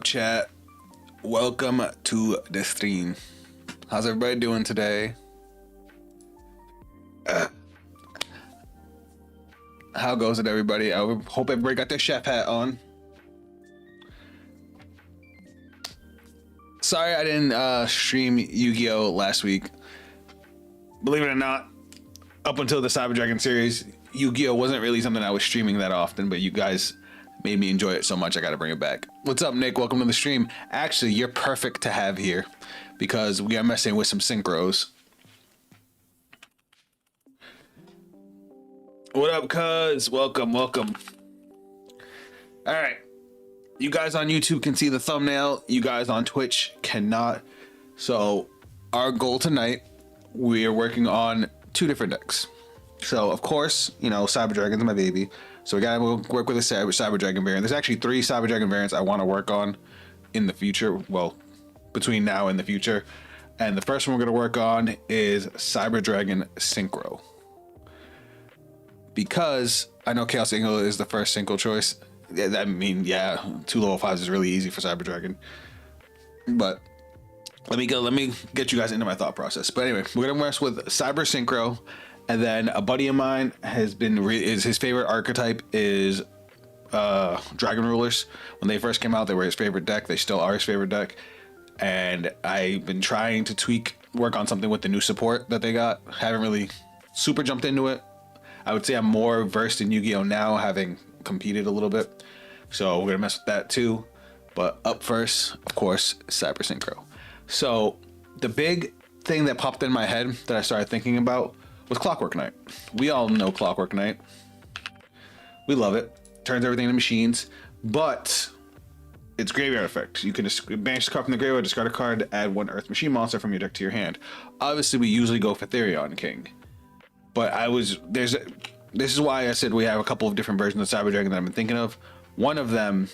chat? Welcome to the stream. How's everybody doing today? How goes it, everybody? I hope everybody got their chef hat on. Sorry I didn't stream Yu-Gi-Oh! Last week. Believe it or not, up until the Cyber Dragon series, Yu-Gi-Oh! Wasn't really something I was streaming that often, but you guys made me enjoy it so much I gotta bring it back. What's up, Nick? Welcome to the stream. Actually, you're perfect to have here because we are messing with some synchros. What up, cuz? Welcome, welcome. All right. You guys on YouTube can see the thumbnail. You guys on Twitch cannot. So our goal tonight, we are working on 2 different decks. So of course, you know, Cyber Dragon's my baby. So we gotta work with a Cyber Dragon variant. There's actually 3 Cyber Dragon variants I want to work on in the future. Well, between now and the future. And the first one we're gonna work on is Cyber Dragon Synchro. Because I know Chaos Eagle is the first synchro choice. I mean, yeah, 2 level 5s is really easy for Cyber Dragon. But let me get you guys into my thought process. But anyway, we're gonna mess with Cyber Synchro, and then a buddy of mine has been his favorite archetype is Dragon Rulers. When they first came out, they were his favorite deck. They still are his favorite deck. And I've been trying to work on something with the new support that they got. Haven't really super jumped into it. I would say I'm more versed in Yu-Gi-Oh! Now, having competed a little bit. So we're gonna mess with that too. But up first, of course, Cyber Synchro. So the big thing that popped in my head that I started thinking about was Clockwork Knight. We all know Clockwork Knight. We love it. Turns everything into machines, but it's graveyard effect. You can just banish the card from the graveyard, discard a card, add 1 Earth Machine monster from your deck to your hand. Obviously, we usually go for Therion King, but this is why I said we have a couple of different versions of Cyber Dragon that I've been thinking of. One of them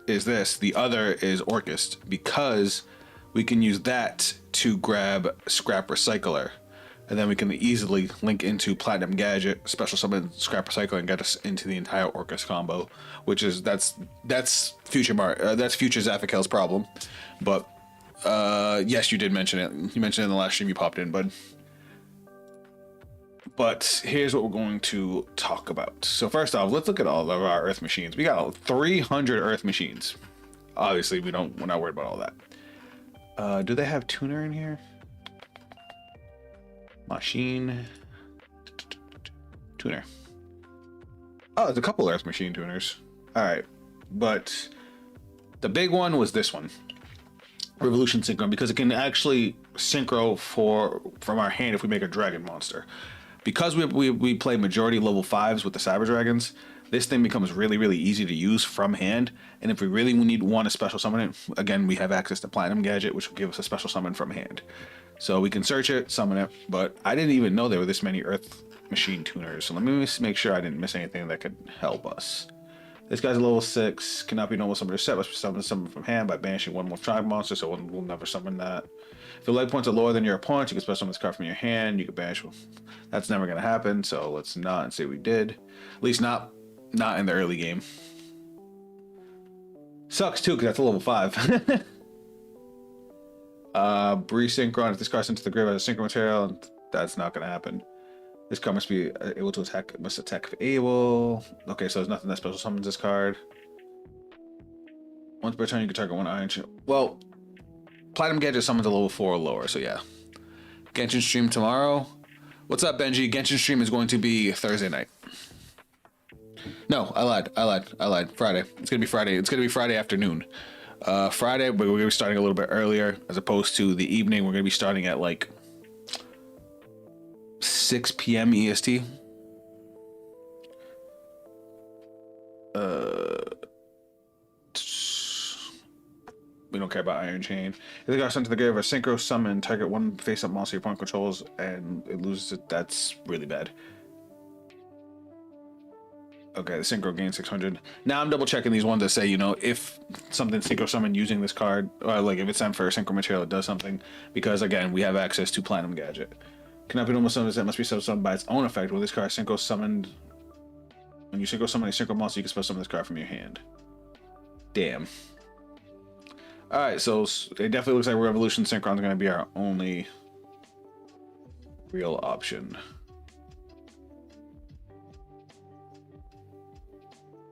is this. The other is Orcust, because we can use that to grab Scrap Recycler. And then we can easily link into Platinum Gadget, special summon Scrap Recycler, and get us into the entire Orcust combo, which is that's future Zaphikel's problem. But yes, you did mention it. You mentioned it in the last stream you popped in, bud. But here's what we're going to talk about. So first off, let's look at all of our Earth machines. We got 300 Earth machines. Obviously, we're not worried about all that. Do they have tuner in here? Machine tuner. Oh, there's a couple Earth machine tuners. All right, but the big one was this one, Revolution Synchro, because it can actually synchro from our hand if we make a dragon monster. Because we play majority level 5s with the Cyber Dragons, this thing becomes really, really easy to use from hand. And if we really want to special summon it, again, we have access to Platinum Gadget, which will give us a special summon from hand. So we can search it, summon it, but I didn't even know there were this many Earth Machine tuners. So let me make sure I didn't miss anything that could help us. This guy's a level 6, cannot be normal summoned or set, must be summoned from hand by banishing 1 more tribe monster, so we'll never summon that. If your leg points are lower than your opponent, you can special summon this card from your hand, you can banish. That's never going to happen, so let's not say we did. At least not in the early game. Sucks too, because that's a level 5. Bree Synchron, if this card sent to the grave as a synchro material, that's not going to happen. This card must be able to attack, must attack if able. Okay, so there's nothing that special summons this card. Once per turn, you can target 1 Iron Shield. Well, Platinum Gadget summons a level 4 or lower, so yeah. Genshin stream tomorrow. What's up, Benji? Genshin stream is going to be Thursday night. No, I lied. Friday. It's gonna be Friday. It's gonna be Friday afternoon. Friday, but we're gonna be starting a little bit earlier as opposed to the evening. We're gonna be starting at like 6 p.m. EST. We don't care about Iron Chain. If they got sent to the grave, a synchro summon, target 1 face-up monster your opponent controls, and it loses it. That's really bad. Okay, the synchro gains 600. Now I'm double checking these ones that say, you know, if something synchro summon using this card, or like if it's sent for a synchro material, it does something. Because again, we have access to Platinum Gadget. Cannot be normal summons that must be summoned by its own effect. When this card synchro summoned, when you synchro summon a synchro monster, you can special summon this card from your hand. Damn. All right, so it definitely looks like Revolution Synchron is going to be our only real option.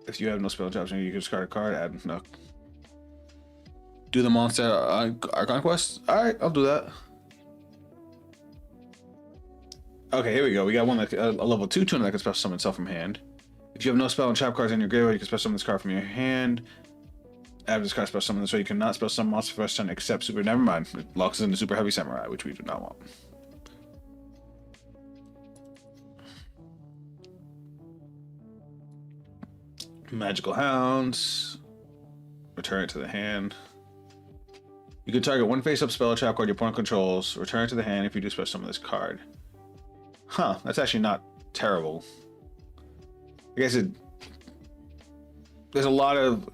If you have no spell option, you can discard a card, add no. Do the monster Archon quest? All right, I'll do that. Okay, here we go. We got one that a level 2 tuner that can special summon itself from hand. If you have no spell and trap cards in your graveyard, you can special summon this card from your hand. After this card special summon this way, you cannot special summon monster first turn except super. Never mind. It locks into super heavy samurai, which we do not want. Magical Hounds. Return it to the hand. You can target one face-up spell or trap card your opponent controls. Return it to the hand if you do special summon this card. Huh, that's actually not terrible. I guess there's a lot of,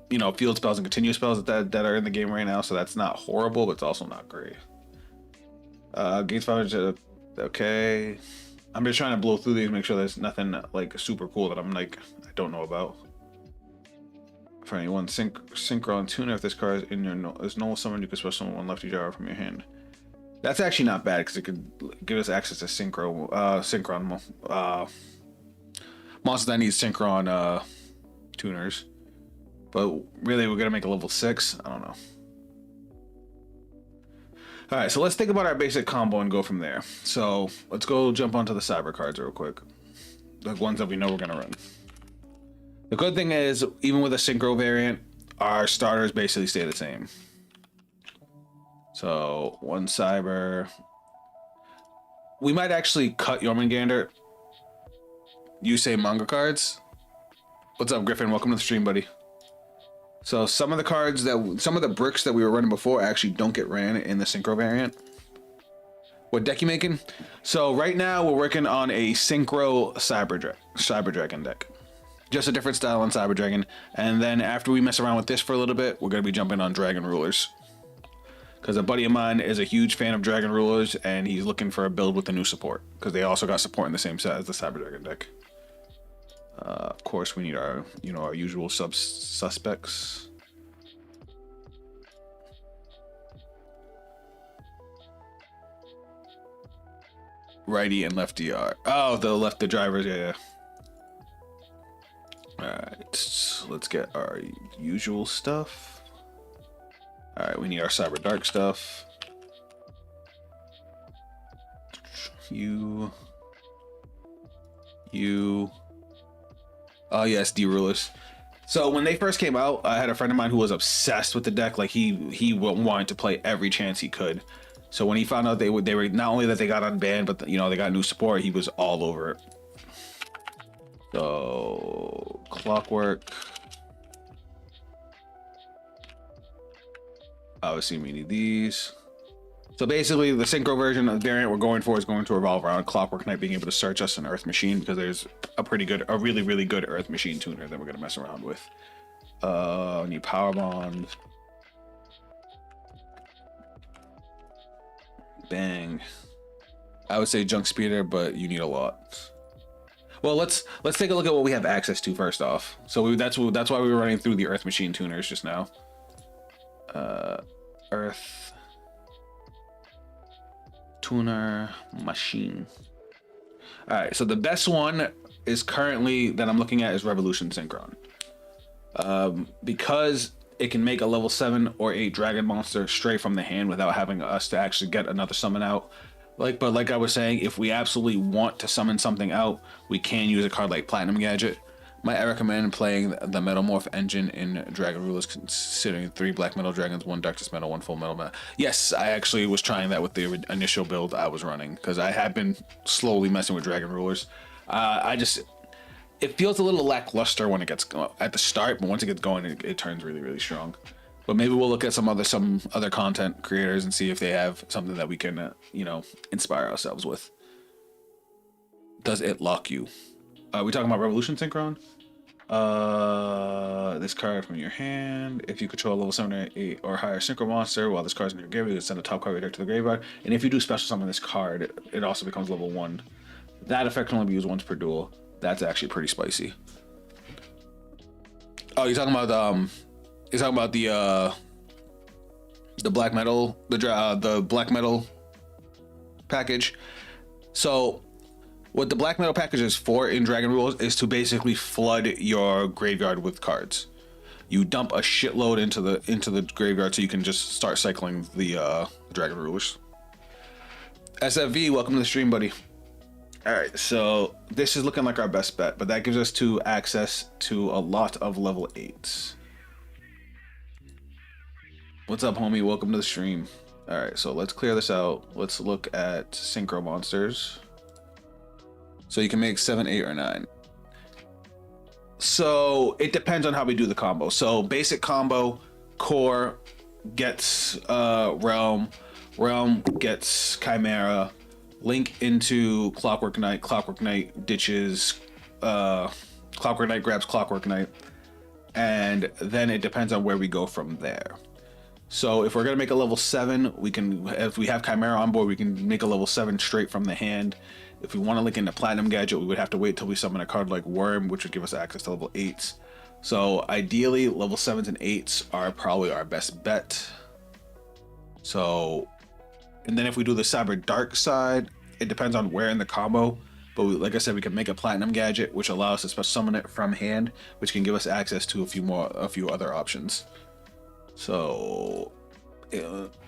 you know, field spells and continuous spells that are in the game right now, so that's not horrible, but it's also not great. Gates power, okay. I'm just trying to blow through these, make sure there's nothing like super cool that I'm like I don't know about. For anyone, Synchron Tuner. If this card is in your normal summon, you can special summon one lefty jar from your hand. That's actually not bad because it could give us access to Synchron monsters that need Synchron tuners. But really, we're gonna make a level 6. I don't know. All right, so let's think about our basic combo and go from there. So let's go jump onto the cyber cards real quick. The ones that we know we're gonna run. The good thing is, even with a synchro variant, our starters basically stay the same. So one cyber. We might actually cut Jormungandr. You say manga cards. What's up, Griffin? Welcome to the stream, buddy. So some of the cards some of the bricks that we were running before actually don't get ran in the synchro variant. What deck you making? So right now we're working on a Synchro Cyber Dragon deck. Just a different style on Cyber Dragon. And then after we mess around with this for a little bit, we're going to be jumping on Dragon Rulers. Because a buddy of mine is a huge fan of Dragon Rulers, and he's looking for a build with the new support. Because they also got support in the same set as the Cyber Dragon deck. Of course, we need our, our usual suspects. Righty and lefty are. Oh, the drivers, yeah. Alright, let's get our usual stuff. Alright, we need our Cyber Dark stuff. You. Oh yes, D-Rulers. So when they first came out, I had a friend of mine who was obsessed with the deck. Like he wanted to play every chance he could. So when he found out they were not only that they got unbanned, but they got new support, he was all over it. So Clockwork. Obviously we need these. So basically the synchro version of the variant we're going for is going to revolve around Clockwork Knight being able to search us an Earth Machine, because there's a really, really good Earth Machine tuner that we're gonna mess around with. We need Power Bond. Bang. I would say Junk Speeder, but you need a lot. Well, let's take a look at what we have access to first off. So that's why we were running through the Earth Machine tuners just now. Earth Tuner Machine. All right, so the best one is currently that I'm looking at is Revolution Synchron. Because it can make a level 7 or 8 dragon monster straight from the hand without having us to actually get another summon out. But like I was saying, if we absolutely want to summon something out, we can use a card like Platinum Gadget. Might I recommend playing the Metalmorph engine in Dragon Rulers, considering 3 black metal dragons, 1 darkness metal, 1 full metal. Yes, I actually was trying that with the initial build I was running, because I had been slowly messing with Dragon Rulers. It feels a little lackluster when it gets at the start, but once it gets going, it turns really, really strong. But maybe we'll look at some other content creators and see if they have something that we can, inspire ourselves with. Does it lock you? We talking about Revolution Synchron? This card from your hand. If you control a level 7 or 8 or higher synchro monster while this card's in your graveyard, you can send a top card right to the graveyard. And if you do special summon this card, it also becomes level 1. That effect can only be used once per duel. That's actually pretty spicy. Oh, you're talking about the the black metal, the black metal package. So what the black metal package is for in Dragon Rules is to basically flood your graveyard with cards. You dump a shitload into the graveyard so you can just start cycling the Dragon Rulers. SFV, welcome to the stream, buddy. All right, so this is looking like our best bet, but that gives us access to a lot of level 8s. What's up, homie? Welcome to the stream. All right, so let's clear this out. Let's look at synchro monsters. So you can make 7, 8, or 9. So it depends on how we do the combo. So basic combo, core gets realm gets chimera, link into Clockwork Knight ditches Clockwork Knight grabs Clockwork Knight, and then it depends on where we go from there. So if we're gonna make a level 7, we can, if we have chimera on board, we can make a level 7 straight from the hand. If we want to link into Platinum Gadget, we would have to wait till we summon a card like Worm, which would give us access to level 8s. So ideally, level 7s and 8s are probably our best bet. So, and then if we do the Cyber Dark side, it depends on where in the combo. But like I said, we can make a Platinum Gadget, which allows us to special summon it from hand, which can give us access to a few other options. So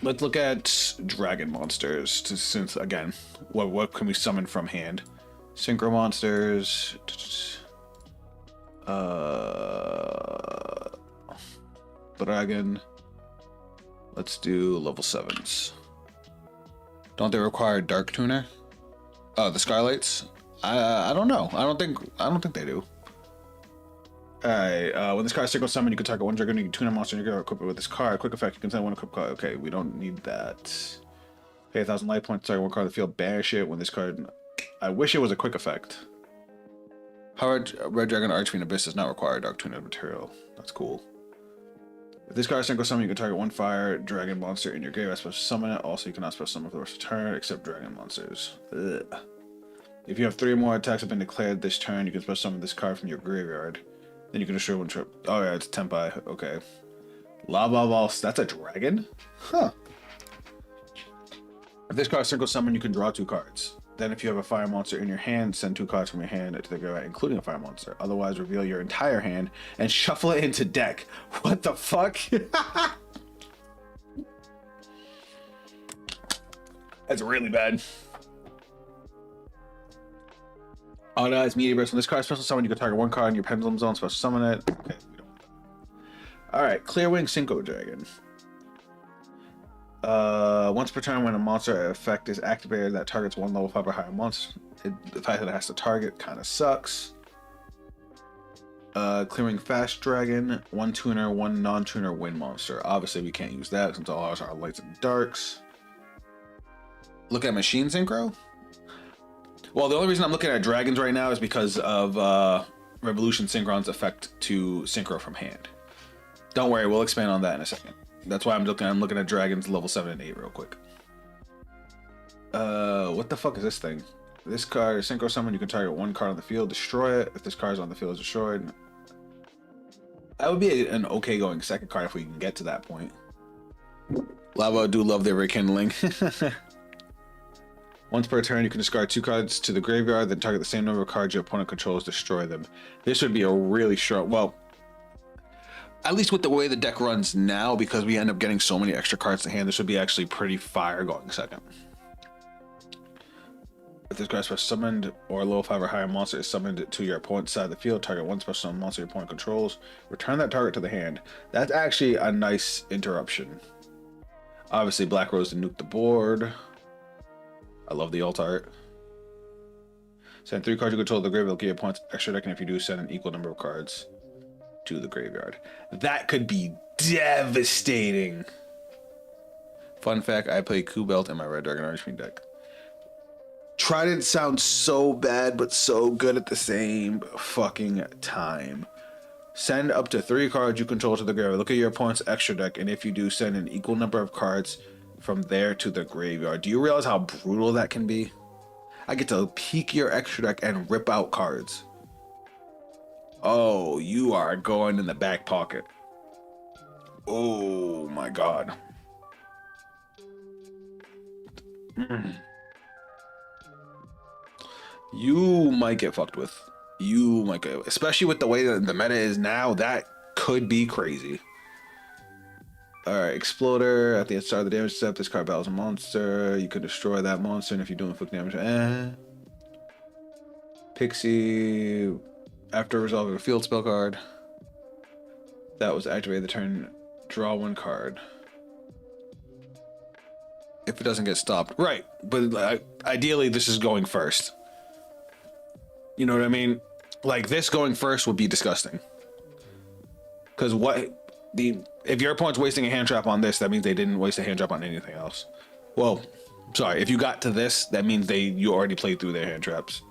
let's look at dragon monsters, since again, what can we summon from hand? Synchro monsters. Dragon. Let's do level 7s. Don't they require Dark Tuner? Oh, the Scarlights? I don't know. I don't think they do. Alright, when this card is Synchro Summon, you can target one dragon, you can tune a monster, and you can equip it with this card. Quick effect, you can send one equip card. Okay, we don't need that. Pay 1,000 life points, target one card on the field, banish it. When this card... I wish it was a quick effect. Howard Red Dragon Archfiend Abyss does not require Dark Tuner material. That's cool. If this card is Synchro Summon, you can target one fire dragon monster in your graveyard, special summon it. Also, you cannot special summon for the rest of the turn, except dragon monsters. Ugh. If you have 3 or more attacks have been declared this turn, you can special summon this card from your graveyard. Then you can destroy one trip. Oh yeah, it's Tempai. Okay. Lava Valse. That's a dragon? Huh. If this card is Synchro Summon, you can draw 2 cards. Then if you have a fire monster in your hand, send 2 cards from your hand to the graveyard, including a fire monster. Otherwise, reveal your entire hand and shuffle it into deck. What the fuck? That's really bad. Autodize Meteor Burst. When this card is special summon, you can target one card in your Pendulum Zone, special summon it. Okay, we don't want that. Alright, Clearwing Synchro Dragon. Once per turn, when a monster effect is activated that targets one level 5 or higher monster, the fact that it has to target kind of sucks. Clearing Fast Dragon, 1 tuner, 1 non-tuner wind monster. Obviously, we can't use that since all ours are lights and darks. Look at Machine Synchro. Well, the only reason I'm looking at dragons right now is because of Revolution Synchron's effect to synchro from hand. Don't worry, we'll expand on that in a second. That's why I'm looking at dragons level 7 and 8 real quick. What the fuck is this thing? This card is Synchro Summon. You can target one card on the field, destroy it. If this card is on the field, is destroyed. That would be an okay going second card if we can get to that point. Lava do love their rekindling. Once per turn, you can discard 2 cards to the graveyard, then target the same number of cards your opponent controls, destroy them. This would be a really strong, well, at least with the way the deck runs now, because we end up getting so many extra cards to hand, this would be actually pretty fire going second. If this card is special summoned or a level 5 or higher monster is summoned to your opponent's side of the field, target one special summon monster your opponent controls, return that target to the hand. That's actually a nice interruption. Obviously, Black Rose to nuke the board. I love the alt art. Send 3 cards you control to the graveyard, give your opponent's extra deck, and if you do, send an equal number of cards to the graveyard. That could be devastating. Fun fact, I play Kubelt in my Red Dragon Archfiend deck. Trident sounds so bad, but so good at the same fucking time. Send up to 3 cards you control to the graveyard. Look at your opponent's extra deck, and if you do, send an equal number of cards from there to the graveyard. Do you realize how brutal that can be? I get to peek your extra deck and rip out cards. Oh, you are going in the back pocket. Oh my god. You might get fucked with. You might get, especially with the way that the meta is now. That could be crazy. All right, Exploder. At the start of the damage step, this card battles a monster. You can destroy that monster, and if you do inflict damage, Pixie. After resolving a field spell card that was activated the turn, draw one card. If it doesn't get stopped, right? But ideally, this is going first. You know what I mean? Like this going first would be disgusting. Because if your opponent's wasting a hand trap on this, that means they didn't waste a hand trap on anything else. Well, sorry, if you got to this, that means you already played through their hand traps.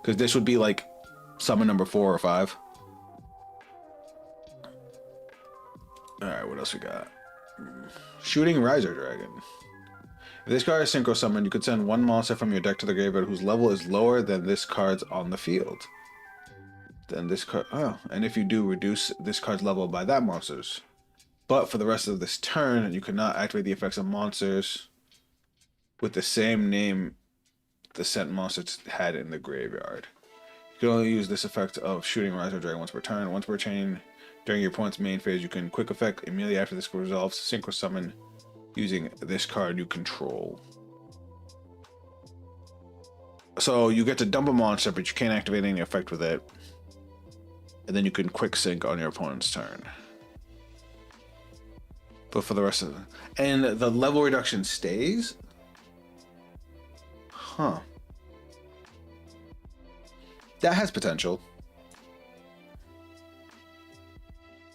Because this would be like summon number 4 or 5. All right, what else we got? Shooting Riser Dragon. If this card is synchro summoned, you could send one monster from your deck to the graveyard whose level is lower than this card's on the field. Then this card, and if you do, reduce this card's level by that monster's. But for the rest of this turn, you cannot activate the effects of monsters with the same name the sent monster had in the graveyard. You can only use this effect of Shooting Riser Dragon once per turn. Once per chain, during your opponent's main phase, you can quick effect immediately after this resolves, synchro summon using this card you control. So you get to dump a monster, but you can't activate any effect with it. And then you can quick sync on your opponent's turn. But for the rest of and the level reduction stays? Huh. That has potential.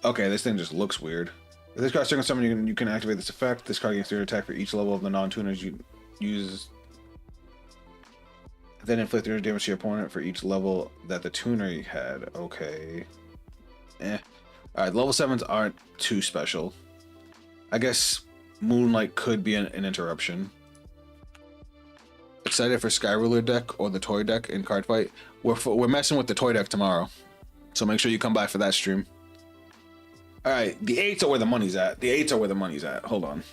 Okay, this thing just looks weird. If this card's synchro summon, you can activate this effect. This card gains 3 attack for each level of the non-tuners you use. Then inflict 3 damage to your opponent for each level that the tuner had. Okay. Alright, level 7s aren't too special. I guess Moonlight could be an interruption. Excited for Sky Ruler deck or the toy deck in card fight? We're messing with the toy deck tomorrow. So make sure you come by for that stream. Alright, the 8s are where the money's at. The 8s are where the money's at. Hold on.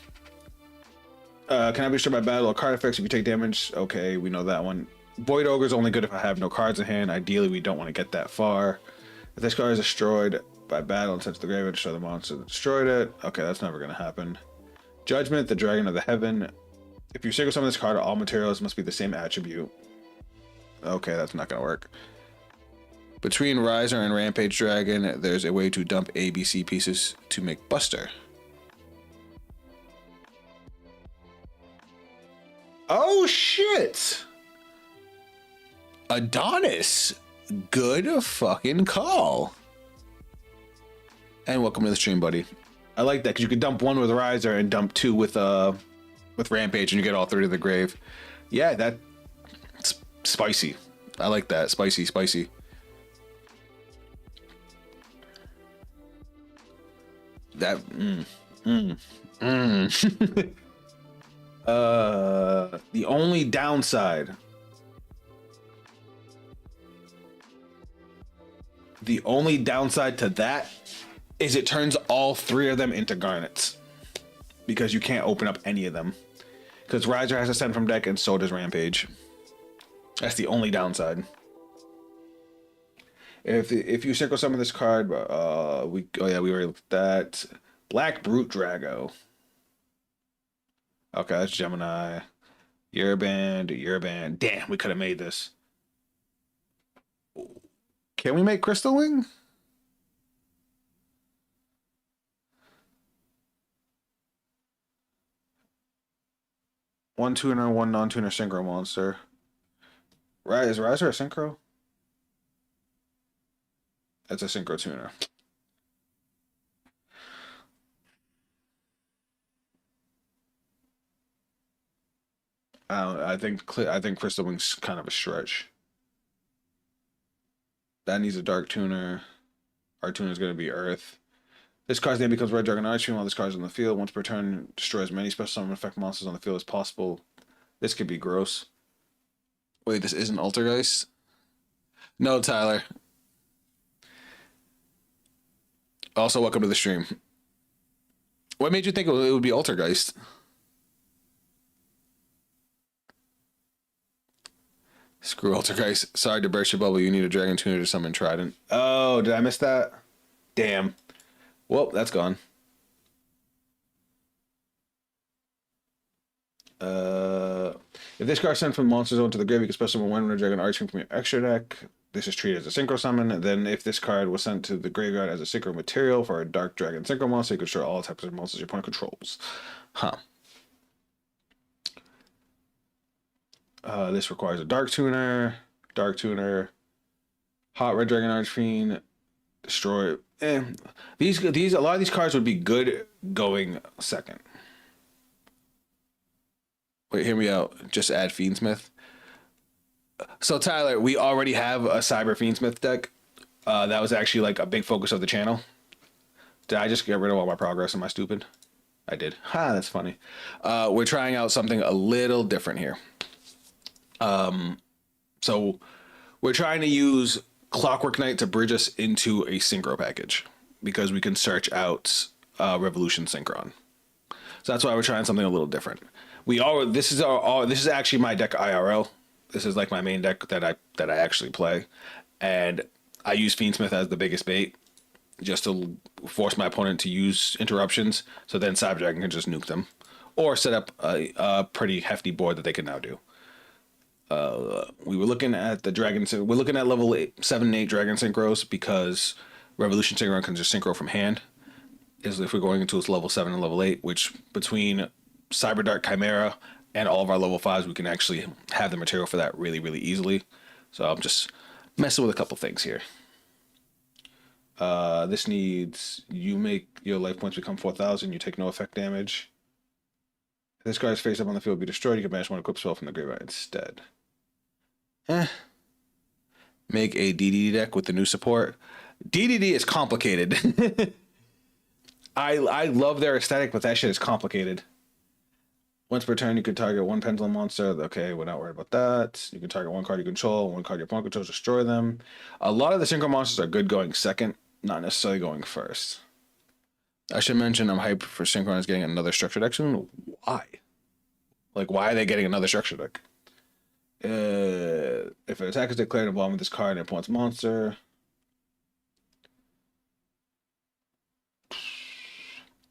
Can I be destroyed by battle or card effects if you take damage? Okay, we know that one. Void Ogre is only good if I have no cards in hand. Ideally, we don't want to get that far. If this card is destroyed by battle and sent to the graveyard, destroy the monster that destroyed it. Okay, that's never going to happen. Judgment, the Dragon of the Heaven. If you synchro summon this card, all materials must be the same attribute. Okay, that's not going to work. Between Riser and Rampage Dragon, there's a way to dump ABC pieces to make Buster. Oh, shit! Adonis. Good fucking call. And welcome to the stream, buddy. I like that because you could dump 1 with Riser and dump 2 with Rampage, and you get all 3 to the grave. Yeah, that's spicy. I like that. Spicy, spicy. That the only downside. The only downside to that is it turns all 3 of them into garnets. Because you can't open up any of them. Because Riser has to send from deck and so does Rampage. That's the only downside. If you synchro summon this card, we already looked at that. Black Brute Drago. Okay, that's Gemini. Urban. Damn, we could have made this. Can we make Crystal Wing? One tuner, one non-tuner synchro monster. Right, is Riser a synchro? That's a synchro tuner. I think Crystal Wing's kind of a stretch. That needs a dark tuner. Our tuner is going to be Earth. This card's name becomes Red Dragon Ice Stream while this card's on the field. Once per turn, destroys as many special summon effect monsters on the field as possible. This could be gross. Wait, this isn't Altergeist? No, Tyler. Also, welcome to the stream. What made you think it would be Altergeist? Screw Altergeist. Sorry to burst your bubble. You need a Dragon Tuner to summon Trident. Oh, did I miss that? Damn. Well, that's gone. If this card sent from Monster Zone to the grave, you can special summon one Dragon Arching from your extra deck. This is treated as a Synchro Summon. Then, if this card was sent to the graveyard as a Synchro material for a Dark Dragon Synchro monster, you can destroy all types of monsters your opponent controls. Huh. This requires a Dark Tuner, Hot Red Dragon Archfiend, destroy. These a lot of these cards would be good going second. Wait, hear me out. Just add Fiendsmith. So Tyler, we already have a Cyber Fiendsmith deck. That was actually like a big focus of the channel. Did I just get rid of all my progress? Am I stupid? I did. Ha, that's funny. We're trying out something a little different here. So we're trying to use Clockwork Knight to bridge us into a synchro package because we can search out Revolution Synchron. So that's why we're trying something a little different. This is actually my deck IRL. This is like my main deck that I actually play, and I use Fiendsmith as the biggest bait, just to force my opponent to use interruptions. So then Cyber Dragon can just nuke them, or set up a pretty hefty board that they can now do. We were looking at the Dragon. We're looking at level 7 and 8 Dragon Synchros because Revolution Synchron can just synchro from hand. Is if we're going into its level 7 and level 8, which between Cyber Dark Chimera and all of our level 5s, we can actually have the material for that really, really easily. So I'm just messing with a couple things here. This needs, you make your life points become 4,000, you take no effect damage. If this card's face up on the field be destroyed, you can banish one equip spell from the graveyard instead. Make a DDD deck with the new support. DDD is complicated. I love their aesthetic, but that shit is complicated. Once per turn, you can target one Pendulum monster. Okay, we're not worried about that. You can target one card you control, one card your opponent controls, destroy them. A lot of the Synchro monsters are good going second, not necessarily going first. I should mention I'm hyped for Synchron is getting another structure deck soon. Why? Like, why are they getting another structure deck? If an attack is declared involving this card and opponent's monster.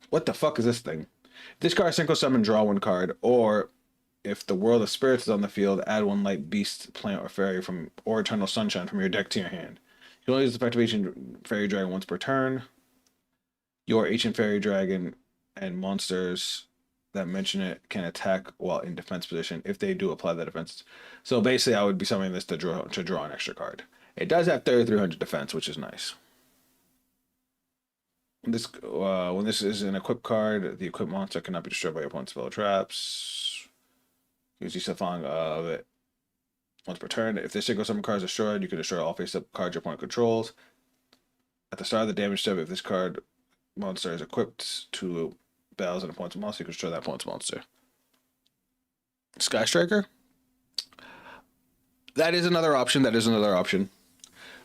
What the fuck is this thing? This card Synchro Summon, draw one card, or if the World of Spirits is on the field, add one light beast, plant, or fairy or Eternal Sunshine from your deck to your hand. You can only use the effective Ancient Fairy Dragon once per turn. Your Ancient Fairy Dragon and monsters that mention it can attack while in defense position if they do apply the defense. So basically, I would be summoning this to draw an extra card. It does have 3,300 defense, which is nice. When this is an equip card, the equip monster cannot be destroyed by your opponent's spell or traps. Use the Safang of it once per turn. If this Synchro Summon card is destroyed, you can destroy all face-up cards your opponent controls. At the start of the damage step, if this card monster is equipped to battles an opponent's monster, you can destroy that opponent's monster. Sky Striker? That is another option.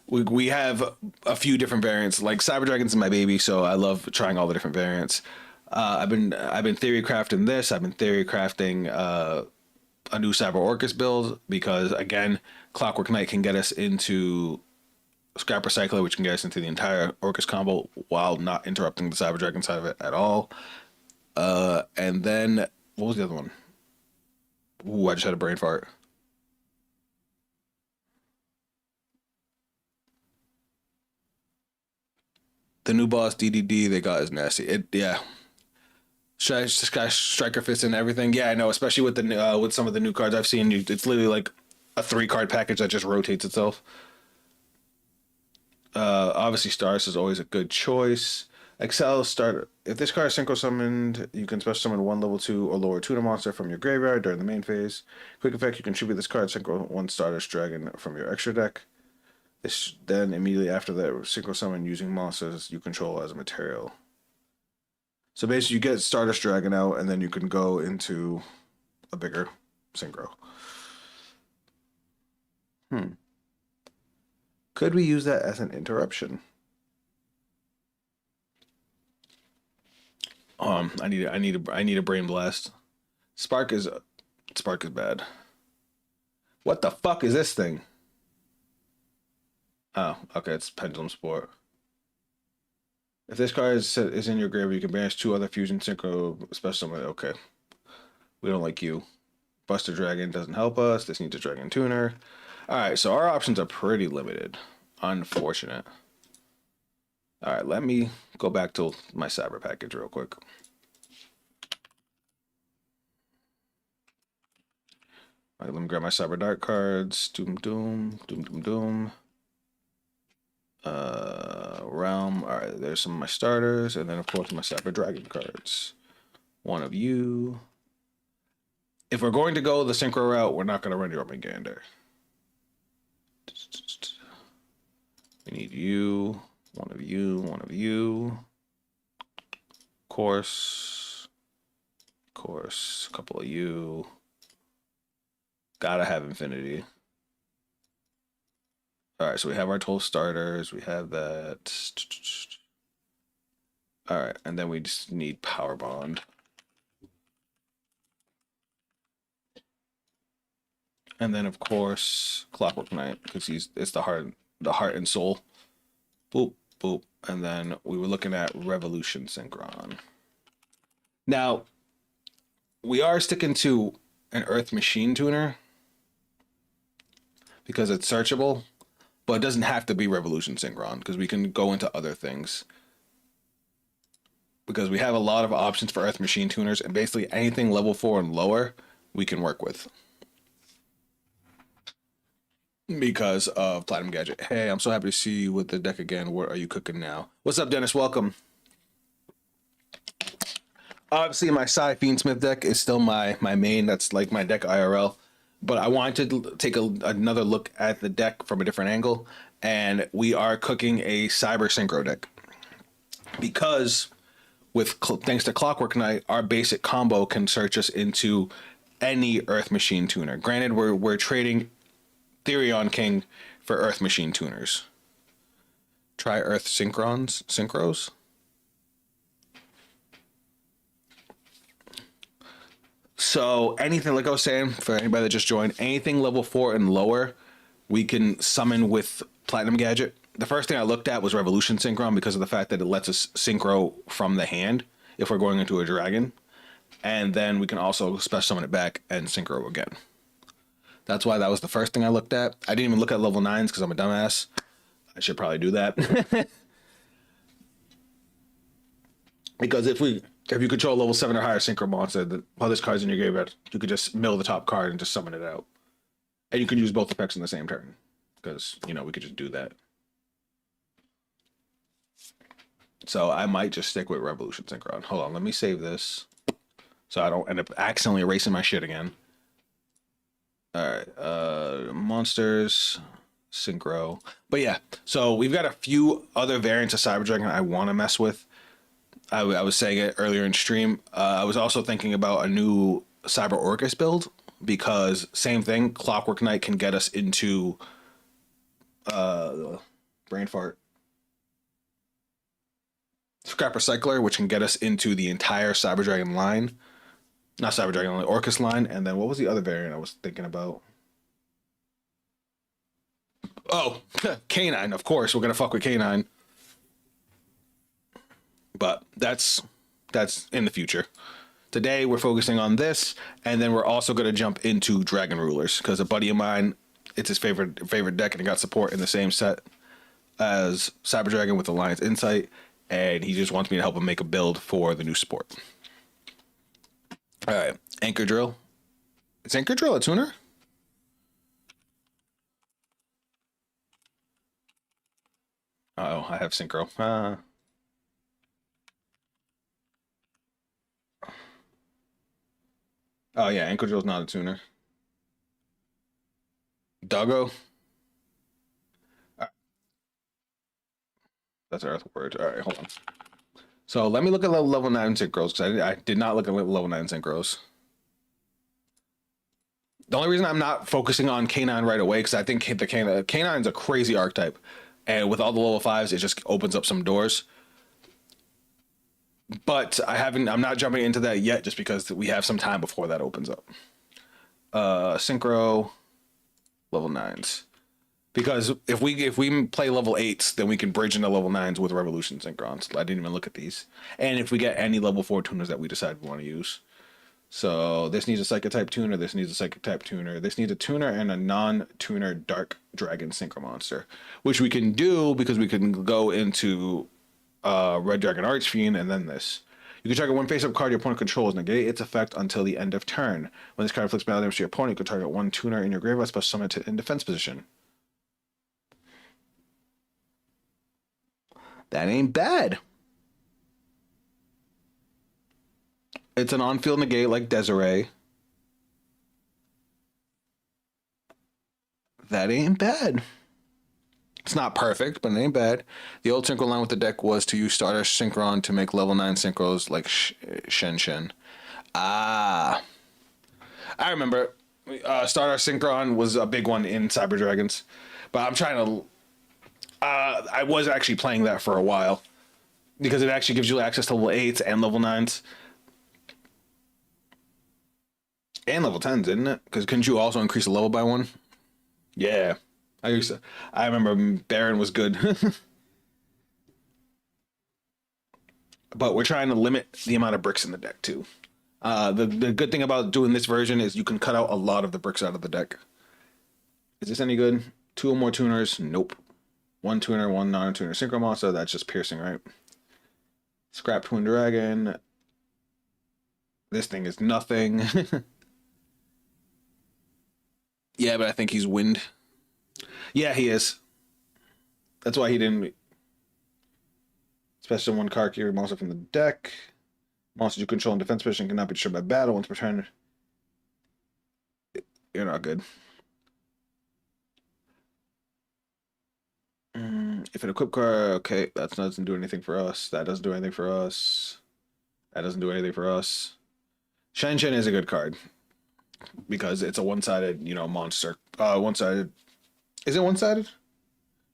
We have a few different variants. Like Cyber Dragon's my baby, so I love trying all the different variants. I've been theory crafting this. I've been theory crafting a new Cyber Orcus build because again, Clockwork Knight can get us into Scrap Recycler, which can get us into the entire Orcus combo while not interrupting the Cyber Dragon side of it at all. And then what was the other one? Ooh, I just had a brain fart. The new boss DDD they got is nasty. Yeah. Striker fits in everything. Yeah, I know. Especially with the with some of the new cards I've seen, it's literally like a 3-card package that just rotates itself. Obviously, Stars is always a good choice. Excel start. If this card is Synchro Summoned, you can special summon one level 2 or lower tuner monster from your graveyard during the main phase. Quick effect: you contribute this card Synchro one Stardust Dragon from your extra deck. Then immediately after that, Synchro Summon using monsters you control as a material. So basically, you get Stardust Dragon out, and then you can go into a bigger Synchro. Could we use that as an interruption? I need a brain blast. Spark is bad. What the fuck is this thing? Oh, okay, it's Pendulum Sport. If this card is in your graveyard, you can banish 2 other Fusion Synchro special summon. Okay. We don't like you. Buster Dragon doesn't help us. This needs a Dragon Tuner. Alright, so our options are pretty limited. Unfortunate. Alright, let me go back to my Cyber package real quick. Alright, let me grab my Cyber Dark cards. Doom Doom. Doom Doom Doom. Realm. Alright, there's some of my starters. And then, of course, my Cyber Dragon cards. One of you. If we're going to go the Synchro route, we're not going to run Jormungandr. We need you. One of you. One of you. Course. Course. A couple of you. Gotta have Infinity. All right, so we have our 12 starters. We have that. All right, and then we just need Power Bond. And then, of course, Clockwork Knight, because it's the heart and soul. Boop, boop. And then we were looking at Revolution Synchron. Now, we are sticking to an Earth Machine Tuner because it's searchable. But it doesn't have to be Revolution Synchron because we can go into other things. Because we have a lot of options for Earth Machine Tuners, and basically anything level 4 and lower we can work with. Because of Platinum Gadget. Hey, I'm so happy to see you with the deck again. What are you cooking now? What's up, Dennis? Welcome. Obviously, my Psy Fiendsmith deck is still my main. That's like my deck IRL. But I wanted to take another look at the deck from a different angle, and we are cooking a Cyber Synchro deck because thanks to Clockwork Knight, our basic combo can search us into any Earth Machine Tuner. Granted, we're trading Therion King for Earth Machine Tuners. Try Earth Synchros. So anything, like I was saying, for anybody that just joined, anything level 4 and lower, we can summon with Platinum Gadget. The first thing I looked at was Revolution Synchron because of the fact that it lets us synchro from the hand if we're going into a dragon. And then we can also special summon it back and synchro again. That's why that was the first thing I looked at. I didn't even look at level 9s because I'm a dumbass. I should probably do that. Because if you control level 7 or higher synchro monster, while this card's in your graveyard, you could just mill the top card and just summon it out. And you can use both effects in the same turn. Because, we could just do that. So I might just stick with Revolution Synchron. Hold on, let me save this. So I don't end up accidentally erasing my shit again. Alright, monsters, synchro. But yeah, so we've got a few other variants of Cyber Dragon I want to mess with. I was saying it earlier in stream. I was also thinking about a new Cyber Orcus build because same thing, Clockwork Knight can get us into brain fart. Scrap Recycler, which can get us into the entire Cyber Dragon line. Not Cyber Dragon, only Orcus line. And then what was the other variant I was thinking about? Oh, Canine, of course. We're going to fuck with Canine. But that's in the future. Today we're focusing on this, and then we're also going to jump into Dragon Rulers because a buddy of mine, it's his favorite deck, and it got support in the same set as Cyber Dragon with Alliance Insight, and he just wants me to help him make a build for the new sport. All right, Anchor Drill. Is Anchor Drill a tuner? Oh, I have Synchro. Oh yeah, Anchor Drill's not a tuner. Doggo. That's Earth word. All right, hold on. So let me look at level 9 synchros because I did not look at level 9 synchros. The only reason I'm not focusing on Canine right away because I think the Canine's a crazy archetype, and with all the level 5s, it just opens up some doors. But I'm not jumping into that yet just because we have some time before that opens up. Synchro. level 9s. Because if we play level 8s, then we can bridge into level 9s with Revolution Synchrons. I didn't even look at these. And if we get any level 4 tuners that we decide we want to use. So this needs a Psychic type tuner, this needs a Psychic type tuner, this needs a tuner and a non-tuner Dark Dragon Synchro monster. Which we can do because we can go into Red Dragon Archfiend and then this. You can target one face-up card your opponent controls, negate its effect until the end of turn. When this card inflicts melee damage to your opponent, you can target one tuner in your graveyard, special summon it in defense position. That ain't bad. It's an on-field negate like Desiree. That ain't bad. It's not perfect, but it ain't bad. The old synchro line with the deck was to use Starter Synchron to make level 9 synchros like Shen Shen. Ah. I remember Starter Synchron was a big one in Cyber Dragons. But I'm trying to... I was actually playing that for a while. Because it actually gives you access to level 8s and level 9s. And level 10s, didn't it? Because couldn't you also increase the level by 1? Yeah. I remember Baron was good. But we're trying to limit the amount of bricks in the deck too. The good thing about doing this version is you can cut out a lot of the bricks out of the deck. Is this any good? 2 or more tuners? Nope. 1 tuner, 1 non-tuner synchro monster. That's just piercing, right? Scrap Twin Dragon. This thing is nothing. Yeah, but I think he's wind. Yeah, he is. That's why he didn't. Special 1 card carry monster from the deck. Monsters you control in defense position cannot be destroyed by battle once per turn. You're not good. If an equip card, okay, that doesn't do anything for us. That doesn't do anything for us. That doesn't do anything for us. Shen Shen is a good card because it's a one-sided, monster. One-sided. Is it one-sided?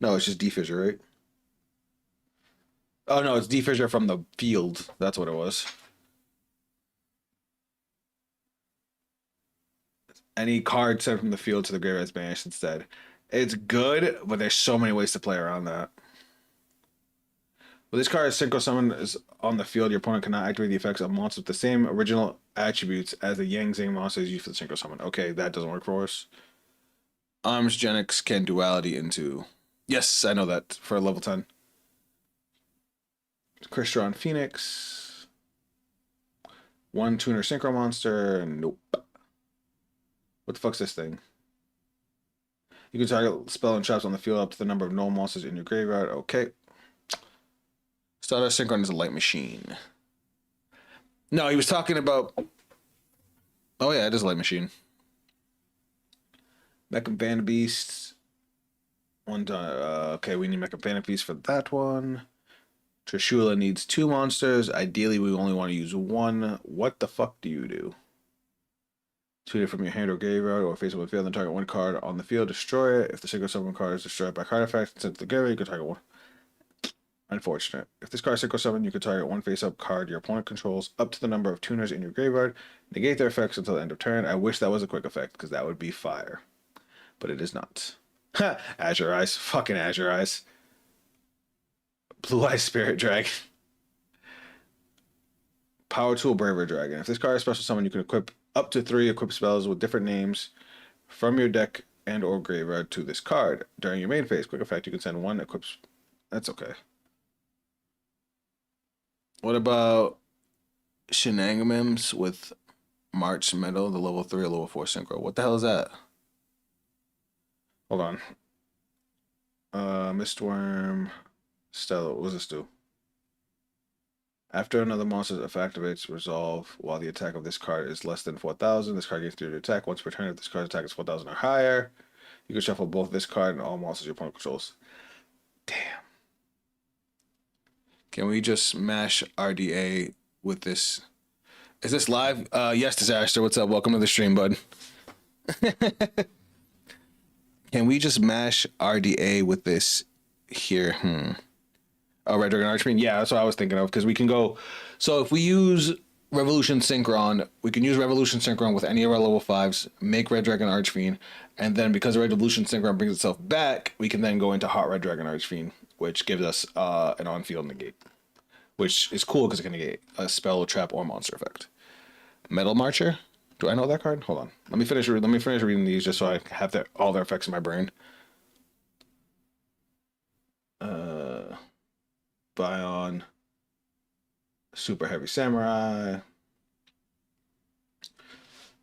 No, it's just D-Fissure, right? Oh no, it's D-Fissure from the field. That's what it was. Any card sent from the field to the graveyard is banished instead. It's good, but there's so many ways to play around that. Well, this card is Synchro Summon is on the field. Your opponent cannot activate the effects of monsters with the same original attributes as the Yang Zing monster is used for the Synchro Summon. Okay, that doesn't work for us. Arms Genix can duality into... Yes, I know that for level 10. Crystron Phoenix. 1 tuner synchro monster. Nope. What the fuck's this thing? You can target spell and traps on the field up to the number of null monsters in your graveyard. Okay. Starter Synchron is a light machine. No, he was talking about... Oh yeah, it is a light machine. Mecha Band Beasts. Okay, we need Mecha Band Beast for that one. Trishula needs 2 monsters. Ideally, we only want to use 1. What the fuck do you do? Tweet it from your hand or graveyard or face up a field and target 1 card on the field. Destroy it. If the Synchro Summon card is destroyed by card effect sent to the graveyard, you can target 1. Unfortunate. If this card is Synchro Summon, you can target 1 face-up card your opponent controls up to the number of tuners in your graveyard. Negate their effects until the end of turn. I wish that was a quick effect because that would be fire. But it is not. Ha! Azure Eyes. Fucking Azure Eyes. Blue Eye Spirit Dragon. Power Tool Braver Dragon. If this card is special summon, you can equip up to 3 equip spells with different names from your deck and or graveyard to this card. During your main phase, quick effect, you can send 1 equip. That's okay. What about Shenanigans with March Meadow, the level 3 or level 4 synchro? What the hell is that? Hold on. Mistworm. Stella, what does this do? After another monster's effect activates, resolve while the attack of this card is less than 4,000. This card gains 3 to attack once per turn. If this card's attack is 4,000 or higher, you can shuffle both this card and all monsters your opponent controls. Damn. Can we just mash RDA with this? Is this live? Yes, Disaster. What's up? Welcome to the stream, bud. Can we just mash RDA with this here? Oh, Red Dragon Archfiend? Yeah, that's what I was thinking of, because we can go... So if we use Revolution Synchron. We can use Revolution Synchron with any of our level 5s, make Red Dragon Archfiend, and then because Revolution Synchron brings itself back, we can then go into Hot Red Dragon Archfiend, which gives us an on-field negate, which is cool because it can negate a spell, trap, or monster effect. Metal Marcher. Do I know that card? Hold on. Let me finish reading these just so I have all their effects in my brain. Bion. Super Heavy Samurai.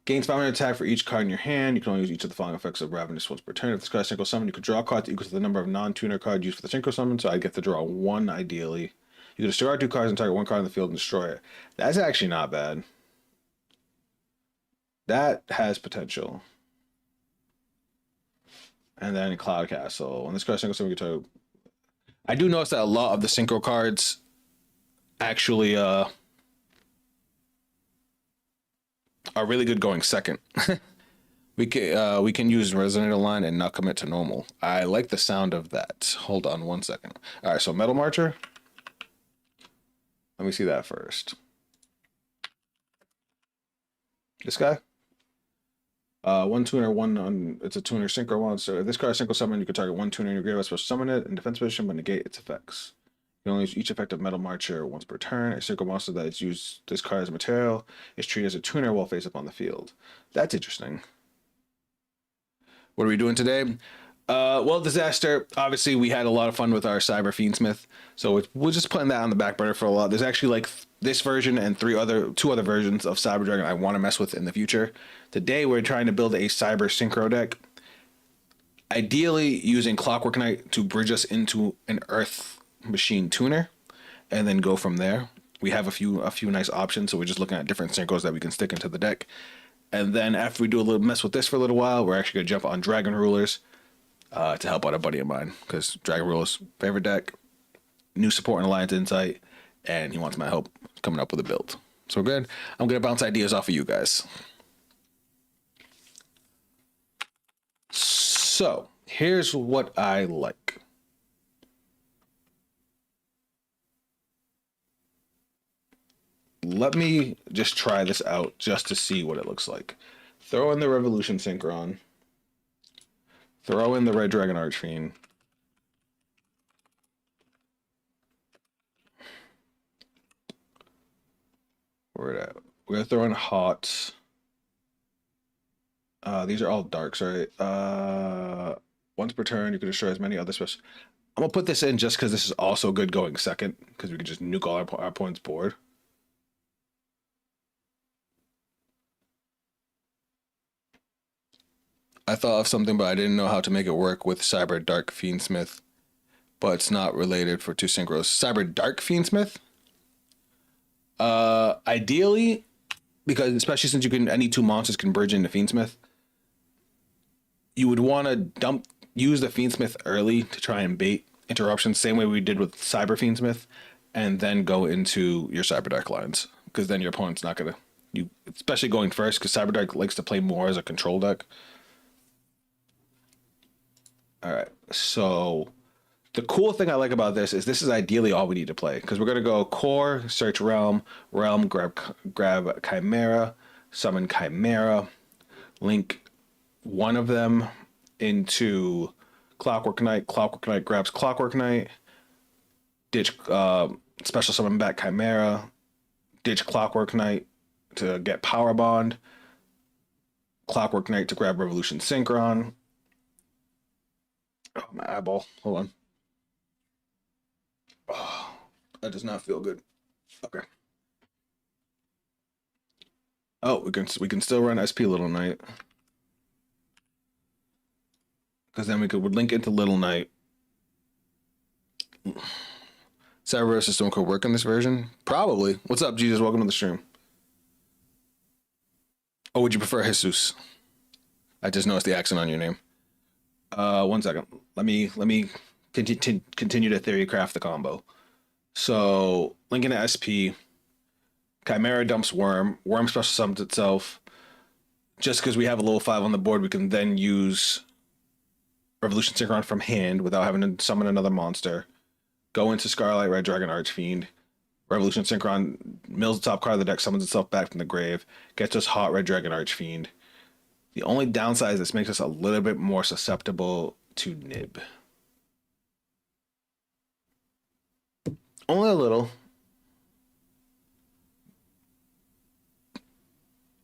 Gains 500 attack for each card in your hand. You can only use each of the following effects of Ravenous once per turn. If this card is Synchro Summon, you could draw a card equal to the number of non-tuner cards used for the Synchro Summon, so I get to draw one ideally. You can destroy 2 cards and target 1 card in the field and destroy it. That's actually not bad. That has potential. And then Cloud Castle. When this card is Synchro Summon, you can target... I do notice that a lot of the Synchro cards actually are really good going second. we can use Resonator Line and not commit to normal. I like the sound of that. Hold on 1 second. All right, so Metal Marcher. Let me see that first. This guy. 1 tuner, 1 on. It's a tuner synchro one. So if this card is Synchro Summon, you can target 1 tuner in your graveyard, special summon it in defense position, but negate its effects. You can only use each effect of Metal Marcher once per turn. A synchro monster that is used this card as material is treated as a tuner while face up on the field. That's interesting. What are we doing today? Well, Disaster, obviously we had a lot of fun with our Cyber Fiendsmith, so we're just putting that on the back burner for a lot. There's actually like this version and 2 other versions of Cyber Dragon I want to mess with in the future. Today we're trying to build a Cyber Synchro deck, ideally using Clockwork Knight to bridge us into an Earth Machine tuner, and then go from there. We have a few nice options, so we're just looking at different synchros that we can stick into the deck. And then after we do a little mess with this for a little while, we're actually gonna jump on Dragon Rulers to help out a buddy of mine, because Dragon Rulers favorite deck, new support and Alliance Insight, and he wants my help coming up with a build. So good. I'm gonna bounce ideas off of you guys. So here's what I like. Let me just try this out just to see what it looks like. Throw in the Revolution Synchron. Throw in the Red Dragon Archfiend. Where it at? We're gonna throw in Hot. These are all darks, right? Once per turn, you can destroy as many other special. I'm gonna put this in just because this is also good going second, because we can just nuke all our opponent's board. I thought of something, but I didn't know how to make it work with Cyber Dark Fiendsmith. But it's not related for 2 synchros. Cyber Dark Fiendsmith? Ideally, because especially since any 2 monsters can bridge into Fiendsmith, you would want to use the Fiendsmith early to try and bait interruptions, same way we did with Cyber Fiendsmith, and then go into your Cyber Dark lines, because then your opponent's not gonna, especially going first, because Cyber Dark likes to play more as a control deck. All right, so the cool thing I like about this is ideally all we need to play, because we're going to go core, search realm, grab Chimera, summon Chimera, link one of them into Clockwork Knight. Clockwork Knight grabs Clockwork Knight, ditch special summon back Chimera, ditch Clockwork Knight to get Power Bond, Clockwork Knight to grab Revolution Synchron. Oh, my eyeball. Hold on. Oh, that does not feel good. Okay. Oh, we can still run SP Little Knight, because then would link into Little Knight. Cyber System could work in this version? Probably. What's up, Jesus? Welcome to the stream. Or would you prefer Jesus? I just noticed the accent on your name. 1 second. Let me continue to theory craft the combo. So linking to SP, Chimera dumps Worm. Worm special summons itself. Just because we have a level 5 on the board, we can then use Revolution Synchron from hand without having to summon another monster. Go into Scarlet Red Dragon Archfiend. Revolution Synchron mills the top card of the deck, summons itself back from the grave, gets us Hot Red Dragon Archfiend. The only downside is this makes us a little bit more susceptible to nib. Only a little.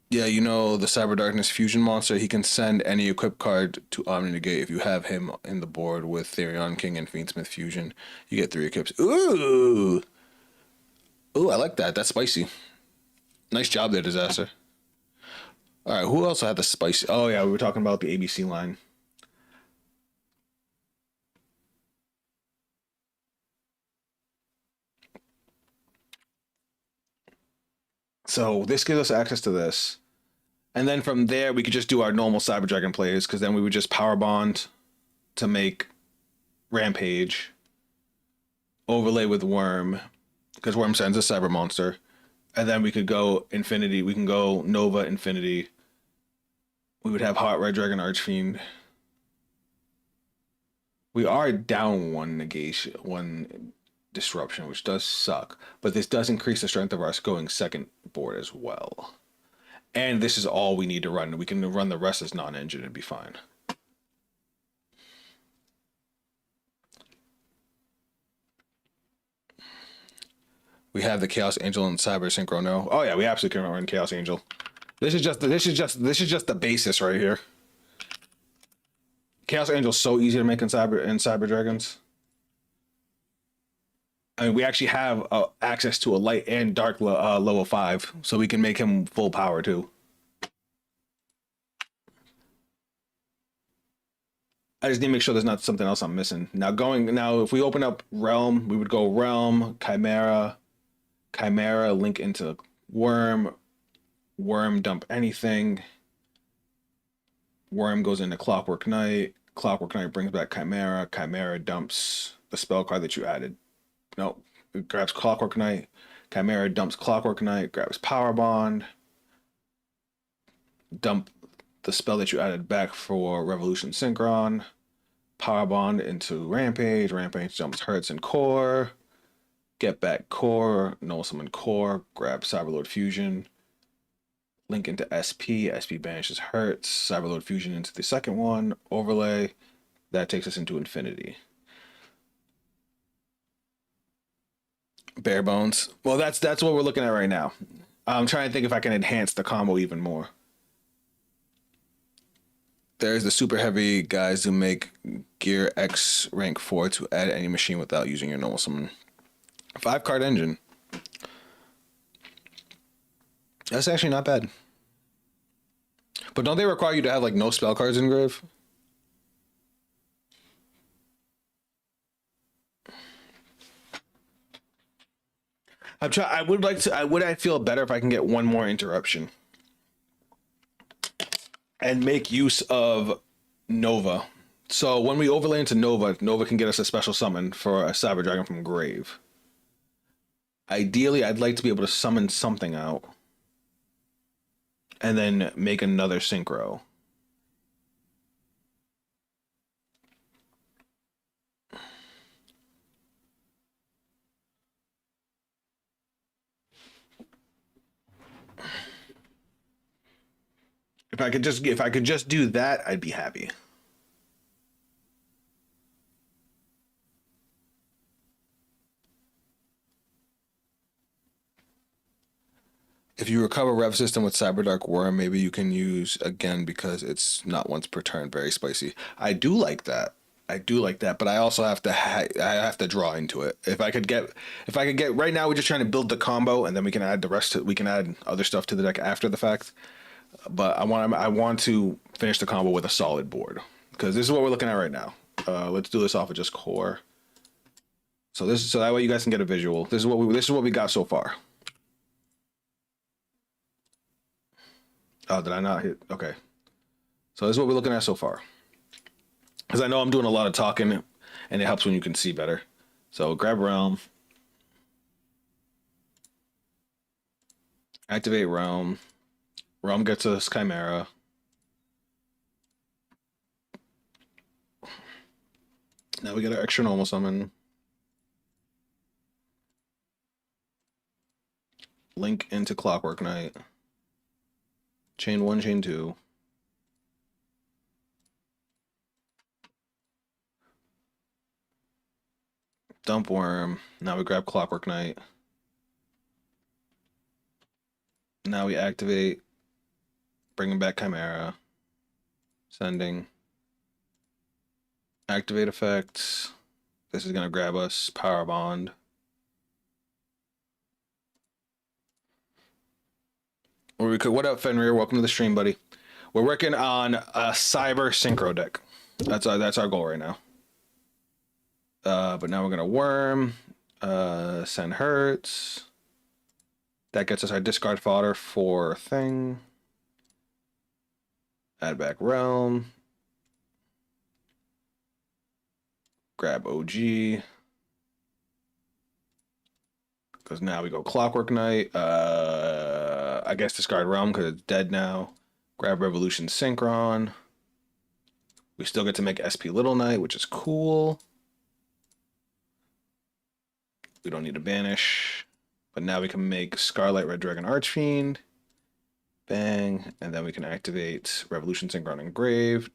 Yeah, you know the Cyber Darkness fusion monster, he can send any equipped card to Omni Negate. If you have him in the board with Therion King and Fiendsmith fusion, you get 3 equips. Ooh! Ooh, I like that. That's spicy. Nice job there, Disaster. Alright, who else had the spicy? Oh yeah, we were talking about the ABC line. So this gives us access to this. And then from there, we could just do our normal Cyber Dragon plays, because then we would just power bond to make Rampage, overlay with Worm, because Worm sends a Cyber Monster, and then we could go Infinity. We can go Nova Infinity. We would have Hot Red Dragon Archfiend. We are down 1 negation, 1 disruption, which does suck, but this does increase the strength of our going second board as well. And this is all we need to run. We can run the rest as non-engine and be fine. We have the Chaos Angel and Cyber Synchro. No. Oh yeah, we absolutely can run Chaos Angel. This is just the basis right here. Chaos Angel's so easy to make in Cyber Dragons. I mean, we actually have access to a light and dark level 5, so we can make him full power too. I just need to make sure there's not something else I'm missing. Now, if we open up Realm, we would go Realm, Chimera, link into Worm, dump anything. Worm goes into Clockwork Knight. Clockwork Knight brings back Chimera. Chimera dumps the spell card that you added. No, it grabs Clockwork Knight. Chimera dumps Clockwork Knight, grabs Power Bond. Dump the spell that you added back for Revolution Synchron. Power Bond into Rampage. Rampage jumps Hertz and Core. Get back Core. Null summon Core. Grab Cyberlord Fusion. Link into SP. SP banishes Hertz. Cyberlord Fusion into the second one. Overlay. That takes us into Infinity. Bare bones. Well, that's what we're looking at right now. I'm trying to think if I can enhance the combo even more. There's the super heavy guys who make gear X rank 4 to add any machine without using your normal summon. 5-card engine. That's actually not bad. But don't they require you to have like no spell cards in grave? I would like to. I feel better if I can get one more interruption and make use of Nova. So when we overlay into Nova, Nova can get us a special summon for a Cyber Dragon from grave. Ideally, I'd like to be able to summon something out and then make another Synchro. If I could just do that, I'd be happy. If you recover Rev System with Cyberdark Worm, maybe you can use again because it's not once per turn. Very spicy. I do like that. But I also have to I have to draw into it. If I could get right now, we're just trying to build the combo, and then we can add the rest. We can add other stuff to the deck after the fact. But I want to finish the combo with a solid board because this is what we're looking at right now. Let's do this off of just core. So that way you guys can get a visual. This is what we got so far. Oh, did I not hit? Okay. So this is what we're looking at so far. Because I know I'm doing a lot of talking, and it helps when you can see better. So grab Realm. Activate Realm. Realm gets us Chimera. Now we get our extra normal summon. link into Clockwork Knight. Chain 1, chain 2. Dump Worm. Now we grab Clockwork Knight. Now we activate. Bringing back Chimera. Sending. Activate effects. This is going to grab us Power Bond. Or we could. What up, Fenrir? Welcome to the stream, buddy. We're working on a Cyber Synchro deck. That's our goal right now. But now we're gonna Worm, send Hertz. That gets us our discard fodder for thing. Add back Realm. Grab OG. Because now we go Clockwork Knight. I guess discard Realm because it's dead now. Grab Revolution Synchron. We still get to make SP Little Knight, which is cool. We don't need to banish. But now we can make Scarlet Red Dragon Archfiend. Bang. And then we can activate Revolution Synchron Engraved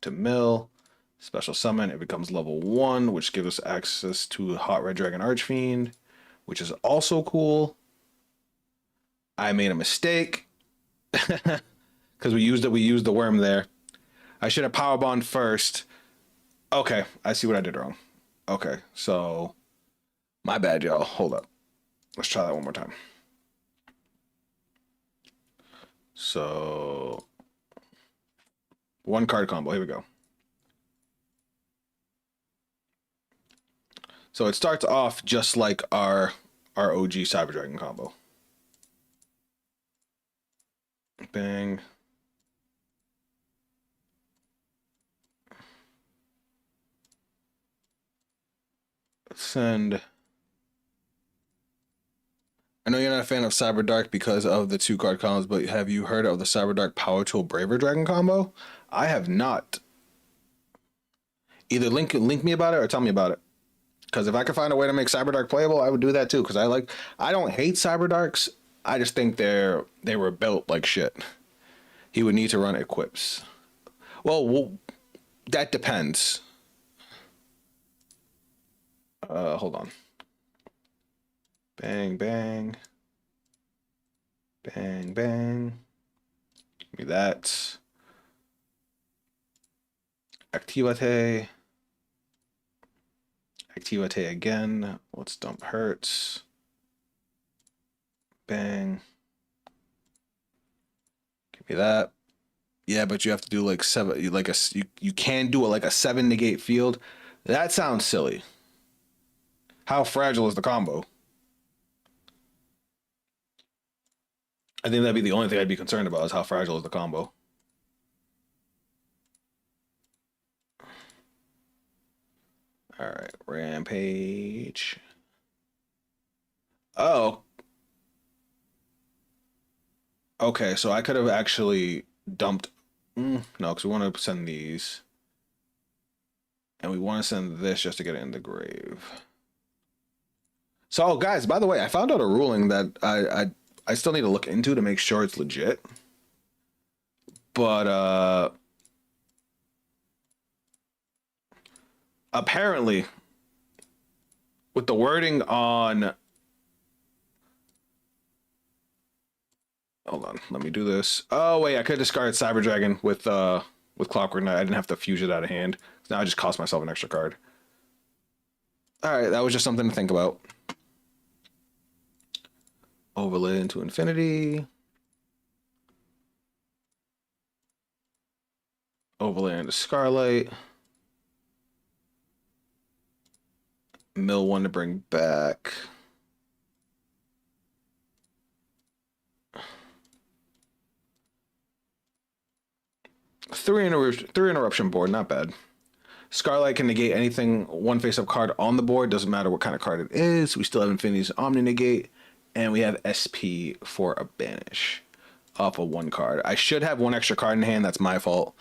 to mill. Special summon. It becomes level 1, which gives us access to Hot Red Dragon Archfiend, which is also cool. I made a mistake. Because we used the worm there. I should have Power Bond first. Okay, I see what I did wrong. Okay, so my bad, y'all. Hold up. Let's try that one more time. So 1 card combo. Here we go. So it starts off just like our OG Cyber Dragon combo. Bang. Send. I know you're not a fan of Cyber Dark because of the 2 card combos, but have you heard of the Cyber Dark Power Tool Braver Dragon combo? I have not. Either link me about it or tell me about it. Because if I could find a way to make Cyber Dark playable, I would do that too. Because I don't hate Cyber Darks. I just think they were built like shit. He would need to run equips. Well, that depends. Hold on. Bang, bang. Bang, bang. Give me that. Activate. Activate again. Let's dump Hertz. Bang. Give me that. Yeah, but you have to do like 7. You can do it like a 7 negate field. That sounds silly. How fragile is the combo? I think that'd be the only thing I'd be concerned about is how fragile is the combo. All right, Rampage. Oh. Okay, so I could have actually dumped. No, because we want to send these. And we want to send this just to get it in the grave. So, guys, by the way, I found out a ruling that I still need to look into to make sure it's legit. But apparently, with the wording on... Hold on, let me do this. Oh, wait, I could discard Cyber Dragon with Clockwork Knight. I didn't have to fuse it out of hand. Now I just cost myself an extra card. Alright, that was just something to think about. Overlay into infinity. Overlay into Scarlight. Mill 1 to bring back. Three interruption board, not bad. Scarlight can negate anything 1 face-up card on the board. Doesn't matter what kind of card it is. We still have Infinity's Omni Negate. And we have SP for a banish off of 1 card. I should have 1 extra card in hand. That's my fault.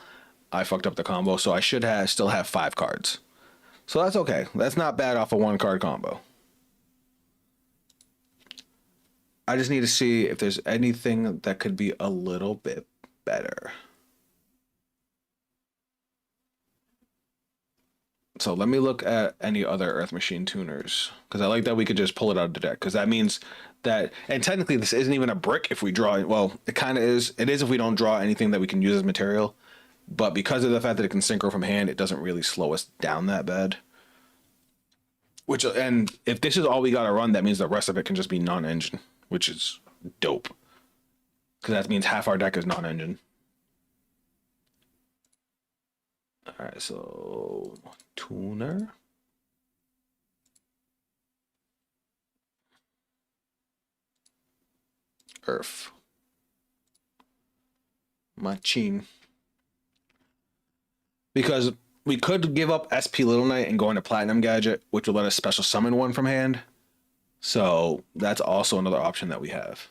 I fucked up the combo. So I should still have 5 cards. So that's okay. That's not bad off a 1 card combo. I just need to see if there's anything that could be a little bit better. So let me look at any other Earth Machine tuners because I like that we could just pull it out of the deck because that means that, and technically this isn't even a brick if we draw it. Well, it kind of is. It is if we don't draw anything that we can use as material, but because of the fact that it can synchro from hand, it doesn't really slow us down that bad. Which, and if this is all we got to run, that means the rest of it can just be non-engine, which is dope because that means half our deck is non-engine. All right, so tuner. Earth. Machine. Because we could give up SP Little Knight and go into Platinum Gadget, which would let us special summon one from hand. So that's also another option that we have.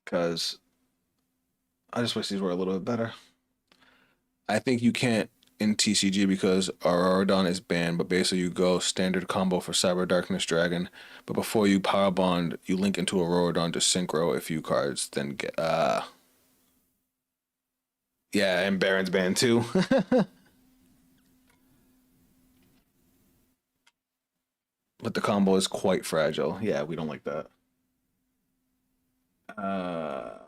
Because I just wish these were a little bit better. I think you can't in TCG because Auroradon is banned, but basically you go standard combo for Cyber Darkness Dragon. But before you Power Bond, you link into Auroradon to synchro a few cards, then get yeah, and Baron's banned too. But the combo is quite fragile. Yeah, we don't like that. Uh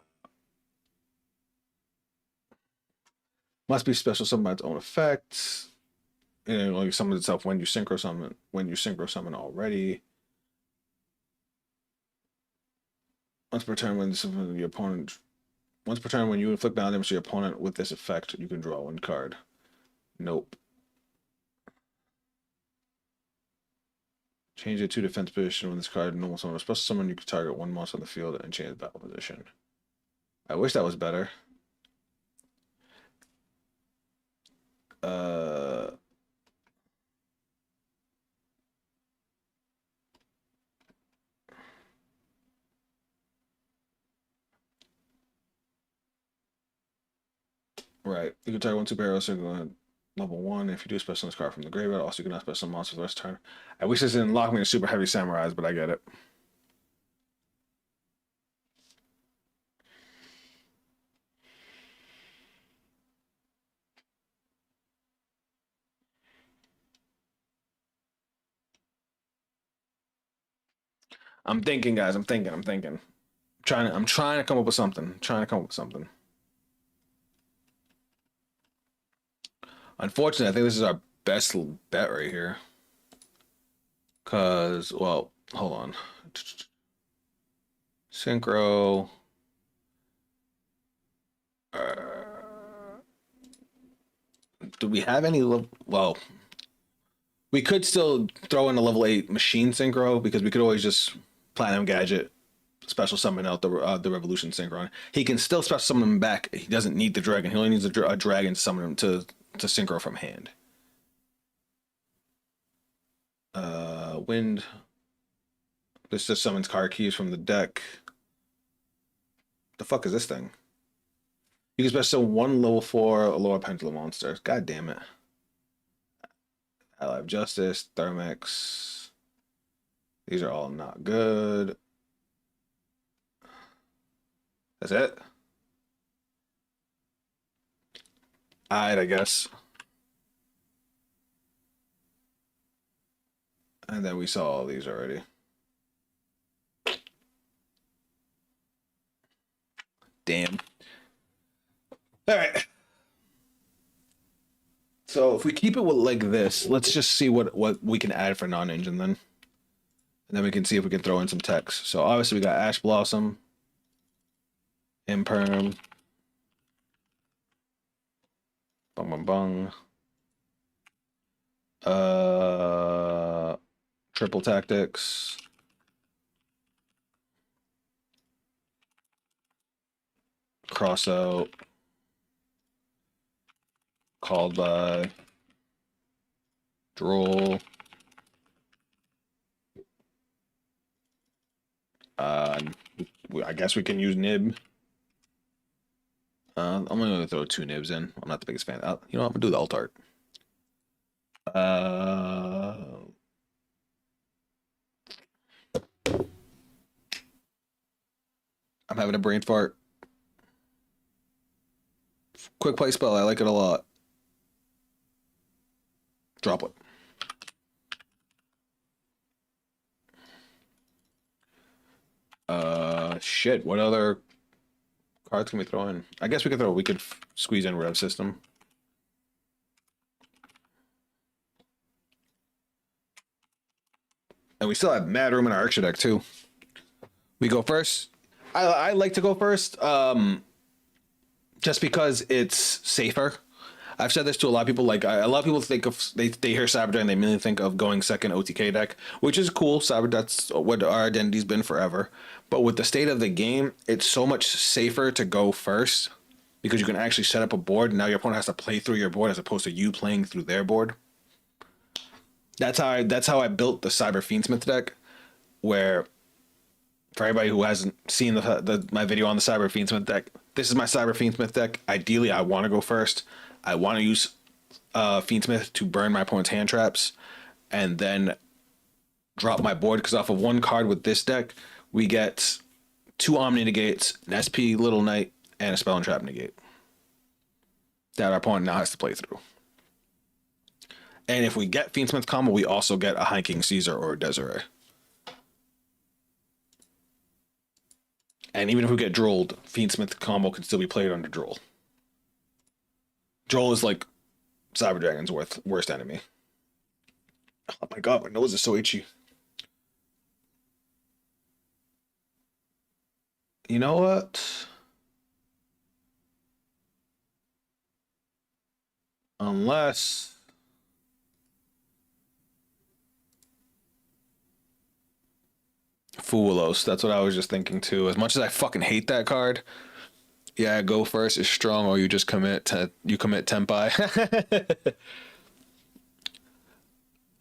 must be special summon by its own effects. And it only summons itself when you synchro summon already. Once per turn when the opponent once per turn when you inflict battle damage to your opponent with this effect, you can draw one card. Nope. Change it to defense position when this card normal summon. Special summon, you can target one monster on the field and change battle position. I wish that was better. Uh right. You can target one superhero, so go ahead. Level 1. If you do a special card from the graveyard, also you can not special monster for the rest of the turn. I wish this didn't lock me to super heavy samurais, but I get it. I'm thinking, guys. I'm thinking. I'm trying to come up with something. Unfortunately, I think this is our best bet right here. Cause, well, hold on. Synchro. Do we have any? Well, we could still throw in a level 8 machine synchro because we could always just platinum gadget special summon out the revolution synchron. He can still special summon him back. He doesn't need the dragon. He only needs a dragon to summon him to synchro from hand. Wind. This just summons card keys from the deck. The fuck is this thing? You can special summon one level 4 lower pendulum monster. God damn it. Ally of Justice, Thermix. These are all not good. That's it. Alright, I guess. And then we saw all these already. Damn. All right. So if we keep it with like this, let's just see what we can add for non-engine then. And then we can see if we can throw in some text. So obviously we got Ash Blossom, Imperm, Bung Bung Bung, Triple Tactics, Cross Out, Called by, Droll, I guess we can use Nib. I'm only gonna throw 2 nibs in. I'm not the biggest fan. You know, I'm gonna do the alt art. Uh, I'm having a brain fart. Quick play spell. I like it a lot. Droplet. Shit. What other cards can we throw in? I guess we could squeeze in Rev System. And we still have mad room in our extra deck too. We go first. I like to go first, just because it's safer. I've said this to a lot of people. Like a lot of people think of they hear Cyber Dragon, they immediately think of going second OTK deck, which is cool. That's what our identity's been forever. But with the state of the game, it's so much safer to go first because you can actually set up a board. And now your opponent has to play through your board as opposed to you playing through their board. That's how I built the Cyber Fiendsmith deck, where for everybody who hasn't seen my video on the Cyber Fiendsmith deck, this is my Cyber Fiendsmith deck. Ideally, I want to go first. I want to use Fiendsmith to burn my opponent's hand traps, and then drop my board, because off of one card with this deck, we get 2 Omni Negates, an SP Little Knight, and a Spell and Trap Negate that our opponent now has to play through. And if we get Fiendsmith combo, we also get a High King Caesar or a Desiree. And even if we get Drolled, Fiendsmith combo can still be played under Droll. Droll is like Cyber Dragon's worst enemy. Oh my god, my nose is so itchy. You know what? Unless... Foolos, that's what I was just thinking too. As much as I fucking hate that card, yeah, go first is strong, or you just commit Tempai.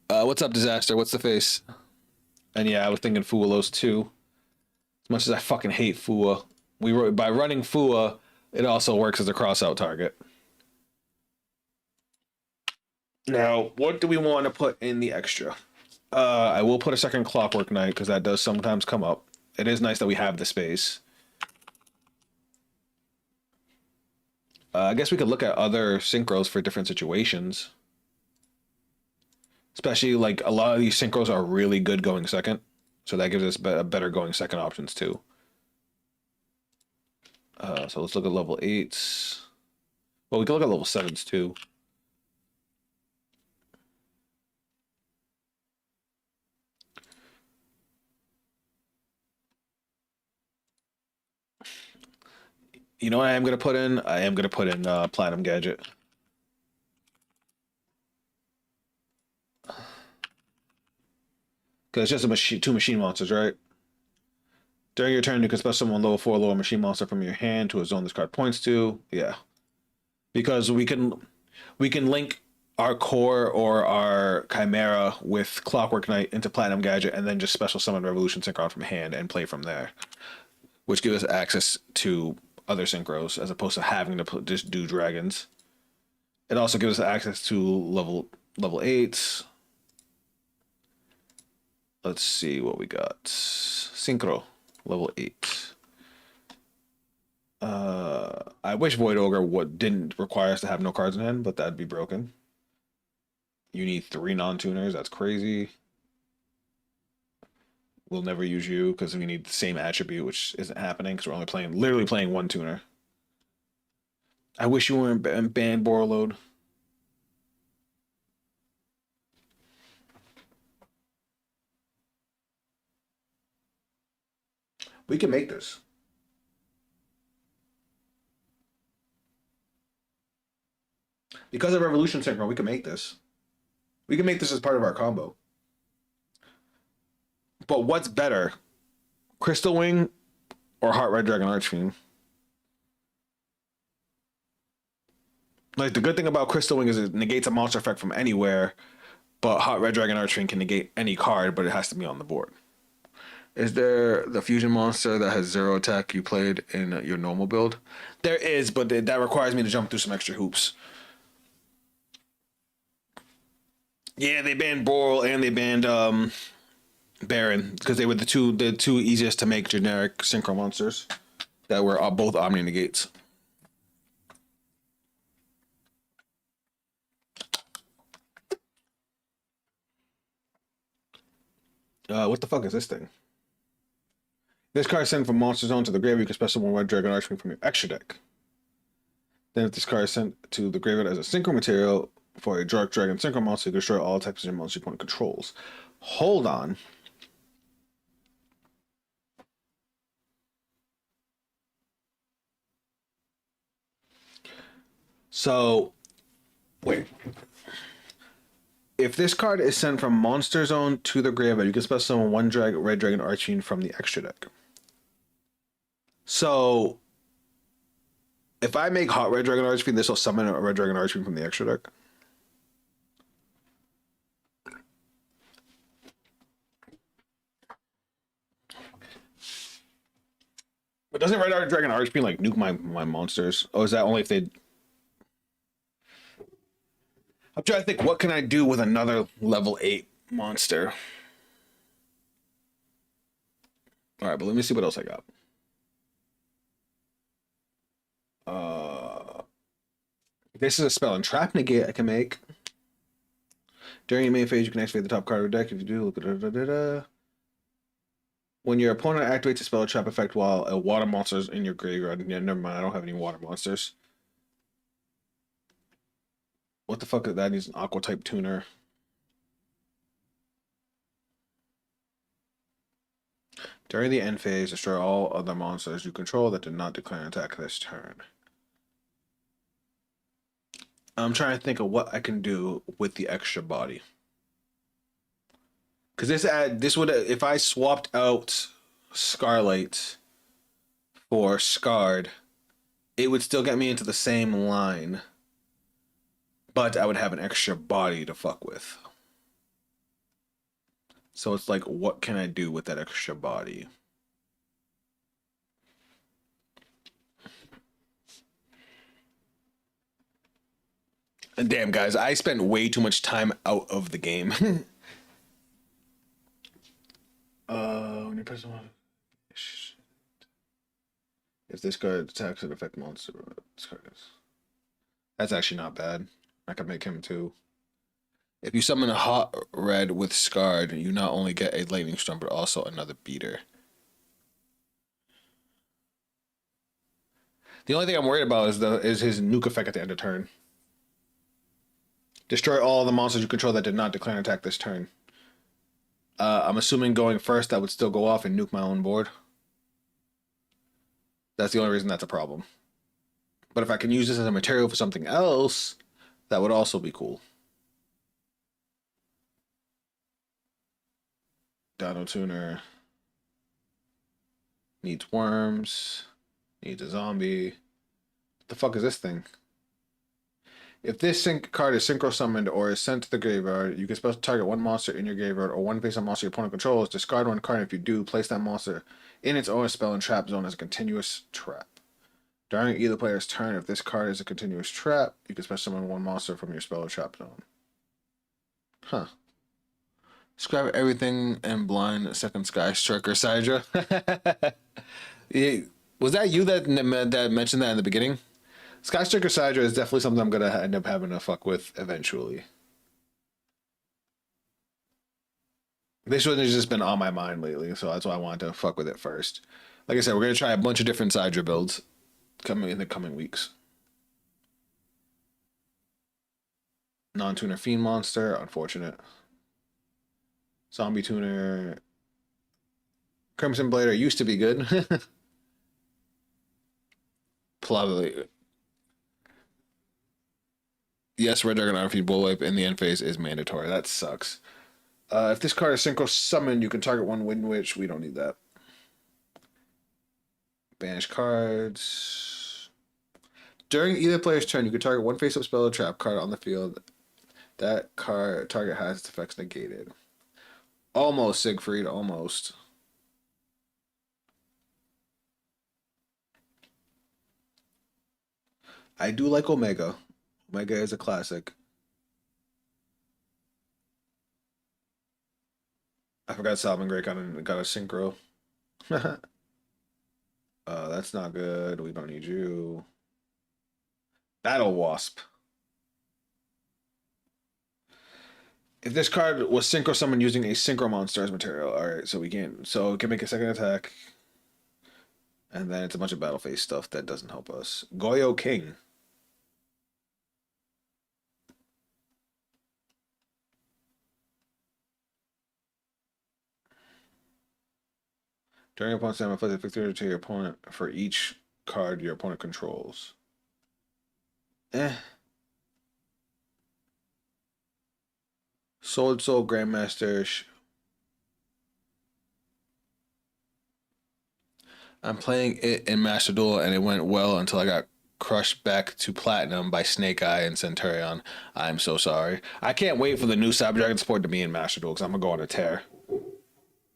What's up, Disaster? What's the face? And yeah, I was thinking Foolos too. As much as I fucking hate Fua, by running Fua, it also works as a cross-out target. Now, what do we want to put in the extra? I will put a second Clockwork Knight because that does sometimes come up. It is nice that we have the space. I guess we could look at other synchros for different situations. Especially like a lot of these synchros are really good going second. So that gives us better going second options too. So let's look at level 8s. Well, we can look at level 7s too. You know what I am going to put in? I am going to put in Platinum Gadget. Because it's just 2 machine monsters, right? During your turn, you can special summon level 4 lower machine monster from your hand to a zone this card points to. Yeah. Because we can link our core or our Chimera with Clockwork Knight into Platinum Gadget and then just special summon Revolution Synchron from hand and play from there. Which gives us access to other synchros as opposed to having to just do dragons. It also gives us access to level 8s. Let's see what we got. Synchro, level 8. I wish Void Ogre didn't require us to have no cards in hand, but that'd be broken. You need 3 non-tuners. That's crazy. We'll never use you because we need the same attribute, which isn't happening because we're only literally playing 1 tuner. I wish you were in Band Borreload. We can make this. Because of Revolution Synchro, we can make this. We can make this as part of our combo. But what's better? Crystal Wing or Heart Red Dragon Archfiend? Like, the good thing about Crystal Wing is it negates a monster effect from anywhere, but Heart Red Dragon Archfiend can negate any card, but it has to be on the board. Is there the fusion monster that has 0 attack you played in your normal build? There is, but that requires me to jump through some extra hoops. Yeah, they banned Boral and they banned Baron because they were the two easiest to make generic synchro monsters that were both Omni negates. What the fuck is this thing? This card is sent from Monster Zone to the graveyard. You can special one Red Dragon Archwing from your extra deck. Then if this card is sent to the graveyard as a synchro material for a Dark Dragon synchro monster, you can destroy all types of your monster opponent controls. Hold on. So, wait. If this card is sent from Monster Zone to the graveyard, you can special summon one Red Dragon Archfiend from the extra deck. So, if I make Hot Red Dragon Archfiend, this will summon a Red Dragon Archfiend from the extra deck. But doesn't Red Dragon Archfiend like nuke my monsters? Oh, is that only if they... I'm trying to think, what can I do with another level 8 monster? Alright, but let me see what else I got. This is a spell and trap negate I can make. During your main phase, you can activate the top card of your deck. If you do, look at when your opponent activates a spell or trap effect while a water monster is in your graveyard. Yeah, never mind, I don't have any water monsters. What the fuck is that? Needs an aqua type tuner. During the end phase, destroy all other monsters you control that did not declare an attack this turn. I'm trying to think of what I can do with the extra body. Because this would, if I swapped out Scarlet for Scarred, it would still get me into the same line, but I would have an extra body to fuck with. So it's like, what can I do with that extra body? And damn, guys, I spent way too much time out of the game. When you press on, if this card attacks an effect monster, this card is. That's actually not bad. I could make him too. If you summon a hot red with Scarred, you not only get a lightning storm but also another beater. The only thing I'm worried about is his nuke effect at the end of turn. Destroy all the monsters you control that did not declare an attack this turn. I'm assuming going first, that would still go off and nuke my own board. That's the only reason that's a problem. But if I can use this as a material for something else, that would also be cool. Dino Tuner. Needs worms. Needs a zombie. What the fuck is this thing? If this card is synchro summoned or is sent to the graveyard, you can special target one monster in your graveyard or one face-up monster your opponent controls. Discard one card. If you do, place that monster in its own spell and trap zone as a continuous trap. During either player's turn, if this card is a continuous trap, you can special summon one monster from your spell or trap zone. Huh. Describe everything and blind second sky striker Sidra. Was that you that mentioned that in the beginning? Sky Striker Sidra is definitely something I'm gonna end up having to fuck with eventually. This one has just been on my mind lately, so that's why I wanted to fuck with it first. Like I said, we're gonna try a bunch of different Sidra builds coming in the coming weeks. Non-tuner Fiend Monster, unfortunate. Zombie Tuner. Crimson Blader used to be good. Probably. Yes, Red Dragon Armfiend Bullwipe in the end phase is mandatory. That sucks. If this card is synchro summoned, you can target one Wind Witch. We don't need that. Banish cards. During either player's turn, you can target one face-up spell or trap card on the field. That card target has its effects negated. Almost, Siegfried, almost. I do like Omega. Omega is a classic. I forgot Salvin Gray got a synchro. That's not good. We don't need you. Battle Wasp. If this card was synchro summoned using a synchro monster as material, all right, so we can't. So it can make a second attack, and then it's a bunch of battle phase stuff that doesn't help us. Goyo King. During your opponent's time, inflict a victory to your opponent for each card your opponent controls. Eh. Soul Grandmaster. I'm playing it in Master Duel, and it went well until I got crushed back to Platinum by Snake Eye and Centurion. I'm so sorry. I can't wait for the new Cyber Dragon support to be in Master Duel because I'm gonna go on a tear.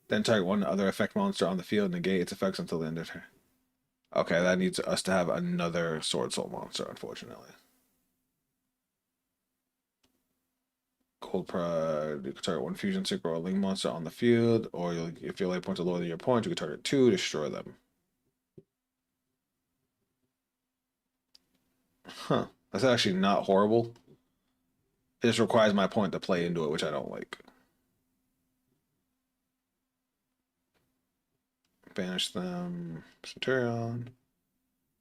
Then target one other effect monster on the field, negate its effects until the end of turn. Okay, that needs us to have another Sword Soul monster, unfortunately. Cold Pride, you can target one Fusion Synchro or Link monster on the field, or if your life points are lower than your points, you can target two, destroy them. Huh. That's actually not horrible. It just requires my point to play into it, which I don't like. Banish them. Centurion.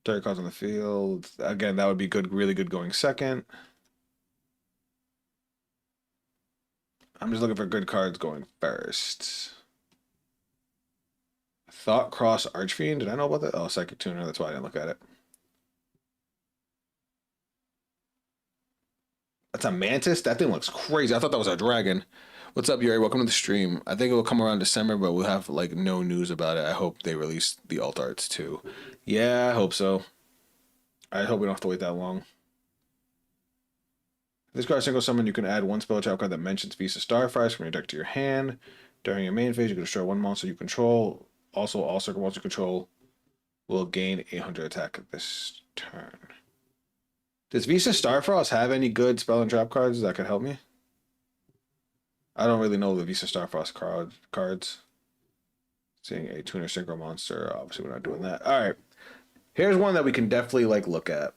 Target cards on the field. Again, that would be good, really good going second. I'm just looking for good cards going first. Thought Cross Archfiend. Did I know about that? Oh, Psychic Tuner. That's why I didn't look at it. That's a Mantis? That thing looks crazy. I thought that was a dragon. What's up, Yuri? Welcome to the stream. I think it will come around December, but we'll have like no news about it. I hope they release the alt arts too. Yeah, I hope so. I hope we don't have to wait that long. If this card is single summon, you can add one spell trap card that mentions Visa Starfires from your deck to your hand. During your main phase, you can destroy one monster you control. Also, all circle monsters you control will gain 800 attack this turn. Does Visa Starfrost have any good spell and trap cards that could help me? I don't really know the Visa Starfrost cards. Seeing a tuner synchro monster, obviously we're not doing that. All right, here's one that we can definitely like look at.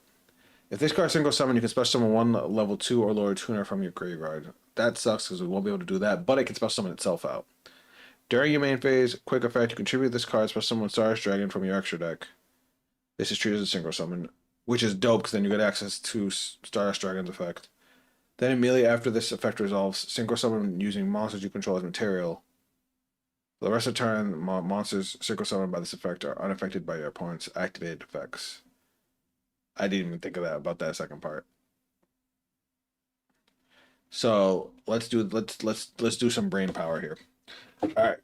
If this card single summon, you can special summon one level 2 or lower tuner from your graveyard. That sucks because we won't be able to do that, but it can special summon itself out. During your main phase, quick effect, you contribute this card, special summon Stardust Dragon from your extra deck. This is treated as a synchro summon, which is dope because then you get access to Stardust Dragon's effect. Then immediately after this effect resolves, synchro summon using monsters you control as material. For the rest of the turn, monsters synchro summoned by this effect are unaffected by your opponent's activated effects. I didn't even think of that about that second part. So let's do some brain power here. All right.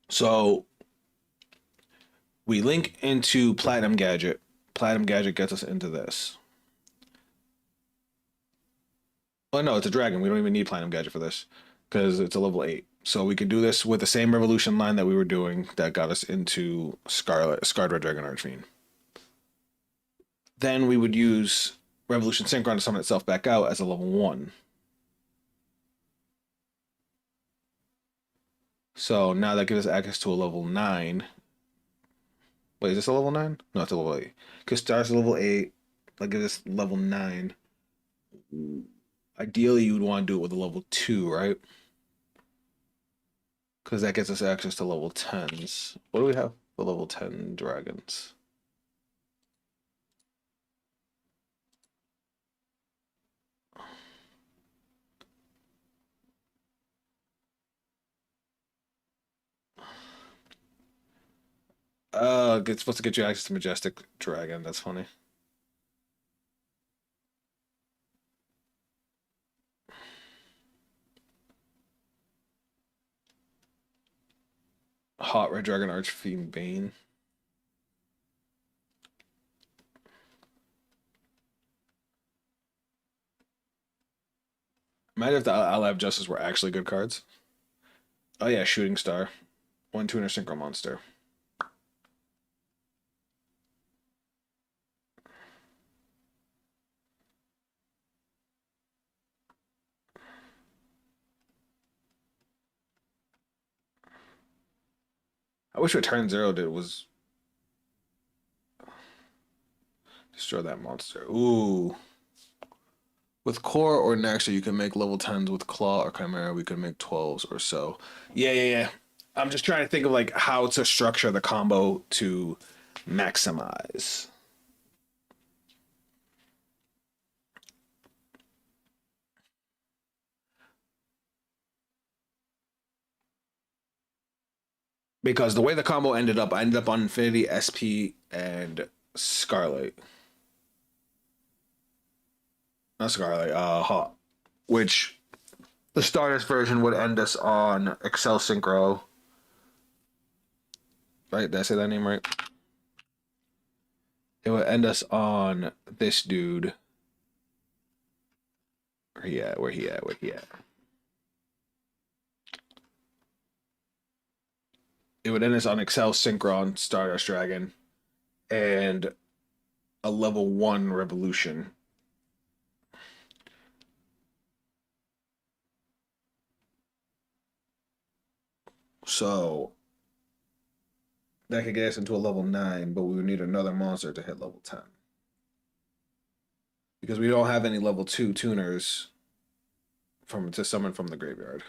So we link into Platinum Gadget. Platinum Gadget gets us into this. Oh no, it's a dragon. We don't even need Platinum Gadget for this because it's a level 8. So we can do this with the same Revolution line that we were doing that got us into Scarlet Red Dragon Archfiend. Then we would use Revolution Synchron to summon itself back out as a level 1. So now that gives us access to a level 9. Wait, is this a level 9? No, it's a level 8. Because Star's level 8. That gives us level 9. Ideally, you would want to do it with a level 2, right? Because that gets us access to level 10s. What do we have for level 10 dragons? It's supposed to get you access to Majestic Dragon. That's funny. Hot Red Dragon Archfiend Bane. Imagine if the Ally of Justice were actually good cards. Oh yeah, Shooting Star. One tuner synchro monster. I wish what turn 0 did was destroy that monster. Ooh. With core or Nexter, you can make level 10s with claw or chimera. We could make 12s or so. Yeah. I'm just trying to think of like how to structure the combo to maximize. Because the way the combo ended up, I ended up on Infinity, SP, and Scarlet. Not Scarlet, Hawk. Which the Stardust version would end us on Excel Synchro. Right? Did I say that name right? It would end us on this dude. Where he at? Where he at? Where he at? It would end us on Excel Synchron, Stardust Dragon, and a level 1 Revolution. So that could get us into a level 9, but we would need another monster to hit level 10. Because we don't have any level 2 tuners to summon from the graveyard.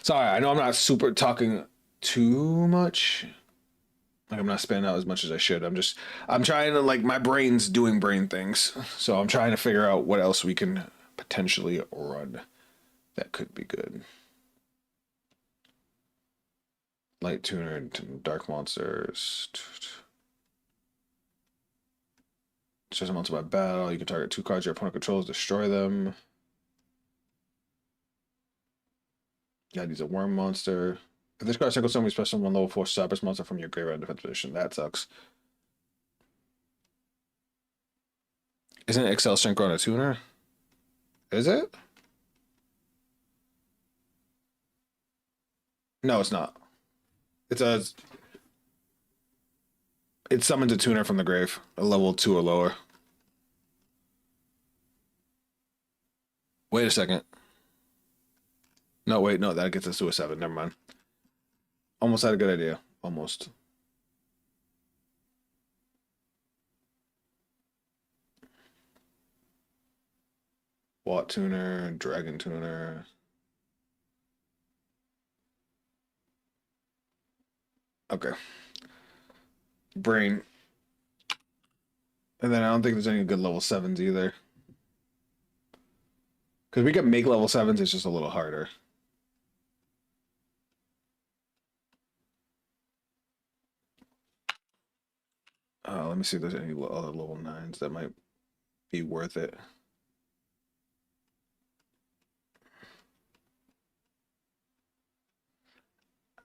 Sorry, I know I'm not super talking too much. Like I'm not spending out as much as I should. I'm trying to like my brain's doing brain things. So I'm trying to figure out what else we can potentially run that could be good. Light tuner and dark monsters. Choose a monster by battle. You can target 2 cards your opponent controls, destroy them. Yeah, use a worm monster. If this card cycles somebody special one level 4 Cypress monster from your graveyard defense position, that sucks. Isn't Excel Synchron a tuner? Is it? No, it's not. It's a it summons a tuner from the grave, a level 2 or lower. Wait a second. No, wait, no, that gets us to a 7. Never mind. Almost had a good idea. Almost. Watt tuner, dragon tuner. Okay. Brain. And then I don't think there's any good level 7s either. Because we can make level 7s, it's just a little harder. Let me see if there's any other level 9s that might be worth it.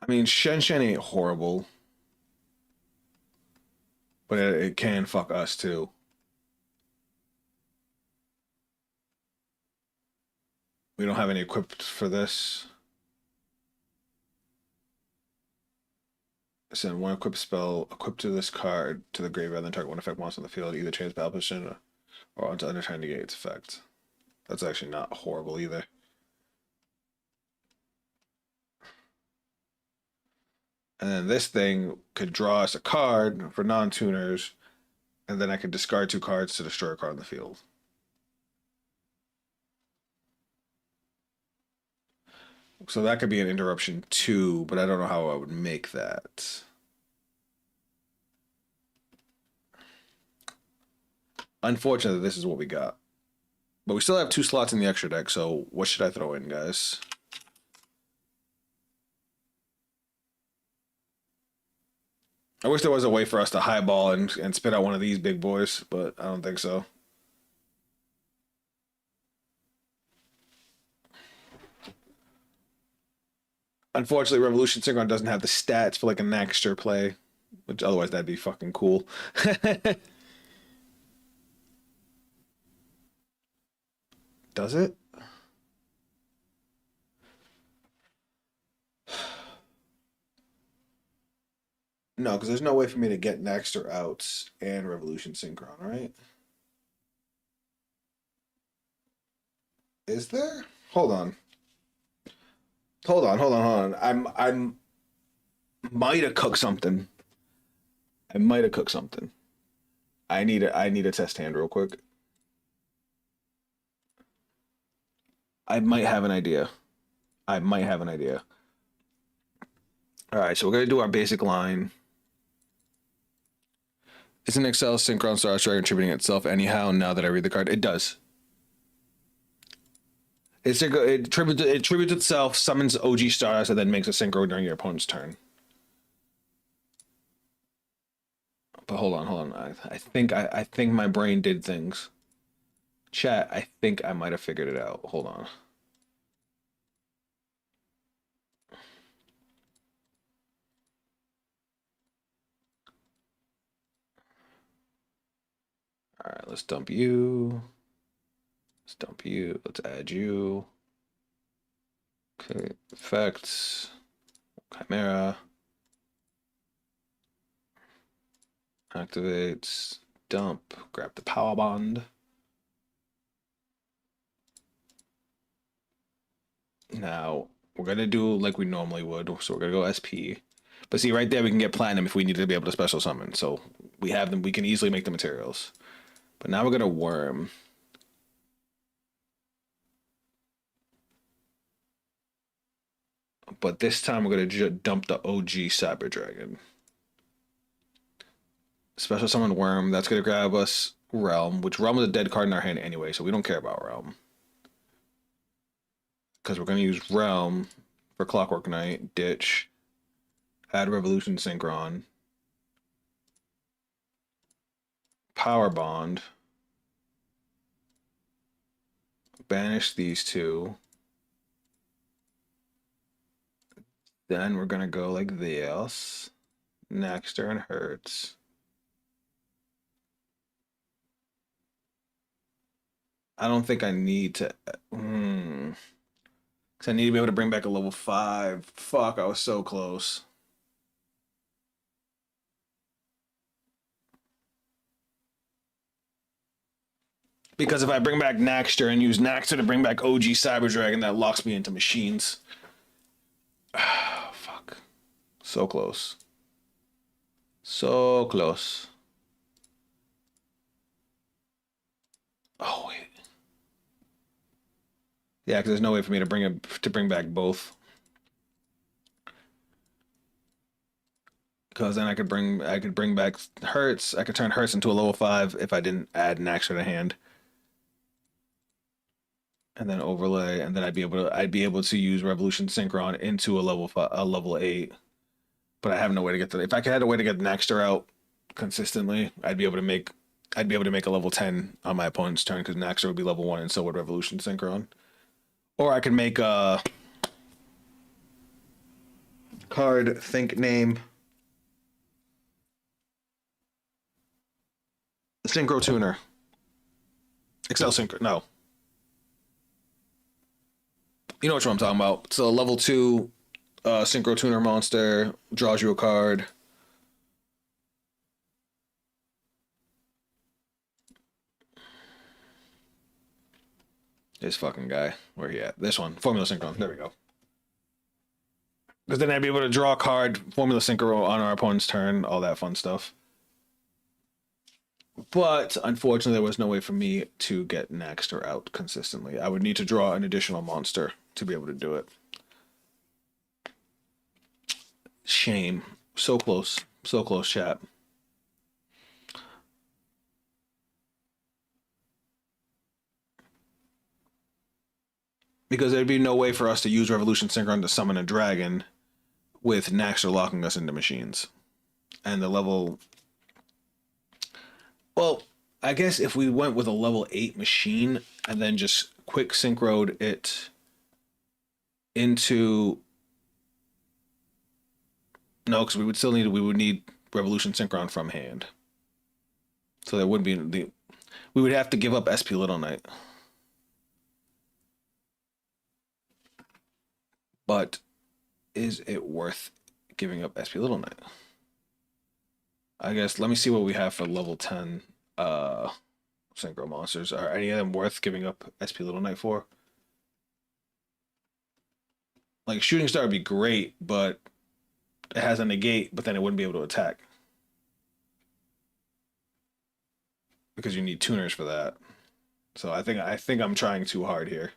I mean, Shen Shen ain't horrible. But it can fuck us too. We don't have any equipped for this. Send one equipped spell equipped to this card to the graveyard, then target one effect monster on the field, either change battle position or onto under trying to negate its effect. That's actually not horrible either. And then this thing could draw us a card for non-tuners, and then I could discard 2 cards to destroy a card on the field. So that could be an interruption too, but I don't know how I would make that. Unfortunately, this is what we got. But we still have 2 slots in the extra deck, so what should I throw in, guys? I wish there was a way for us to highball and spit out one of these big boys, but I don't think so. Unfortunately, Revolution Synchron doesn't have the stats for like a Naxter play, which otherwise that'd be fucking cool. Does it? No, because there's no way for me to get Naxter out and Revolution Synchron, right? Is there? Hold on. hold on. I'm might have cooked something. I might have cooked something. I need a test hand real quick. I might have an idea. I might have an idea. All right, so we're gonna do our basic line. Isn't Excel Synchron Star Strike contributing itself anyhow now that I read the card? It does. It tributes itself, summons OG stars, and then makes a synchro during your opponent's turn. But hold on. I think my brain did things. Chat, I think I might have figured it out. Hold on. All right, let's dump you. Let's dump you. Let's add you. Okay, effects. Chimera. Activates. Dump. Grab the power bond. Now, we're going to do like we normally would. So we're going to go SP. But see, right there, we can get platinum if we need to be able to special summon. So we have them. We can easily make the materials. But now we're going to worm. But this time we're going to dump the OG Cyber Dragon. Special summon worm. That's going to grab us Realm, which Realm is a dead card in our hand anyway, so we don't care about Realm. Because we're going to use Realm for Clockwork Knight, ditch, add Revolution Synchron, Power Bond, banish these two. Then we're going to go like this. Next turn hurts. I don't think I need to. Because I need to be able to bring back a level 5. Fuck, I was so close. Because if I bring back Naxter and use Naxter to bring back OG Cyber Dragon, that locks me into machines. Fuck. So close. So close. Oh wait. Yeah, because there's no way for me to bring back both. Because then I could bring back Hertz. I could turn Hertz into a level 5 if I didn't add an extra to hand. And then overlay, and then I'd be able to use Revolution Synchron into a level 8. But I have no way to get if I had a way to get Naxter out consistently, I'd be able to make a level 10 on my opponent's turn because Naxter would be level 1 and so would Revolution Synchron. Or I could make a card, think name, Synchro Tuner. Excel Synchro. No. You know what I'm talking about. It's a level 2 Synchro Tuner monster. Draws you a card. This fucking guy. Where he at? This one. Formula Synchron. There we go. Because then I'd be able to draw a card, Formula Synchro on our opponent's turn, all that fun stuff. But unfortunately, there was no way for me to get Naxter out consistently. I would need to draw an additional monster to be able to do it. Shame. So close. So close, chat. Because there'd be no way for us to use Revolution Synchron to summon a dragon with Naxter locking us into machines. And the level... Well, I guess if we went with a level 8 machine and then just quick synchroed it into... No, because we would need Revolution Synchron from hand. So there would be we would have to give up SP Little Knight. But is it worth giving up SP Little Knight? I guess let me see what we have for level 10 synchro monsters. Are any of them worth giving up SP Little Knight for? Like shooting star would be great, but it has a negate, but then it wouldn't be able to attack because you need tuners for that. So I think I'm trying too hard here.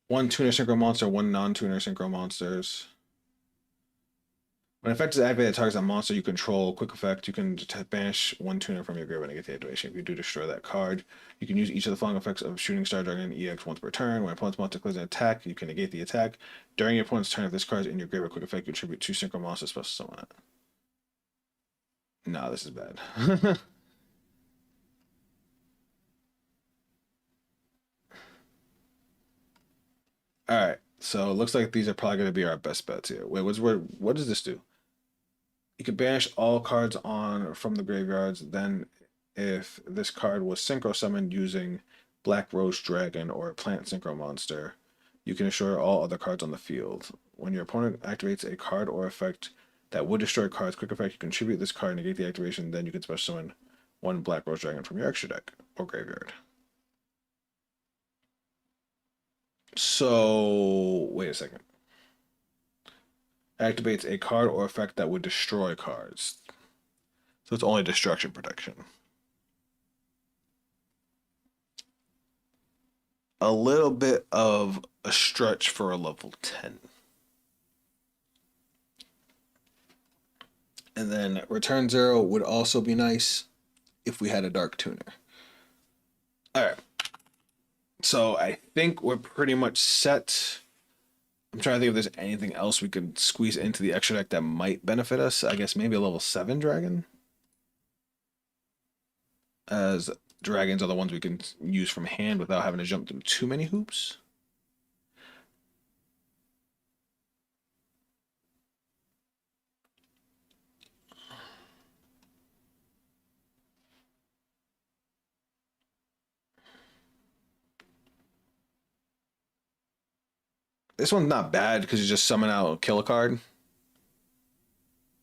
One tuner synchro monster, one non-tuner synchro monsters. When effect is activated, targets a monster you control. Quick effect, you can banish one tuner from your graveyard and get the activation. If you do destroy that card, you can use each of the following effects of Shooting Star Dragon EX once per turn. When opponent's monster clears an attack, you can negate the attack. During your opponent's turn, if this card is in your graveyard, quick effect, you contribute two synchro monsters special summon it. Nah, this is bad. All right, so it looks like these are probably going to be our best bets here. Wait, what does this do? You can banish all cards on from the graveyards. Then, if this card was synchro summoned using Black Rose Dragon or a plant synchro monster, you can destroy all other cards on the field. When your opponent activates a card or effect that would destroy cards, quick effect, you contribute this card, negate the activation, then you can special summon one Black Rose Dragon from your extra deck or graveyard. So, wait a second. Activates a card or effect that would destroy cards. So it's only destruction protection. A little bit of a stretch for a level 10. And then return 0 would also be nice if we had a dark tuner. All right. So I think we're pretty much set. I'm trying to think if there's anything else we could squeeze into the extra deck that might benefit us. I guess maybe a level 7 dragon. As dragons are the ones we can use from hand without having to jump through too many hoops. This one's not bad because you just summon out, kill a card.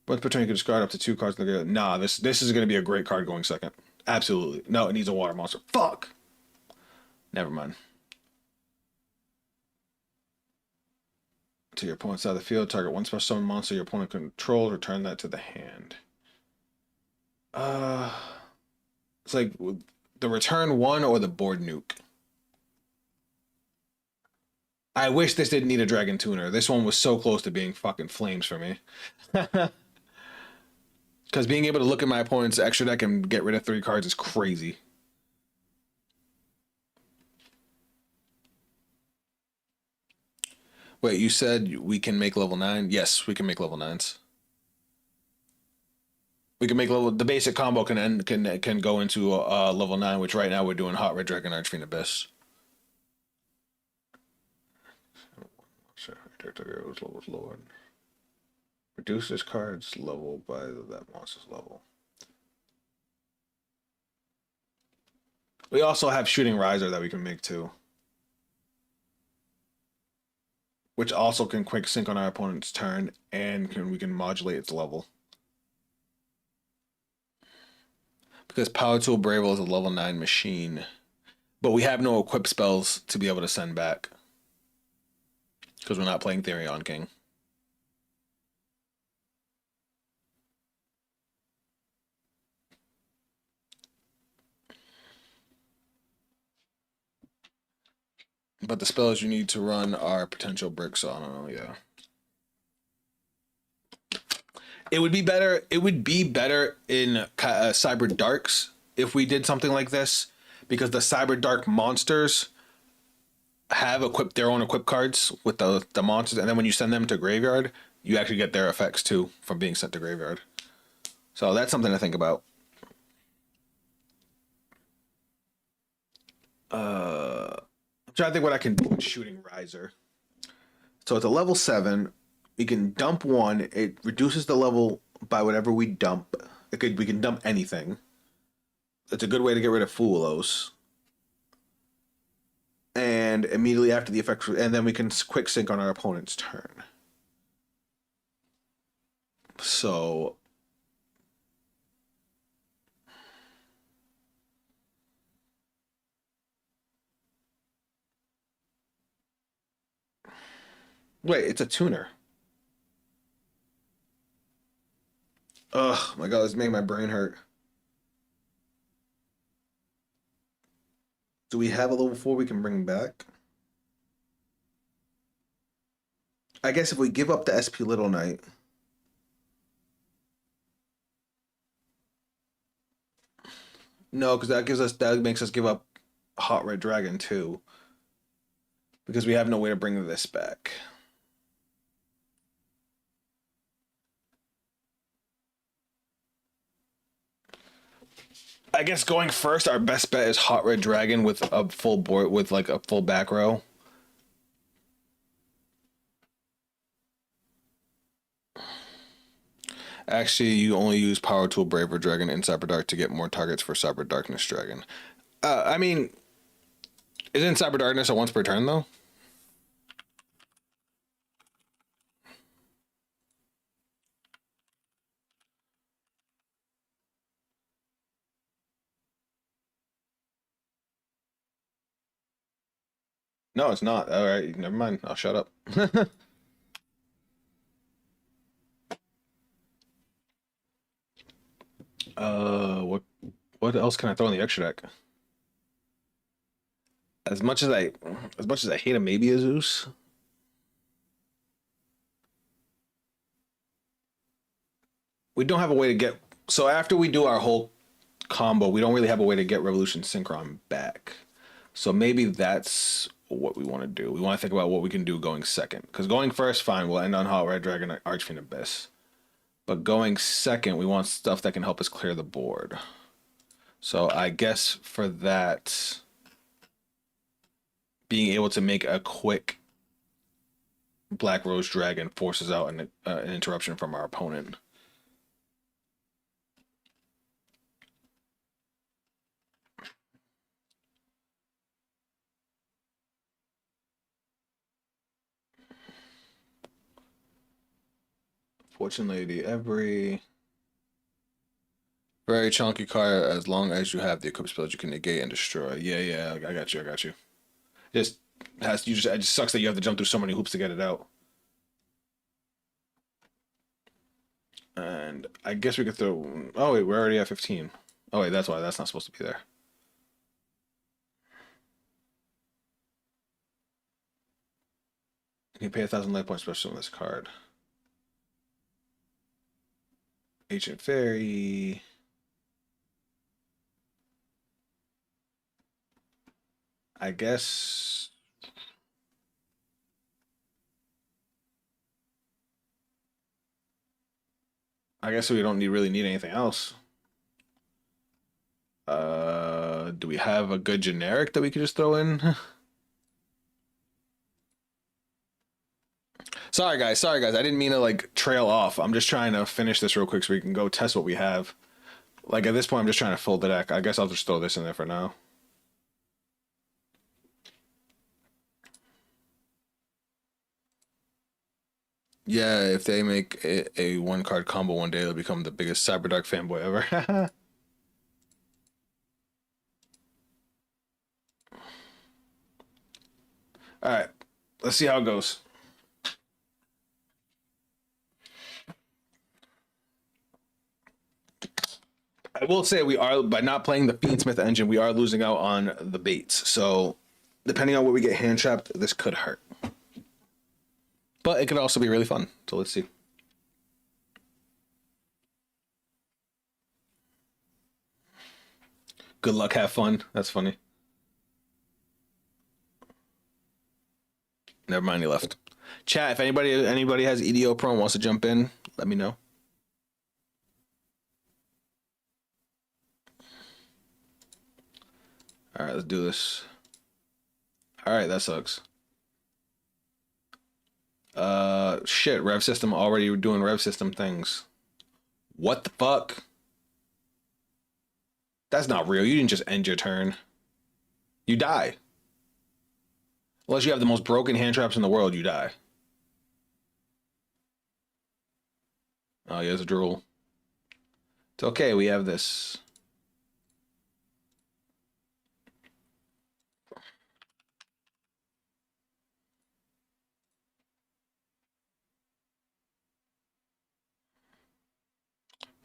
Once per turn, you can discard up to 2 cards. Nah, this is going to be a great card going second. Absolutely. No, it needs a water monster. Fuck. Never mind. To your opponent's side of the field, target one special summon monster your opponent controls. Return that to the hand. Uh, it's like the return one or the board nuke. I wish this didn't need a dragon tuner. This one was so close to being fucking flames for me. Because being able to look at my opponent's extra deck and get rid of 3 cards is crazy. Wait, you said we can make level 9? Yes, we can make level 9s. We can make level the basic combo can go into level 9, which right now we're doing Hot Red Dragon Archfiend Abyss. Sure, levels lowered. Reduce this card's level by that monster's level. We also have Shooting Riser that we can make too, which also can quick sync on our opponent's turn, and we can modulate its level. Because Power Tool Bravel is a level 9 machine, but we have no equip spells to be able to send back because we're not playing Therion King. But the spells you need to run are potential bricks, so I don't know, yeah. It would be better. It would be better in Cyber Darks if we did something like this, because the Cyber Dark monsters have equipped their own equip cards with the monsters, and then when you send them to graveyard, you actually get their effects too from being sent to graveyard. So that's something to think about. I'm trying to think what I can do with Shooting Riser. So it's a level 7. We can dump 1. It reduces the level by whatever we dump. We can dump anything. It's a good way to get rid of Foolos. And immediately after the effects, and then we can quick sync on our opponent's turn. So Wait, it's a tuner. Ugh, my God, this making my brain hurt. Do we have a level 4 we can bring back? I guess if we give up the SP Little Knight. No, because that makes us give up Hot Red Dragon too. Because we have no way to bring this back. I guess going first, our best bet is Hot Red Dragon with a full board with like a full back row. Actually, you only use Power Tool Braver Dragon in Cyber Dark to get more targets for Cyber Darkness Dragon. I mean, isn't Cyber Darkness a once per turn though? No, it's not. All right, never mind. I'll shut up. What else can I throw in the extra deck? As much as I hate a maybe a Zeus, we don't have a way to get. So after we do our whole combo, we don't really have a way to get Revolution Synchron back. So maybe that's what we want to do. We want to think about what we can do going second. Because going first, fine, we'll end on Hot Red Dragon, Archfiend Abyss. But going second, we want stuff that can help us clear the board. So I guess for that, being able to make a quick Black Rose Dragon forces out an interruption from our opponent. Fortune Lady, every very chunky card. As long as you have the equip spells, you can negate and destroy. Yeah, I got you. I got you. Just it just sucks that you have to jump through so many hoops to get it out. And I guess we could throw. Oh wait, we're already at 15. Oh wait, that's why that's not supposed to be there. You can pay 1,000 life points special on this card. Ancient Fairy. I guess. I guess we don't really need anything else. Do we have a good generic that we could just throw in? Sorry guys. I didn't mean to like trail off. I'm just trying to finish this real quick so we can go test what we have. Like at this point, I'm just trying to fill the deck. I guess I'll just throw this in there for now. Yeah, if they make a one card combo one day, they'll become the biggest Cyberdark fanboy ever. All right, let's see how it goes. I will say we are by not playing the Fiendsmith engine, we are losing out on the baits. So depending on what we get hand trapped, this could hurt. But it could also be really fun. So let's see. Good luck, have fun. That's funny. Never mind, he left. Chat, if anybody has EDO Pro and wants to jump in, let me know. All right, let's do this. All right, that sucks. Shit, Rev System already doing Rev System things. What the fuck? That's not real. You didn't just end your turn. You die. Unless you have the most broken hand traps in the world, you die. Oh, he has a drool. It's okay, we have this.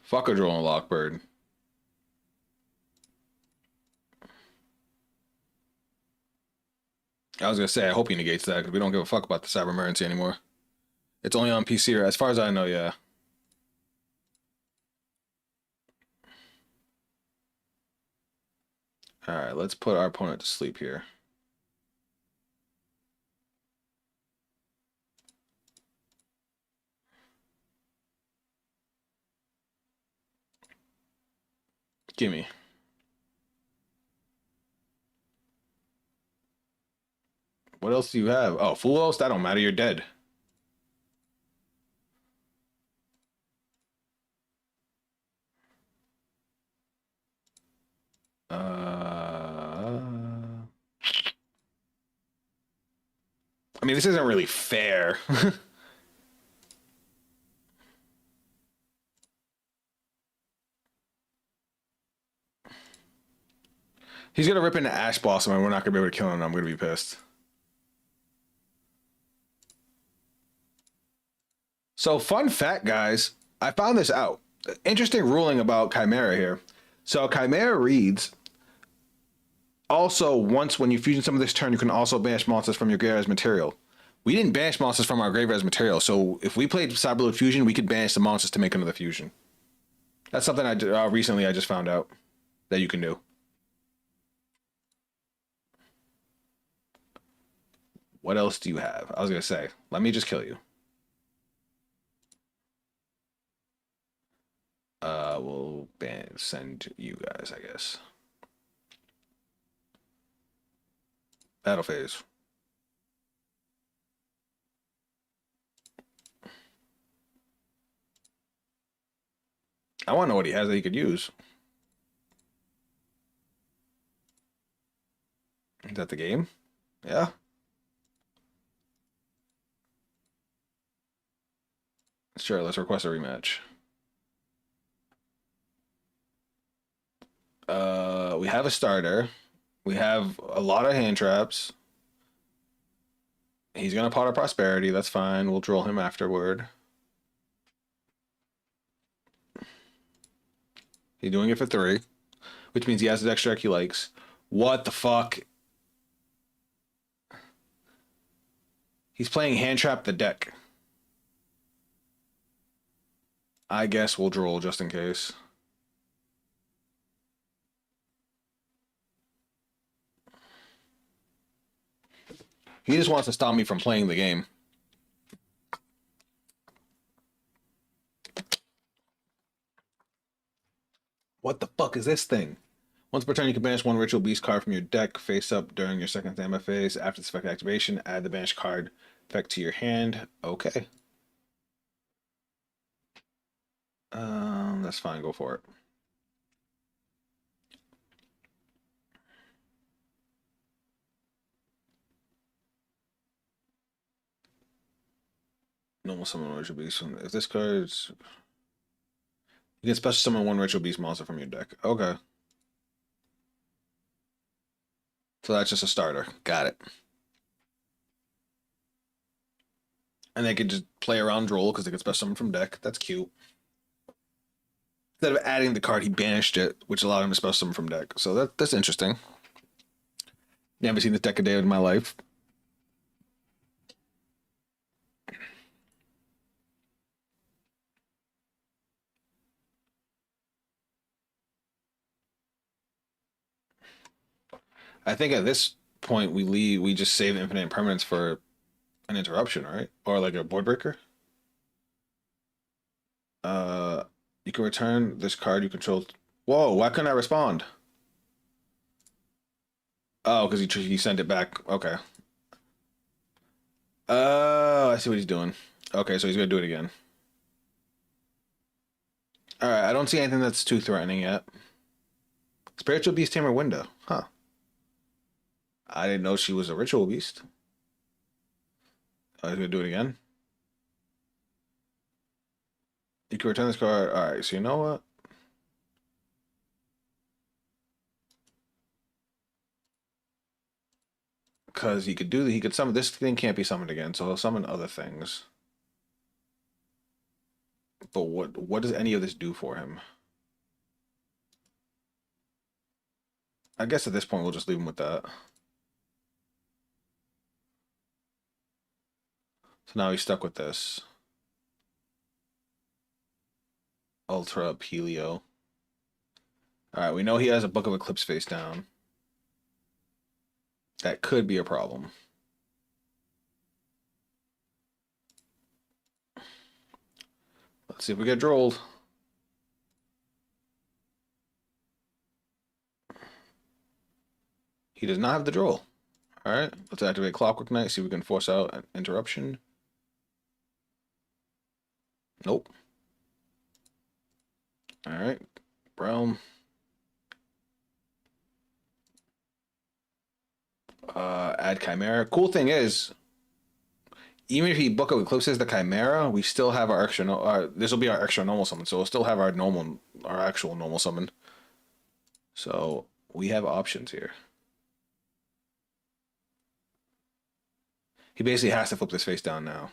Fuck a Droll and Lockbird. I was gonna say, I hope he negates that because we don't give a fuck about the Cyber Emergency anymore. It's only on PC, as far as I know, yeah. Alright, let's put our opponent to sleep here. Gimme. What else do you have? Oh, Full Host? That don't matter, you're dead. I mean, this isn't really fair. He's gonna rip into Ash Blossom and we're not gonna be able to kill him. I'm gonna be pissed. So, fun fact, guys, I found this out. Interesting ruling about Chimera here. So, Chimera reads also, once when you fusion some of this turn, you can also banish monsters from your graveyard as material. We didn't banish monsters from our graveyard as material, so if we played Cyberload Fusion, we could banish the monsters to make another fusion. That's something I did, recently I just found out that you can do. What else do you have? I was gonna say, let me just kill you. We'll send you guys, I guess. Battle phase. I want to know what he has that he could use. Is that the game? Yeah. Sure, let's request a rematch. We have a starter. We have a lot of hand traps. He's gonna pot of prosperity. That's fine. We'll drill him afterward. He's doing it for 3, which means he has the extra deck he likes. What the fuck? He's playing hand trap the deck. I guess we'll droll just in case. He just wants to stop me from playing the game. What the fuck is this thing? Once per turn, you can banish one Ritual Beast card from your deck face up during your second standby phase. After this effect activation, add the banished card effect to your hand. Okay. That's fine. Go for it. Normal summon one Ritual Beast. If this card's... You can special summon one Ritual Beast monster from your deck. Okay. So that's just a starter. Got it. And they could just play around droll because they could special summon from deck. That's cute. Instead of adding the card, he banished it, which allowed him to special summon from deck. So that's interesting. Never seen this deck a day in my life. I think at this point we just save infinite impermanence for an interruption, right? Or like a board breaker. You can return this card you control. Whoa, why couldn't I respond? Oh, because he sent it back. Okay. Oh, I see what he's doing. Okay, so he's gonna do it again. All right, I don't see anything that's too threatening yet. Spiritual Beast Tamer window, huh? I didn't know she was a ritual beast. Oh, he's gonna do it again. You can return this card. All right, so you know what? Because he could summon this thing can't be summoned again, so he'll summon other things. But what does any of this do for him? I guess at this point we'll just leave him with that. So now he's stuck with this. Ultra Pelio. Alright, we know he has a Book of Eclipse face down. That could be a problem. Let's see if we get drolled. He does not have the droll. Alright, let's activate Clockwork Knight, see if we can force out an interruption. Nope. Alright, Realm. Add Chimera. Cool thing is, even if he Book of Eclipses the Chimera, we still have our extra. This will be our extra normal summon, so we'll still have our actual normal summon. So we have options here. He basically has to flip this face down now.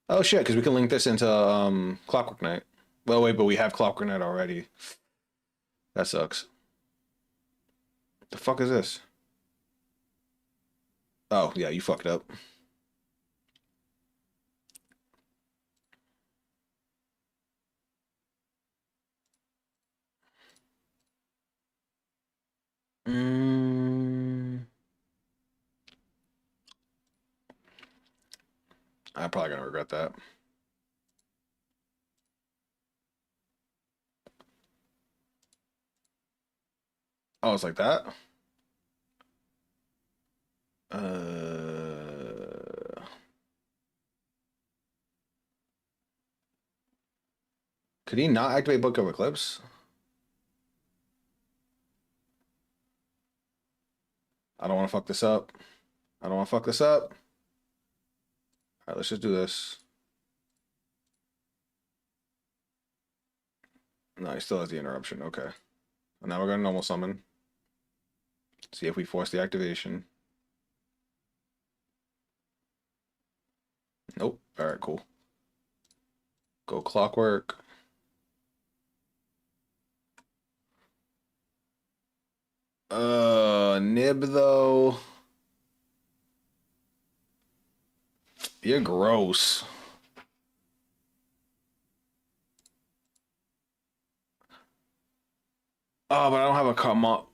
Oh shit, because we can link this into Clockwork Knight. Well, wait, but we have Clockwork Knight already. That sucks. The fuck is this? Oh, yeah, you fucked up. I'm probably gonna regret that. Oh, it's like that? Could he not activate Book of Eclipse? I don't want to fuck this up. I don't want to fuck this up. All right, let's just do this. No, he still has the interruption. Okay. And now we're going to normal summon. See if we force the activation. Nope. All right, cool. Go Clockwork. Nib though. You're gross. Oh, but I don't have a come up.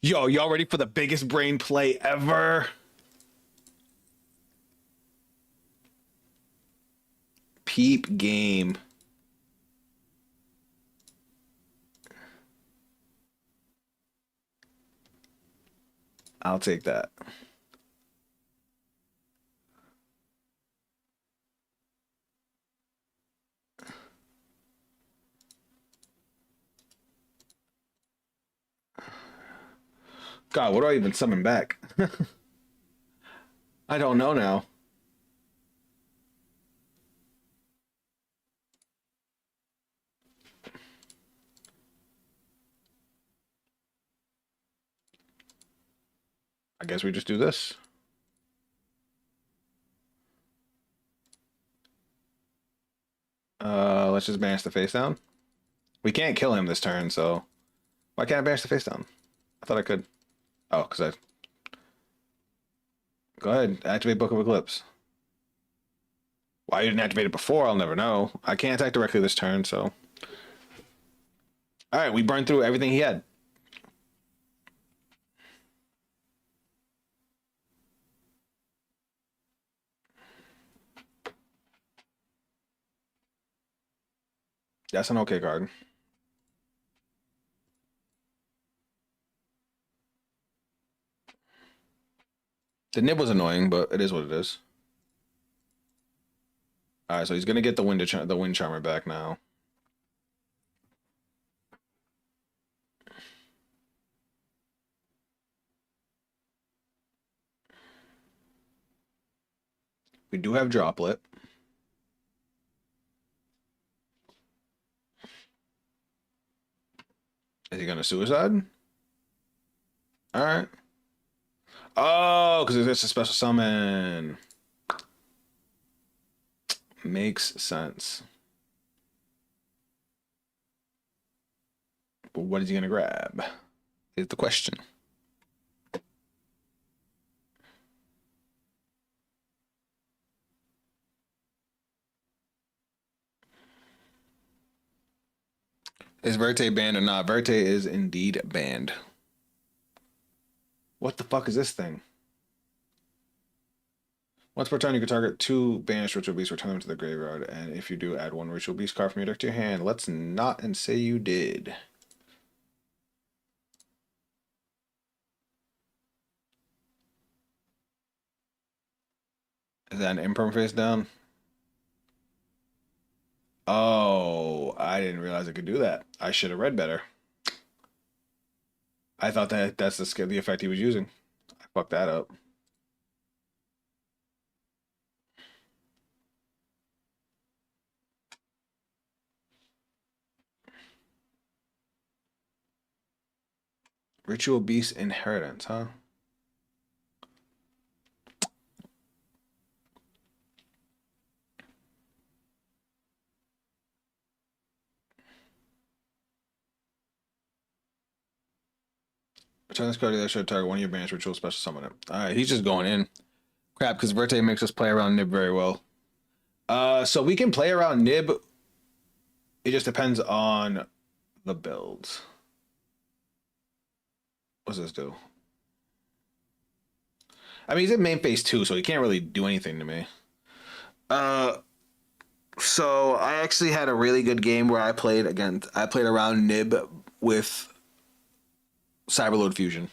Yo, y'all ready for the biggest brain play ever? Peep game. I'll take that. God, what do I even summon back? I don't know now. I guess we just do this. Let's just banish the face down. We can't kill him this turn, so why can't I banish the face down? I thought I could. Oh, because I. Go ahead, activate Book of Eclipse. Why you didn't activate it before, I'll never know. I can't attack directly this turn, so. All right, we burned through everything he had. That's an okay card. The nib was annoying, but it is what it is. All right, so he's gonna get the wind charmer back now. We do have droplet. Is he gonna suicide? All right. Oh, because it's a special summon. Makes sense. But what is he gonna grab? Is the question. Is Verte banned or not? Verte is indeed banned. What the fuck is this thing? Once per turn, you can target 2 banished ritual beasts, return them to the graveyard, and if you do, add 1 ritual beast card from your deck to your hand. Let's not and say you did. Is that an imperm face down? Oh, I didn't realize I could do that. I should have read better. I thought that's the effect he was using. I fucked that up. Ritual Beast Inheritance, huh? Return this card to that should target 1 of your banished ritual special summon it. Alright, he's just going in. Crap, because Verte makes us play around Nib very well. So we can play around Nib. It just depends on the builds. What's this do? I mean, he's in main phase 2, so he can't really do anything to me. So I actually had a really good game where I played around Nib with Cyberload Fusion.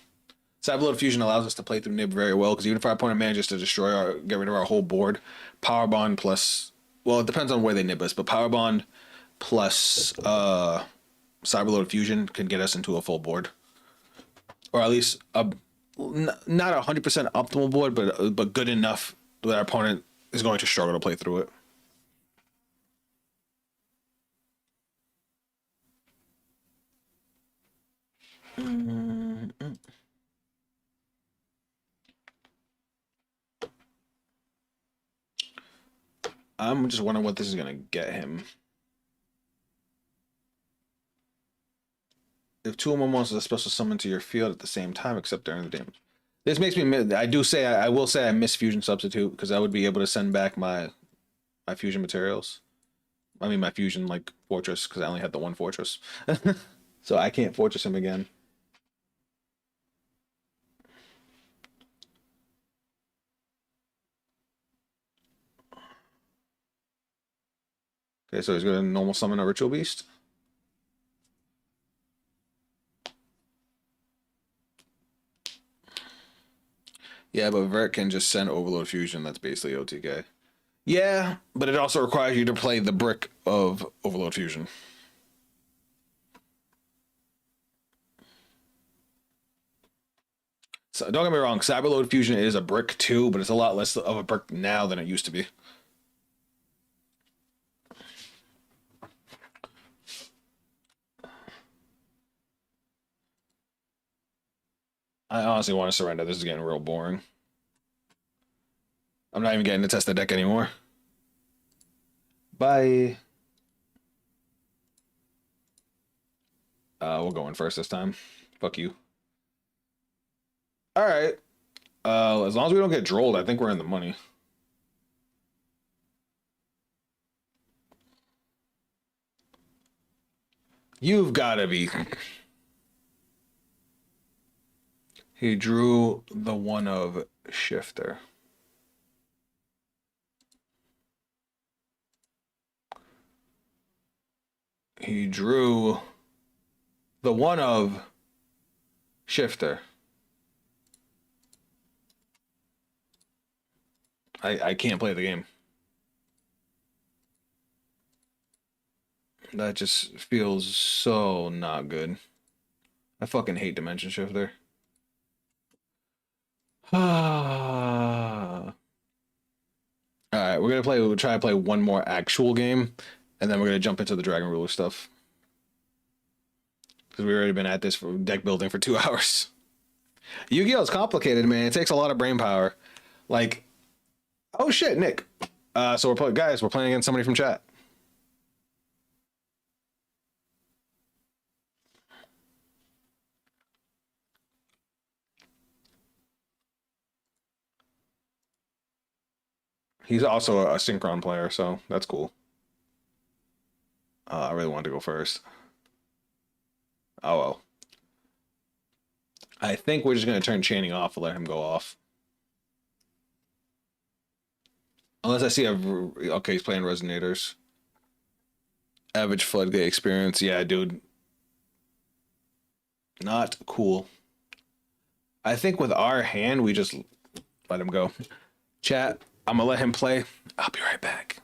Cyberload Fusion allows us to play through Nib very well because even if our opponent manages to get rid of our whole board, Power Bond plus, well, it depends on where they nib us, but Power Bond plus Cyberload Fusion can get us into a full board, or at least not 100% optimal board, but good enough that our opponent is going to struggle to play through it. I'm just wondering what this is gonna get him. If 2 or more monsters are special summoned to your field at the same time, except during the damage. This makes me. I will say I miss Fusion Substitute because I would be able to send back my fusion materials. I mean my fusion like fortress because I only had the 1 fortress, so I can't fortress him again. Okay, so he's gonna normal summon a Ritual Beast. Yeah, but Vert can just send Overload Fusion. That's basically OTK. Yeah, but it also requires you to play the brick of Overload Fusion. So don't get me wrong, Cyberload Fusion is a brick too, but it's a lot less of a brick now than it used to be. I honestly want to surrender. This is getting real boring. I'm not even getting to test the deck anymore. Bye. We'll go in first this time. Fuck you. All right. As long as we don't get drolled, I think we're in the money. You've got to be. He drew the 1 of Shifter. He drew the 1 of Shifter. I can't play the game. That just feels so not good. I fucking hate Dimension Shifter. All right, we'll try to play one more actual game, and then we're gonna jump into the Dragon Ruler stuff. Because we've already been at this for deck building for 2 hours. Yu-Gi-Oh is complicated, man. It takes a lot of brain power. Like, oh shit, Nick. So we're playing, guys. We're playing against somebody from chat. He's also a synchron player, so that's cool. I really wanted to go first. Oh well. I think we're just gonna turn chaining off and let him go off. Unless I see a okay, he's playing resonators. Average floodgate experience, yeah, dude. Not cool. I think with our hand, we just let him go. Chat, I'm gonna let him play. I'll be right back.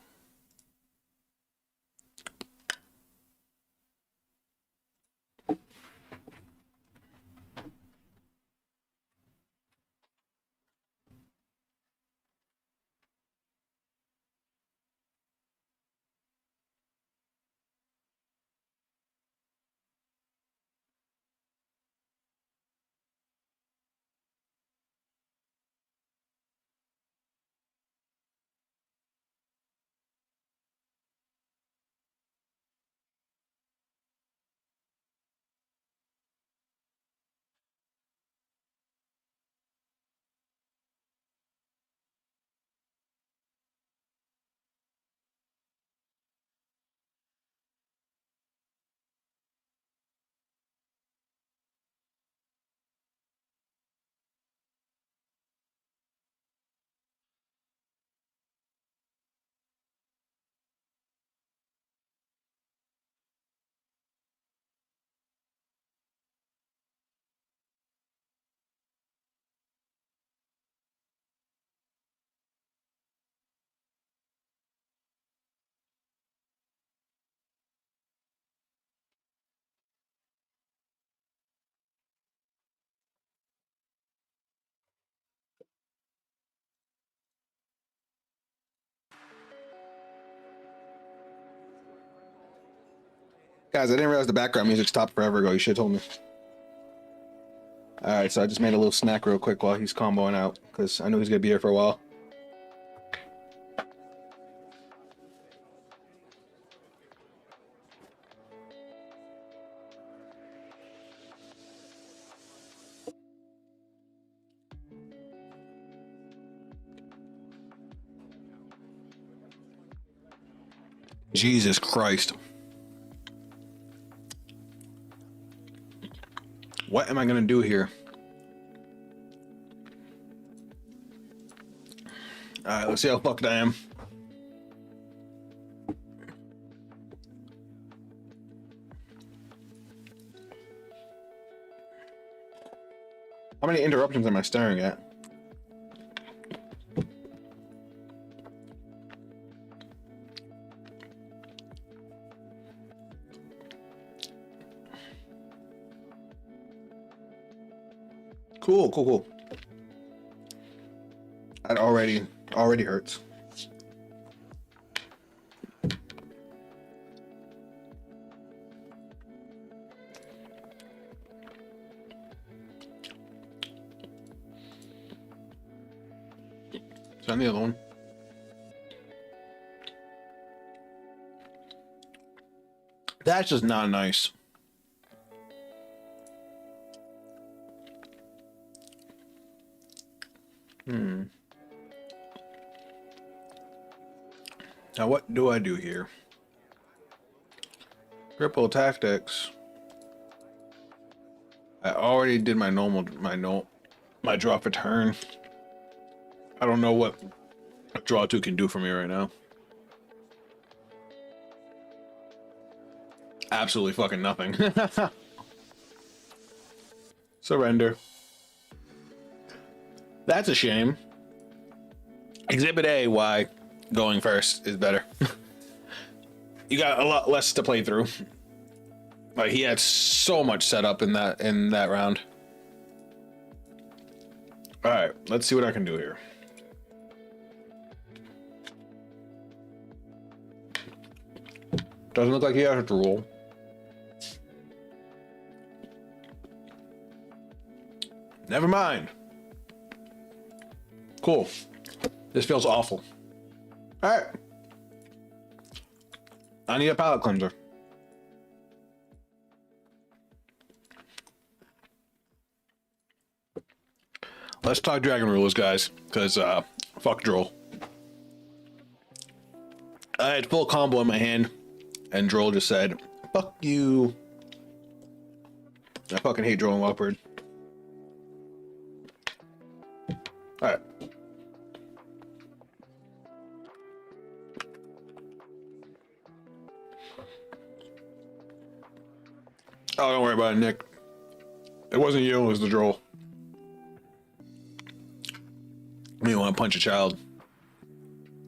Guys, I didn't realize the background music stopped forever ago. You should have told me. All right, so I just made a little snack real quick while he's comboing out because I knew he's gonna be here for a while. Jesus Christ. What am I gonna do here? All right, let's see how fucked I am. How many interruptions am I staring at? Cool, cool, cool. That already hurts. Send the other one. That's just not nice. Now what do I do here? Ripple tactics. I already did my my draw for turn. I don't know what draw 2 can do for me right now. Absolutely fucking nothing. Surrender. That's a shame. Exhibit A, why going first is better. You got a lot less to play through. Like he had so much set up in that round. All right, let's see what I can do here. Doesn't look like he has to roll. Never mind. Cool. This feels awful. All right. I need a palate cleanser. Let's talk Dragon Rulers, guys, because fuck Droll. I had full combo in my hand, and Droll just said, fuck you. I fucking hate Droll and Leopard. Alright. Oh, don't worry about it, Nick. It wasn't you, it was the Droll. You want to punch a child.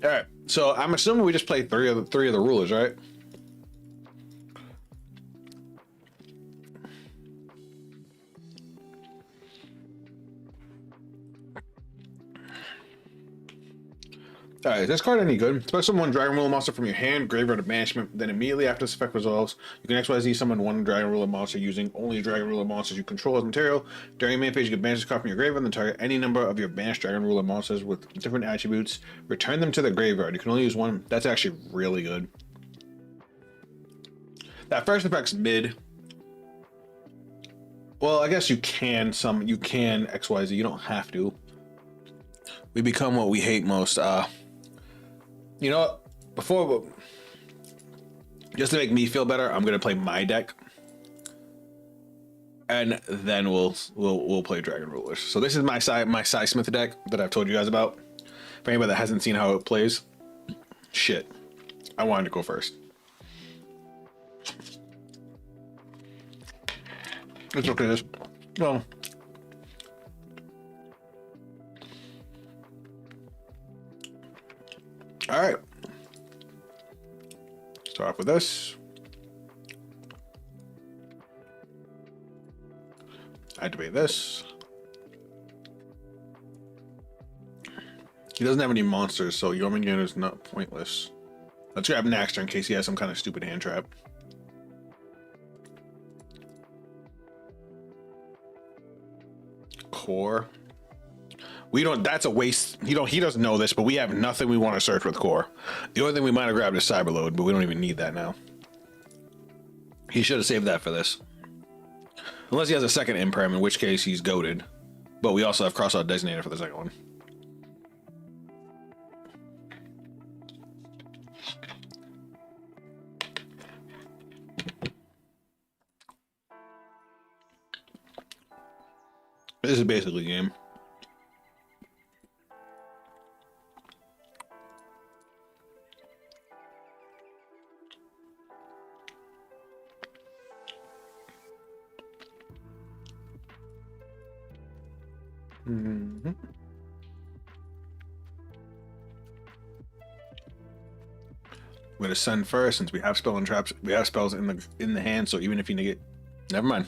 Alright, so I'm assuming we just played three of the rulers, right? Alright, is this card any good? Special one Dragon Ruler monster from your hand, graveyard, or banishment. Then immediately after this effect resolves, you can XYZ summon one Dragon Ruler monster using only Dragon Ruler monsters you control as material. During your main phase, you can banish this card from your graveyard, then target any number of your banished Dragon Ruler monsters with different attributes. Return them to the graveyard. You can only use one. That's actually really good. That first effect's mid. Well, I guess you can XYZ. You don't have to. We become what we hate most. You know what? Before, just to make me feel better, I'm gonna play my deck, and then we'll play Dragon Rulers. So this is my Smith deck that I've told you guys about. For anybody that hasn't seen how it plays, shit, I wanted to go first. It's okay. Well. All right. Start off with this. Activate this. He doesn't have any monsters, so Yomingan is not pointless. Let's grab Naxter in case he has some kind of stupid hand trap. Core. We don't, that's a waste. He doesn't know this, but we have nothing we want to search with core. The only thing we might have grabbed is Cyberload, but we don't even need that now. He should have saved that for this. Unless he has a second Imperm, in which case he's goated. But we also have Crossout Designator for the second one. This is basically the game. Mm-hmm. We're gonna send first since we have spell and traps. We have spells in the hand, so even if you negate, never mind.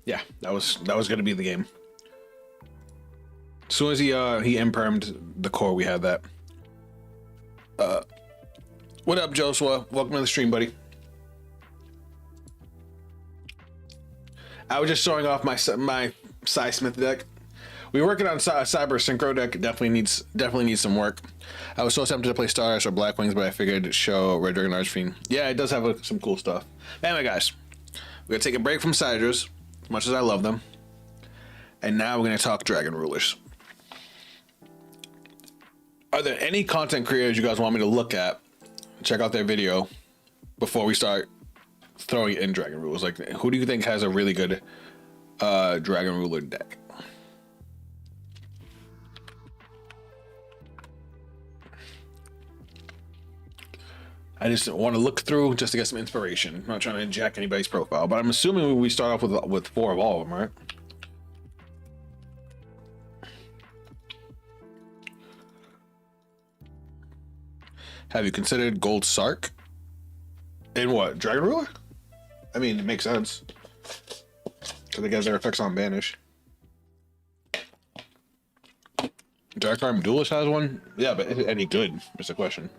Yeah, that was gonna be the game. As soon as he impermed the core, we had that. What up, Joshua? Welcome to the stream, buddy. I was just showing off my Cy Smith deck. We were working on Cyber Synchro deck. Definitely needs some work. I was so tempted to play Stardust or Black Wings, but I figured show Red Dragon Archfiend. Yeah, it does have some cool stuff. Anyway, guys, we're gonna take a break from Siders, as much as I love them, and now we're gonna talk Dragon Rulers. Are there any content creators you guys want me to look at? Check out their video before we start throwing in Dragon Rulers. Like, who do you think has a really good Dragon Ruler deck? I just want to look through just to get some inspiration. I'm not trying to jack anybody's profile, but I'm assuming we start off with 4 of all of them, right? Have you considered Gold Sark? In what? Dragon Ruler? I mean, it makes sense. Because it has their effects on Banish. Dark Arm Duelist has one? Yeah, but is it any good? Is the question.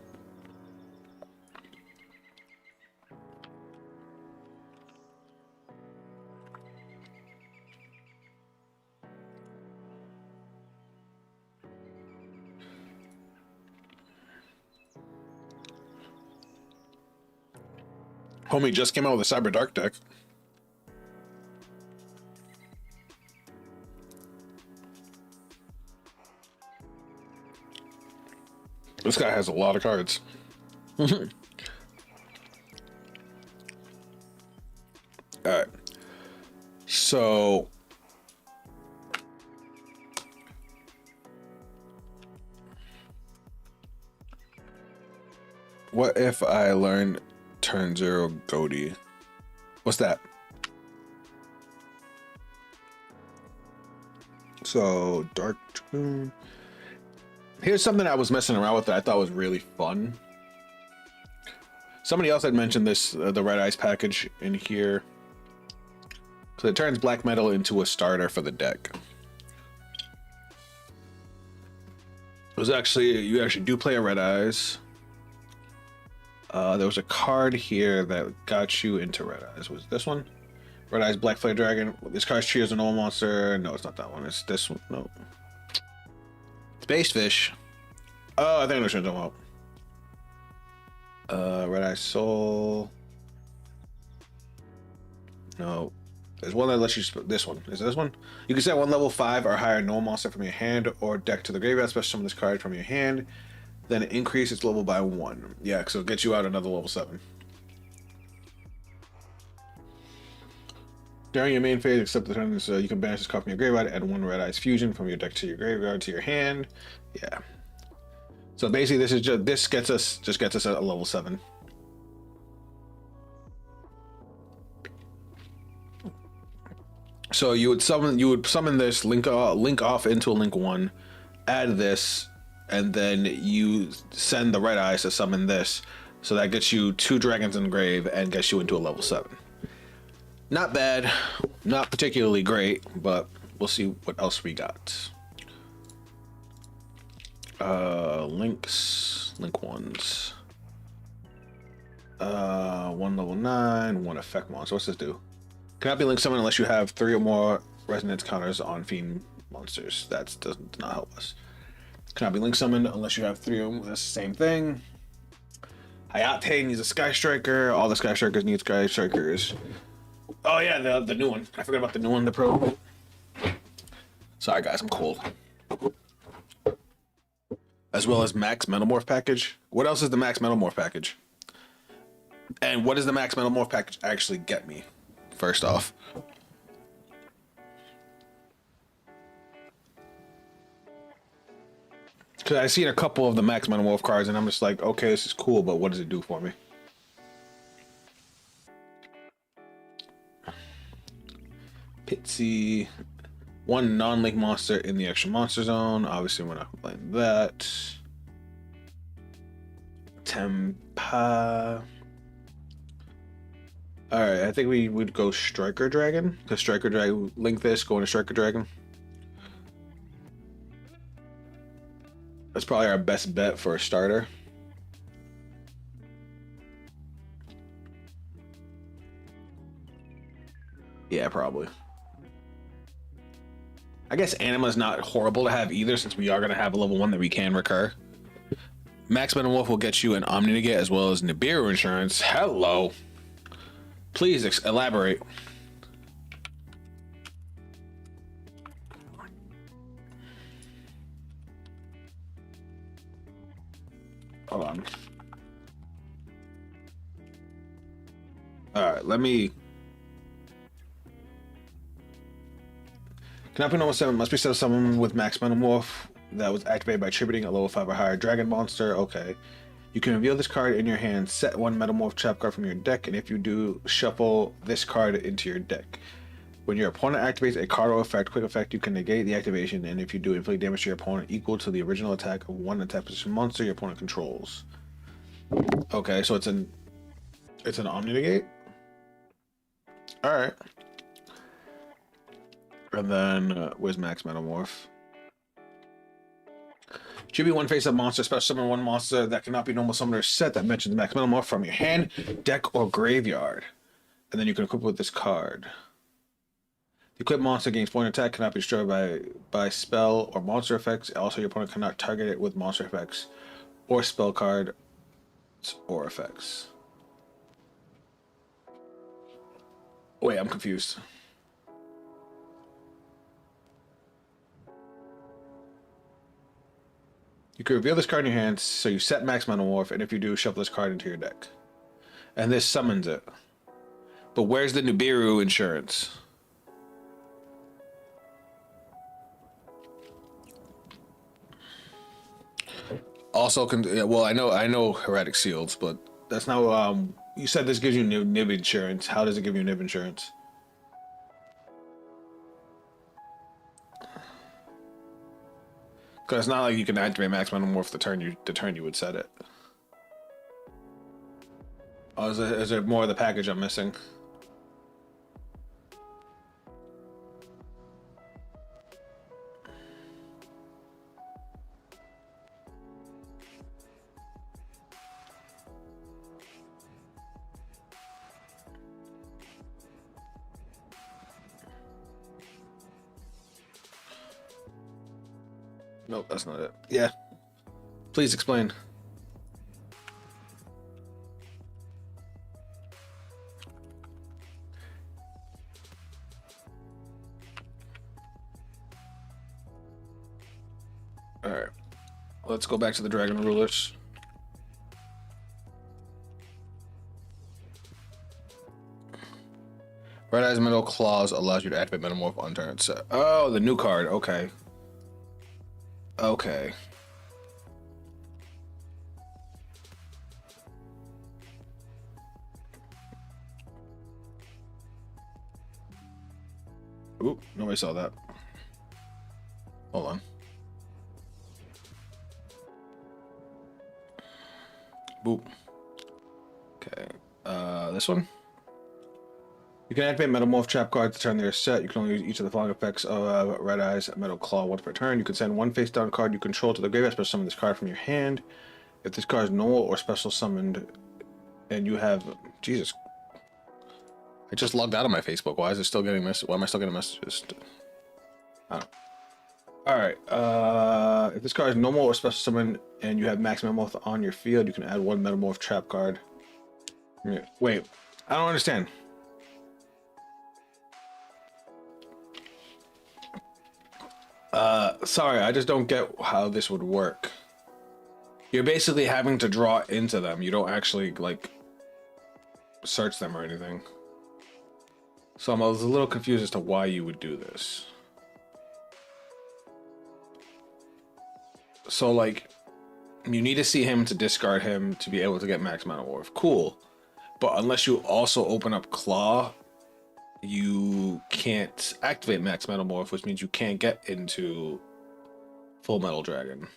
Homie just came out with a Cyber Dark deck. This guy has a lot of cards. Alright. So what if I learn turn 0 Goatee? What's that? So Dark Dragoon. Here's something I was messing around with that I thought was really fun. Somebody else had mentioned this, the Red Eyes package in here. So it turns black metal into a starter for the deck. It was actually, you actually do play a Red Eyes. There was a card here that got you into Red Eyes. Was this one? Red Eyes Black Flare Dragon. This card's treated as a normal monster. No, it's not that one. It's this one. No. Space Fish. Oh, I think I know what you're talking about. Red Eye Soul. No. There's one that lets you... This one. Is it this one? You can set one level 5 or higher normal monster from your hand or deck to the graveyard. Special summon this card from your hand. Then increase its level by 1. Yeah, so it gets you out another level 7. During your main phase, except the turn, you can banish this card from your graveyard, add 1 Red Eyes Fusion from your deck to your graveyard to your hand. Yeah. So basically, this gets us at a level 7. So you would summon this link off into a link 1, add this, and then you send the Red Eyes to summon this. So that gets you 2 dragons in the grave and gets you into a level 7. Not bad, not particularly great, but we'll see what else we got. Link 1s. 1 level 9, 1 effect monster. What's this do? Cannot be linked summon unless you have 3 or more resonance counters on fiend monsters. That does not help us. Cannot be link summoned unless you have 3 or more. That's the same thing. Hayate needs a Sky Striker. All the Sky Strikers need Sky Strikers. Oh yeah, the new one. I forgot about the new one, the pro. Sorry guys, I'm cold. As well as Max Metamorph package. What else is the Max Metamorph package? And what does the Max Metamorph package actually get me? First off. Because I've seen a couple of the Max Metamorph cards and I'm just like, okay, this is cool, but what does it do for me? Pitsy. 1 non-link monster in the extra monster zone. Obviously, we're not playing that. Tempa. Alright, I think we would go Striker Dragon. Because Striker Dragon, link this, go into Striker Dragon. That's probably our best bet for a starter. Yeah, probably. I guess Anima's not horrible to have either, since we are going to have a level 1 that we can recur. Max Metamorph will get you an Omni Negate as well as Nibiru Insurance. Hello. Please elaborate. Hold on. Alright, let me... Cannot be normal 7, must be set of someone with Max Metamorph that was activated by attributing a level 5 or higher dragon monster. Okay. You can reveal this card in your hand, set 1 Metamorph trap card from your deck, and if you do, shuffle this card into your deck. When your opponent activates a card or effect, quick effect, you can negate the activation, and if you do, inflict damage to your opponent equal to the original attack of 1 attack position monster your opponent controls. Okay, so it's an Omni Negate? Alright. And then, where's Max Metamorph? Should be 1 face-up monster, special summon 1 monster that cannot be normal summoner set that mentions Max Metamorph from your hand, deck, or graveyard. And then you can equip it with this card. The equipped monster gains point attack, cannot be destroyed by spell or monster effects. Also, your opponent cannot target it with monster effects or spell card or effects. Wait, I'm confused. You can reveal this card in your hands, so you set max Metamorph, and if you do, shuffle this card into your deck. And this summons it. But where's the Nibiru insurance? Also, well, I know Heretic Seals, but that's not. You said this gives you Nib insurance. How does it give you Nib insurance? Because it's not like you can activate Max Metamorph the turn you would set it. Oh, is there more of the package I'm missing? Nope, that's not it. Yeah. Please explain. Alright. Let's go back to the Dragon Rulers. Red Eyes Metal Claws allows you to activate Metamorph on turn set. Oh, the new card. Okay. Okay. Oop, nobody saw that. Hold on. Boop. Okay. This one? You can activate Metamorph trap card to turn their set. You can only use each of the following effects of Red Eyes, Metal Claw once per turn. You can send one face down card you control to the graveyard, special summon this card from your hand. If this card is normal or special summoned, and you have... Jesus. I just logged out of my Facebook. Why is it still getting messages? Why am I still getting messages? I don't know. Alright. If this card is normal or special summoned, and you have max Metamorph on your field, you can add one Metamorph trap card. Wait. I don't understand. Sorry, I just don't get how this would work. You're basically having to draw into them. You don't actually, like, search them or anything. So I was a little confused as to why you would do this. So, like, you need to see him to discard him to be able to get max Metamorph. Cool. But unless you also open up Claw, you can't activate max Metamorph, which means you can't get into Full Metal Dragon.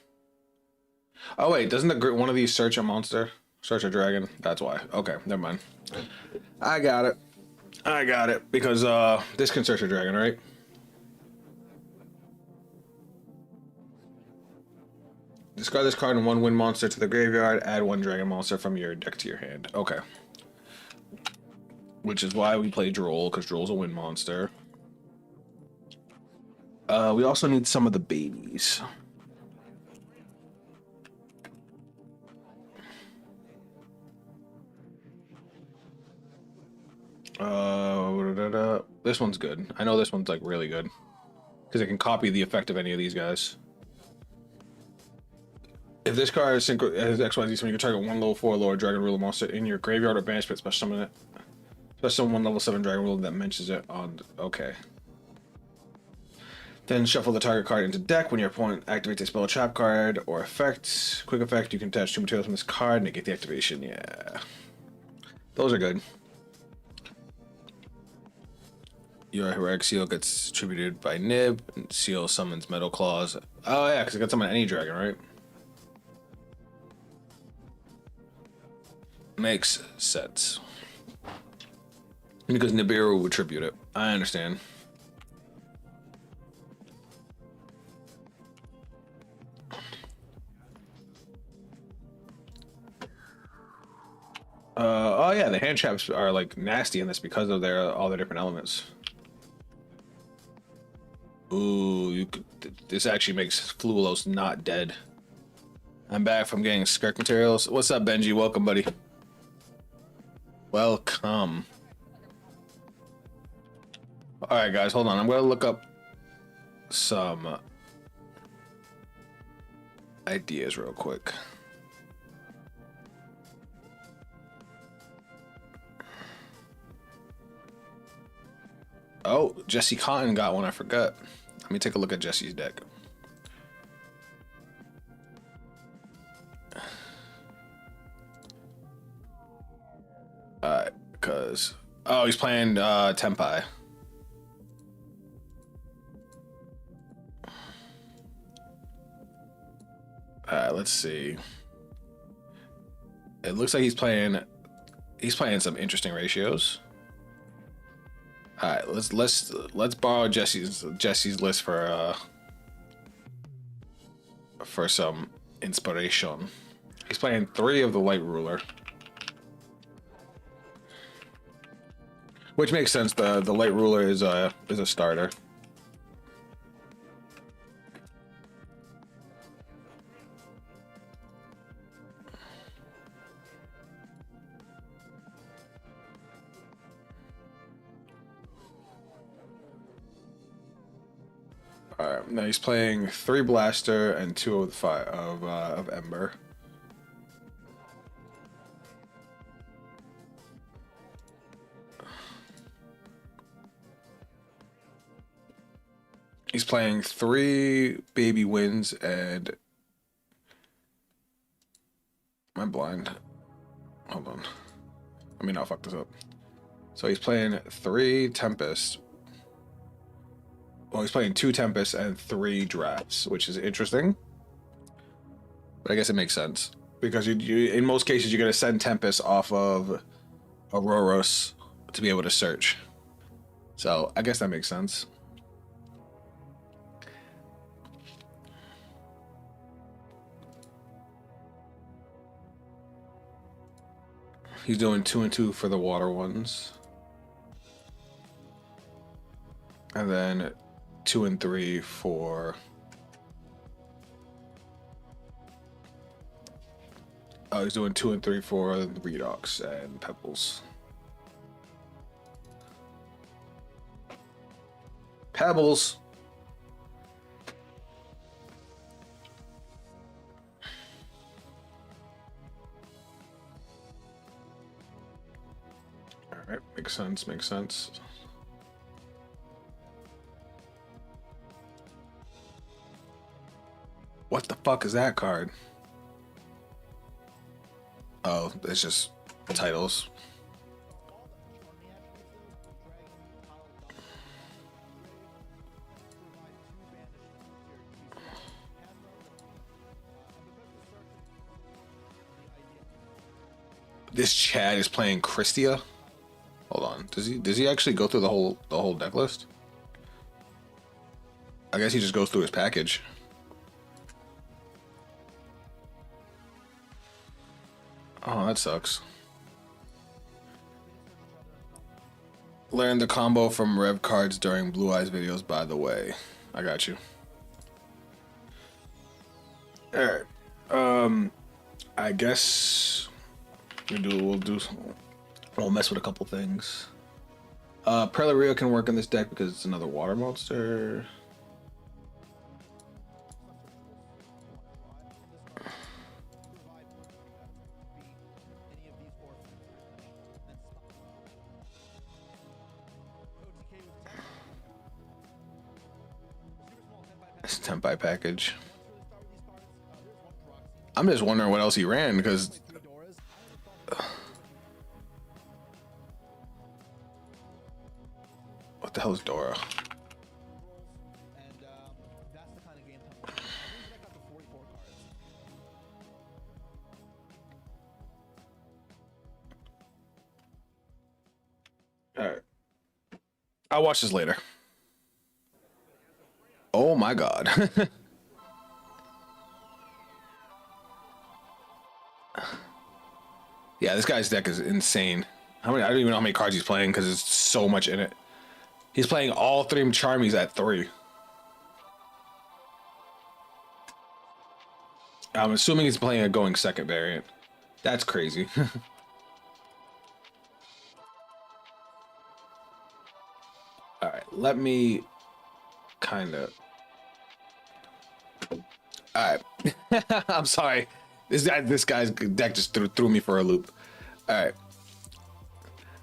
Oh wait, doesn't one of these search a monster? Search a dragon? That's why. Okay, never mind. I got it. I got it. Because this can search a dragon, right? Discard this card and one wind monster to the graveyard. Add one dragon monster from your deck to your hand. Okay. Which is why we play Droll, because Droll's a wind monster. We also need some of the babies. This one's good. I know this one's like really good because it can copy the effect of any of these guys. If this card is synchro has XYZ, so you can target one level 4 lower Dragon Ruler monster in your graveyard or banish pit, special summon it. Special summon one level 7 Dragon Ruler that mentions it on. Okay. Then shuffle the target card into deck. When your opponent activates a spell, trap card, or effect, quick effect, you can attach 2 materials from this card, negate the activation. Yeah. Those are good. Your Heretic Seal gets attributed by Nib, and Seal summons Metal Claws. Oh yeah, because it can summon any dragon, right? Makes sense. Because Nibiru would tribute it. I understand. Oh yeah, the hand traps are like nasty in this because of all their different elements. Ooh, this actually makes Fluelos not dead. I'm back from getting Skirk materials. What's up, Benji? Welcome, buddy. Welcome. All right, guys, hold on. I'm gonna look up some ideas real quick. Oh, Jesse Cotton got one. I forgot. Let me take a look at Jesse's deck. Because oh, he's playing Tempai. Let's see. It looks like he's playing some interesting ratios. All right, let's borrow Jesse's list for some inspiration. He's playing 3 of the light ruler, which makes sense. The light ruler is a starter. All right, now he's playing 3 blaster and 2 of the 5 of Ember. He's playing 3 baby winds and am I blind? Hold on. Let me not fuck this up. So he's playing 3 Tempest. Well, he's playing 2 Tempests and 3 Drafts, which is interesting. But I guess it makes sense. Because you in most cases, you're going to send Tempest off of Auroros to be able to search. So I guess that makes sense. He's doing 2 and 2 for the water ones. And then 2 and 3 for... Oh, he's doing 2 and 3 for Redox and Pebbles. Pebbles! Alright, makes sense, makes sense. What the fuck is that card? Oh, it's just titles. This Chad is playing Christia. Hold on. Does he actually go through the whole deck list? I guess he just goes through his package. Oh, that sucks. Learn the combo from Rev cards during Blue Eyes videos, by the way. I got you. Alright. I guess we'll mess with a couple things. Prelaria can work in this deck because it's another water monster. It's a Tempai package. I'm just wondering what else he ran because what the hell is Dora? All right, I'll watch this later. Oh my god. Yeah, this guy's deck is insane. I don't even know how many cards he's playing because there's so much in it. He's playing all 3 Charmies at 3. I'm assuming he's playing a going second variant. That's crazy. All right, let me kind of. All right, I'm sorry. This guy's deck just threw me for a loop. All right,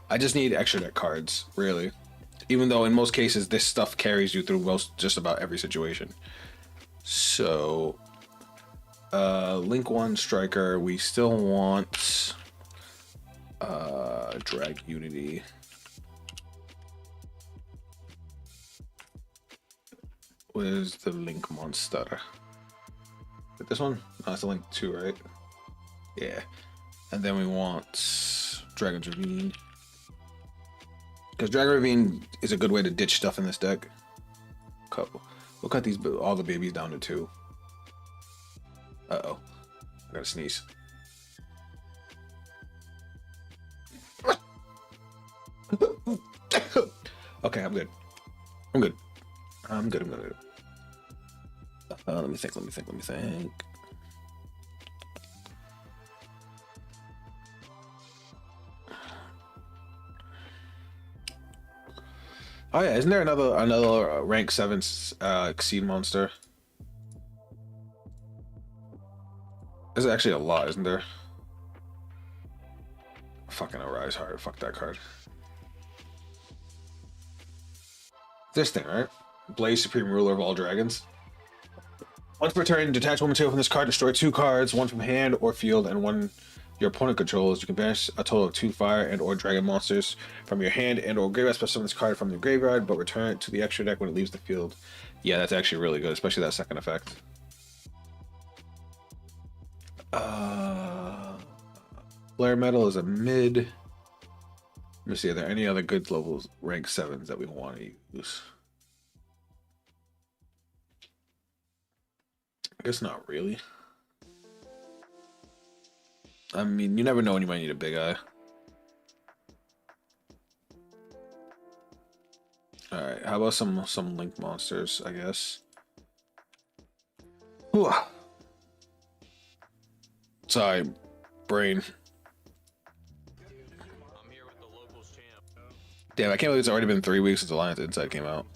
I just need extra deck cards, really. Even though in most cases this stuff carries you through just about every situation. So, Link 1 Striker. We still want Drag Unity. Where's the Link monster? Is it this one? No, it's a Link 2, right? Yeah. And then we want Dragon's Ravine. Because Dragon Ravine is a good way to ditch stuff in this deck. We'll cut these all the babies down to 2. Uh-oh. I gotta sneeze. Okay, I'm good. I'm good. I'm good. Let me think. Oh yeah, isn't there another rank 7 Exceed monster? There's actually a lot, isn't there? Fucking Arise Heart. Fuck that card. This thing, right? Blaze, Supreme Ruler of all dragons. Once per turn, detach one material from this card, destroy 2 cards, one from hand or field, and one your opponent controls. You can banish a total of 2 fire and or dragon monsters from your hand and or graveyard. Special summon this card from your graveyard, but return it to the extra deck when it leaves the field. Yeah, that's actually really good, especially that second effect. Flare Metal is a mid. Let me see, are there any other good levels, rank 7s that we want to use? I guess not really. I mean, you never know when you might need a big eye. All right, how about some Link monsters, I guess. Whew. Sorry, brain. I'm here with the locals champ. Damn, I can't believe it's already been 3 weeks since Alliance Insight came out.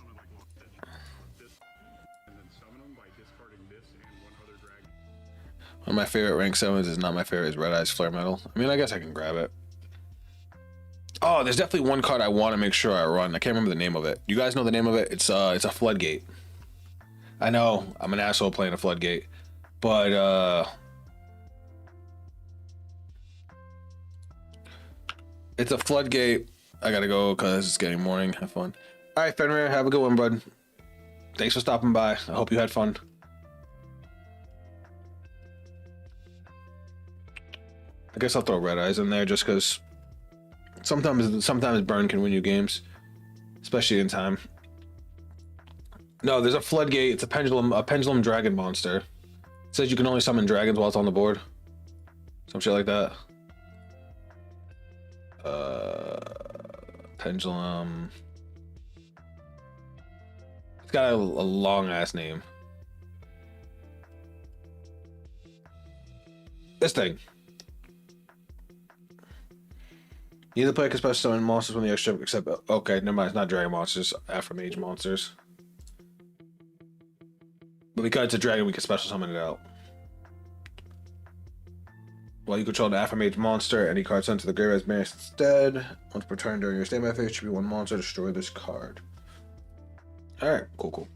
One of my favorite rank 7s is not my favorite is Red Eyes Flare Metal. I mean, I guess I can grab it. Oh, there's definitely one card I want to make sure I run. I can't remember the name of it. You guys know the name of it? It's a Floodgate. I know I'm an asshole playing a Floodgate, but it's a Floodgate. I gotta go because it's getting morning. Have fun. All right, Fenrir, have a good one, bud. Thanks for stopping by. I hope you had fun. I guess I'll throw Red Eyes in there just because sometimes burn can win you games, especially in time. No, there's a Floodgate. It's a pendulum dragon monster. It says you can only summon dragons while it's on the board. Some shit like that. Pendulum. It's got a long ass name. This thing. Neither player can special summon monsters from the extra except okay, never mind, it's not dragon monsters, Aphramage monsters. But because it's a dragon, we can special summon it out. While you control the Aphramage monster, any card sent to the graveyard is banished instead. Once per turn during your standby phase, should be one monster, destroy this card. Alright, cool.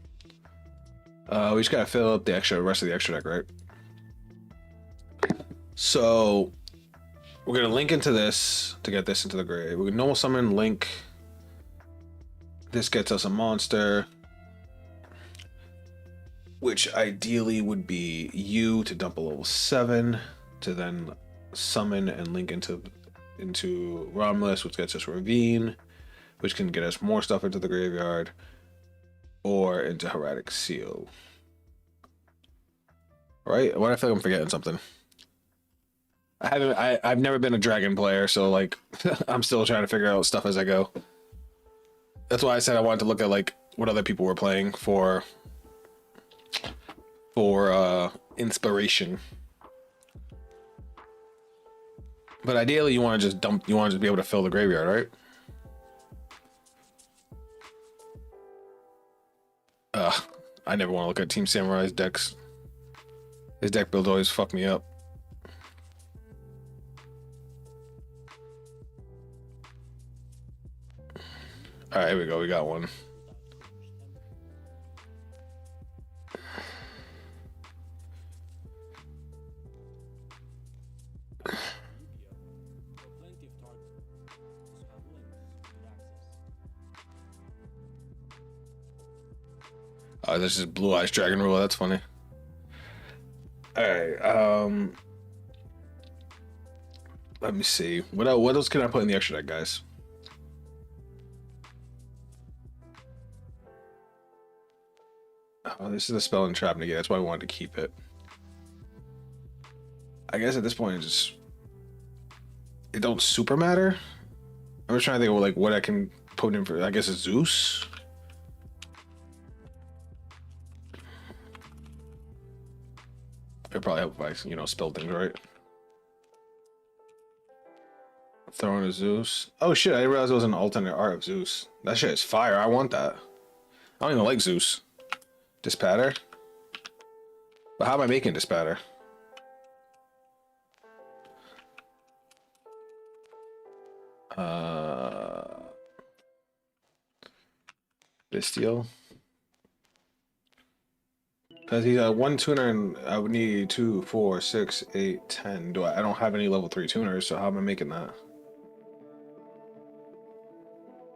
We just gotta fill up the rest of the extra deck, right? So we're gonna link into this to get this into the grave. We can normal summon Link. This gets us a monster, which ideally would be you to dump a level 7 to then summon and link into Romulus, which gets us Ravine, which can get us more stuff into the graveyard, or into Hieratic Seal. Right? Why do I feel like I'm forgetting something? I've never been a dragon player, so like I'm still trying to figure out stuff as I go. That's why I said I wanted to look at like what other people were playing for inspiration. But ideally you want to just be able to fill the graveyard, right? I never want to look at Team Samurai's decks. His deck build always fuck me up. All right, here we go. We got one. Oh, this is Blue Eyes Dragon Ruler. That's funny. All right. Let me see. What else can I put in the extra deck, guys? Oh, this is a spell and trap negate. That's why I wanted to keep it. I guess at this point, it don't super matter. I'm just trying to think of like what I can put in for. I guess it's Zeus. It'd probably help if I, spell things right. Throw in a Zeus. Oh shit! I didn't realize it was an alternate art of Zeus. That shit is fire. I want that. I don't even like Zeus. Dispatter. But how am I making Dispatter? Bestial. Because he's a 1 tuner and I would need 2, 4, 6, 8, 10. I don't have any level 3 tuners, so how am I making that?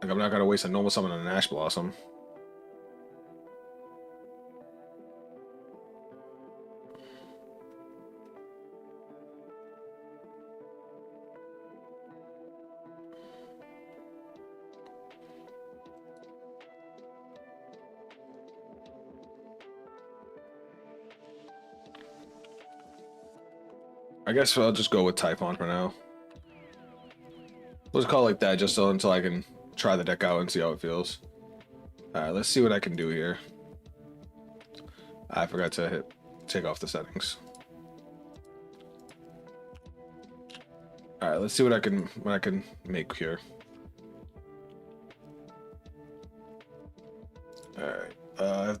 Like, I'm not gonna waste a normal summon on an Ash Blossom. I guess I'll just go with Typhon for now. Let's call it like that just so until I can try the deck out and see how it feels. Alright, let's see what I can do here. I forgot to take off the settings. Alright, let's see what I can make here. Alright.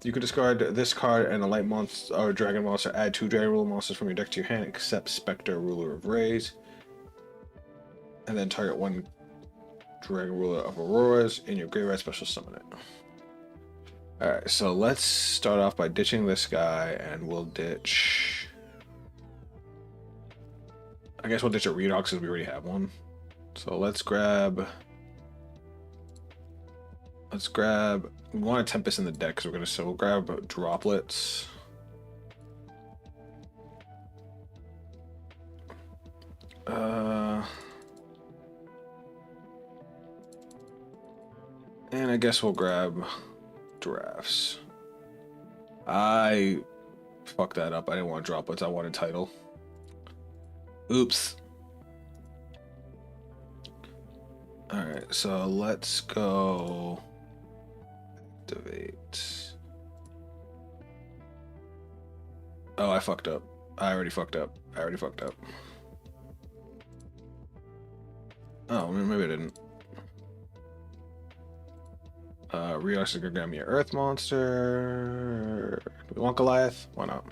You can discard this card and a light monster or dragon monster. Add 2 dragon ruler monsters from your deck to your hand, except Spectre, Ruler of Rays. And then target 1 dragon ruler of Auroras in your graveyard, special summon it. Alright, so let's start off by ditching this guy, and we'll ditch. I guess we'll ditch a Redox because we already have one. So let's grab. We want a Tempest in the deck because we'll grab Droplets. And I guess we'll grab Drafts. I fucked that up. I didn't want Droplets. I wanted Title. Oops. Alright, so let's go. Activate. Oh, I fucked up. I already fucked up. Oh, maybe I didn't. Redox is gonna grab me an Earth monster. Do we want Goliath? Why not?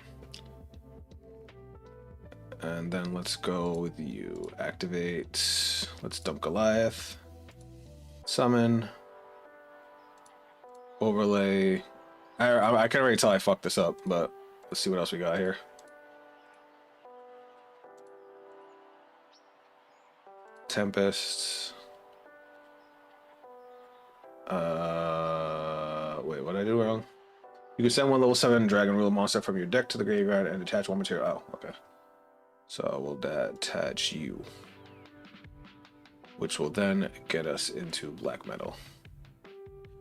And then let's go with you. Activate. Let's dump Goliath. Summon. Overlay. I can already tell I fucked this up, but let's see what else we got here. Tempest. Wait, what did I do wrong? You can send 1 level 7 dragon ruler monster from your deck to the graveyard and attach 1 material. Oh, okay. So we'll attach you, which will then get us into black metal,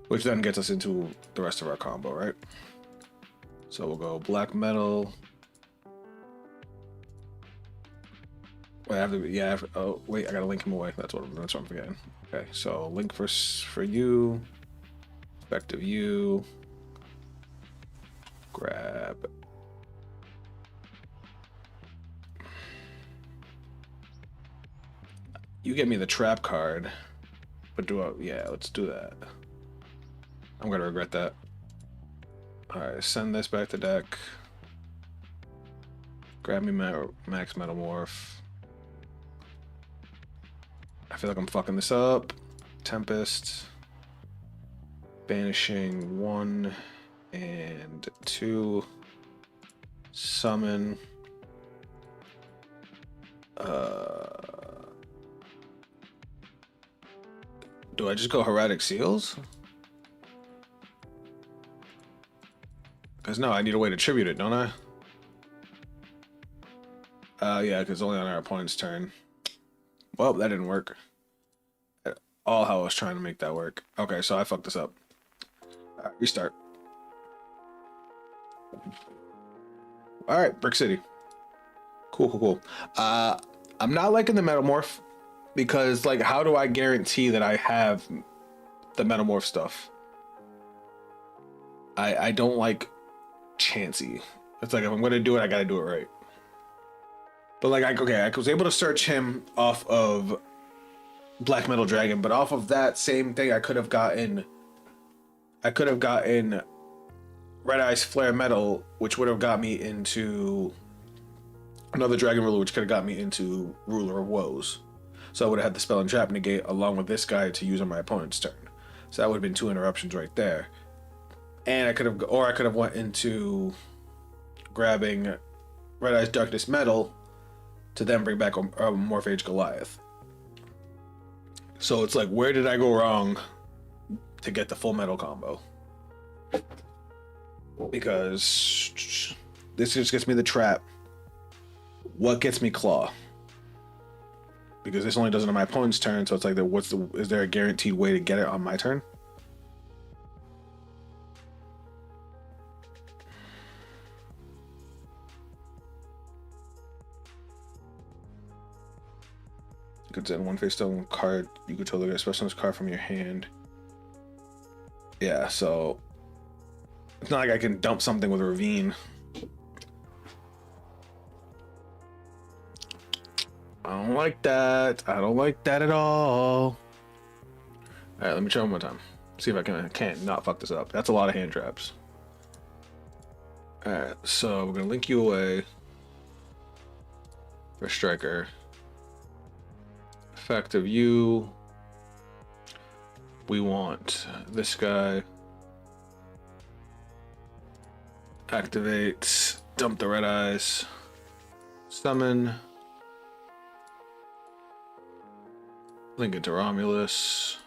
which then gets us into the rest of our combo, right? So we'll go black metal. Wait, oh wait, I gotta link him away. That's what I'm forgetting. Okay, so link for you. Effective you. Grab. You get me the trap card, but yeah, let's do that. I'm gonna regret that. All right, send this back to deck. Grab me max metamorph. I feel like I'm fucking this up. Tempest. Banishing 1 and 2. Summon. Do I just go Heretic Seals? Because no, I need a way to tribute it, don't I? Yeah, because only on our opponent's turn. Well, that didn't work. All how I was trying to make that work. Okay, so I fucked this up. All right, restart. All right, Brick City. Cool. I'm not liking the Metamorph because, like, how do I guarantee that I have the Metamorph stuff? I don't like chancy. It's like if I'm gonna do it, I gotta do it right. But like, I was able to search him off of Black Metal Dragon, but off of that same thing, I could have gotten Red Eyes Flare Metal, which would have got me into another Dragon Ruler, which could have got me into Ruler of Woes. So I would have had the spell and trap negate along with this guy to use on my opponent's turn. So that would have been 2 interruptions right there. And I could have went into grabbing Red Eyes Darkness Metal to then bring back a Morphage Goliath. So it's like, where did I go wrong to get the full metal combo? Because this just gets me the trap. What gets me claw? Because this only does it on my opponent's turn, so it's like, is there a guaranteed way to get it on my turn? You could send one face down card. You could totally get a specialist card from your hand. Yeah, so it's not like I can dump something with a Ravine. I don't like that. I don't like that at all. All right, let me try one more time. See if I can't not fuck this up. That's a lot of hand traps. All right, so we're gonna link you away for Striker. Effect of you. We want this guy. Activate. Dump the Red Eyes. Summon. Link it to Romulus.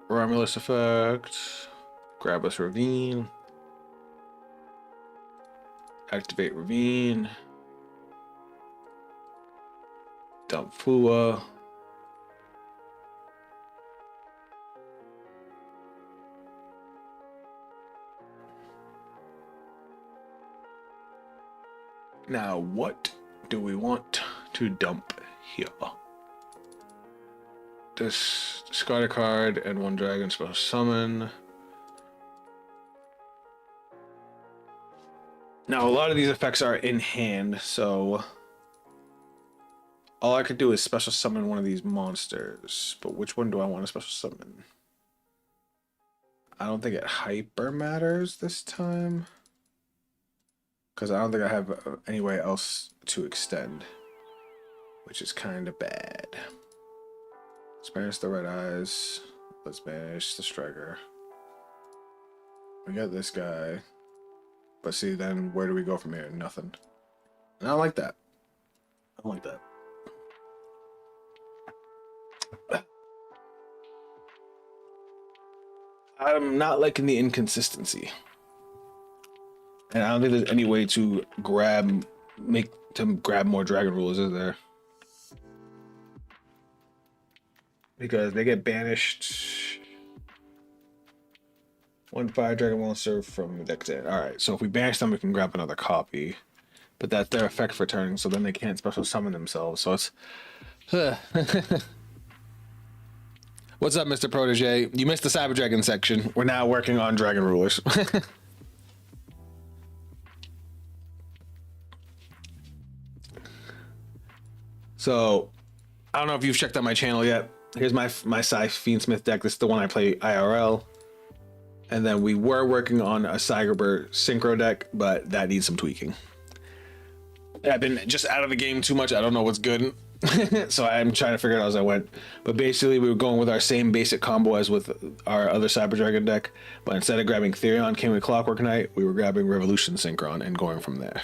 Romulus effect. Grab us Ravine. Activate Ravine. Dump Fua. Now, what do we want to dump here? Discard a card and 1 dragon special summon. Now, a lot of these effects are in hand, so all I could do is special summon one of these monsters. But which one do I want to special summon? I don't think it hyper matters this time, because I don't think I have any way else to extend, which is kind of bad. Let's banish the Red Eyes. Let's banish the Striker. We got this guy. But see, then where do we go from here? Nothing. And I don't like that. I don't like that. I'm not liking the inconsistency. And I don't think there's any way to grab more Dragon Rulers, is there? Because they get banished. 1 fire dragon monster from deck to end. Alright, so if we banish them, we can grab another copy. But that's their effect for turning, so then they can't special summon themselves. So it's. What's up, Mr. Protege? You missed the Cyber Dragon section. We're now working on Dragon Rulers. So, I don't know if you've checked out my channel yet. Here's my Scythe Fiendsmith deck. This is the one I play IRL. And then we were working on a Cyber Synchro deck, but that needs some tweaking. I've been just out of the game too much. I don't know what's good. So I'm trying to figure it out as I went. But basically, we were going with our same basic combo as with our other Cyber Dragon deck. But instead of grabbing Therion, King with Clockwork Knight, we were grabbing Revolution Synchron and going from there.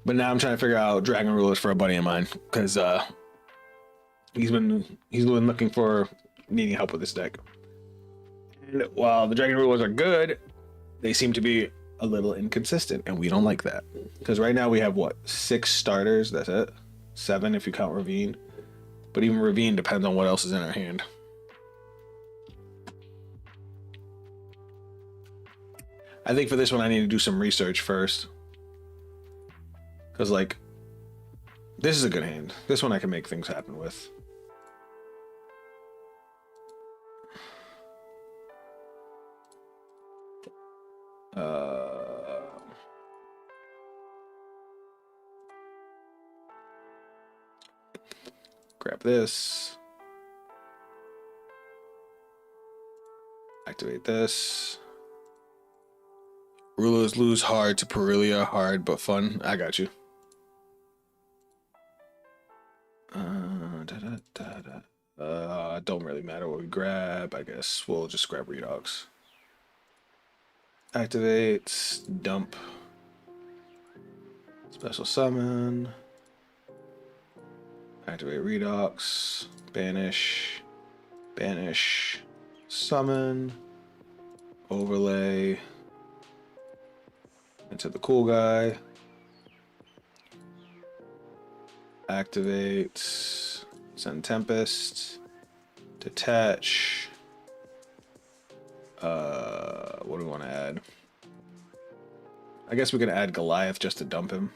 But now I'm trying to figure out Dragon Rulers for a buddy of mine, because he's been looking for needing help with this deck. And while the Dragon Rulers are good, they seem to be a little inconsistent, and we don't like that. Because right now we have what, 6 starters? That's it. 7 if you count Ravine. But even Ravine depends on what else is in our hand. I think for this one I need to do some research first. Because, like, this is a good hand. This one I can make things happen with. Grab this. Activate this. Rulers lose hard to Perilia. Hard but fun. I got you. Don't really matter what we grab. I guess we'll just grab Redox. Activate. Dump. Special summon. Activate Redox. Banish. Banish. Summon. Overlay. Into the cool guy. Activate. Send Tempest. Detach. What do we want to add? I guess we can add Goliath just to dump him.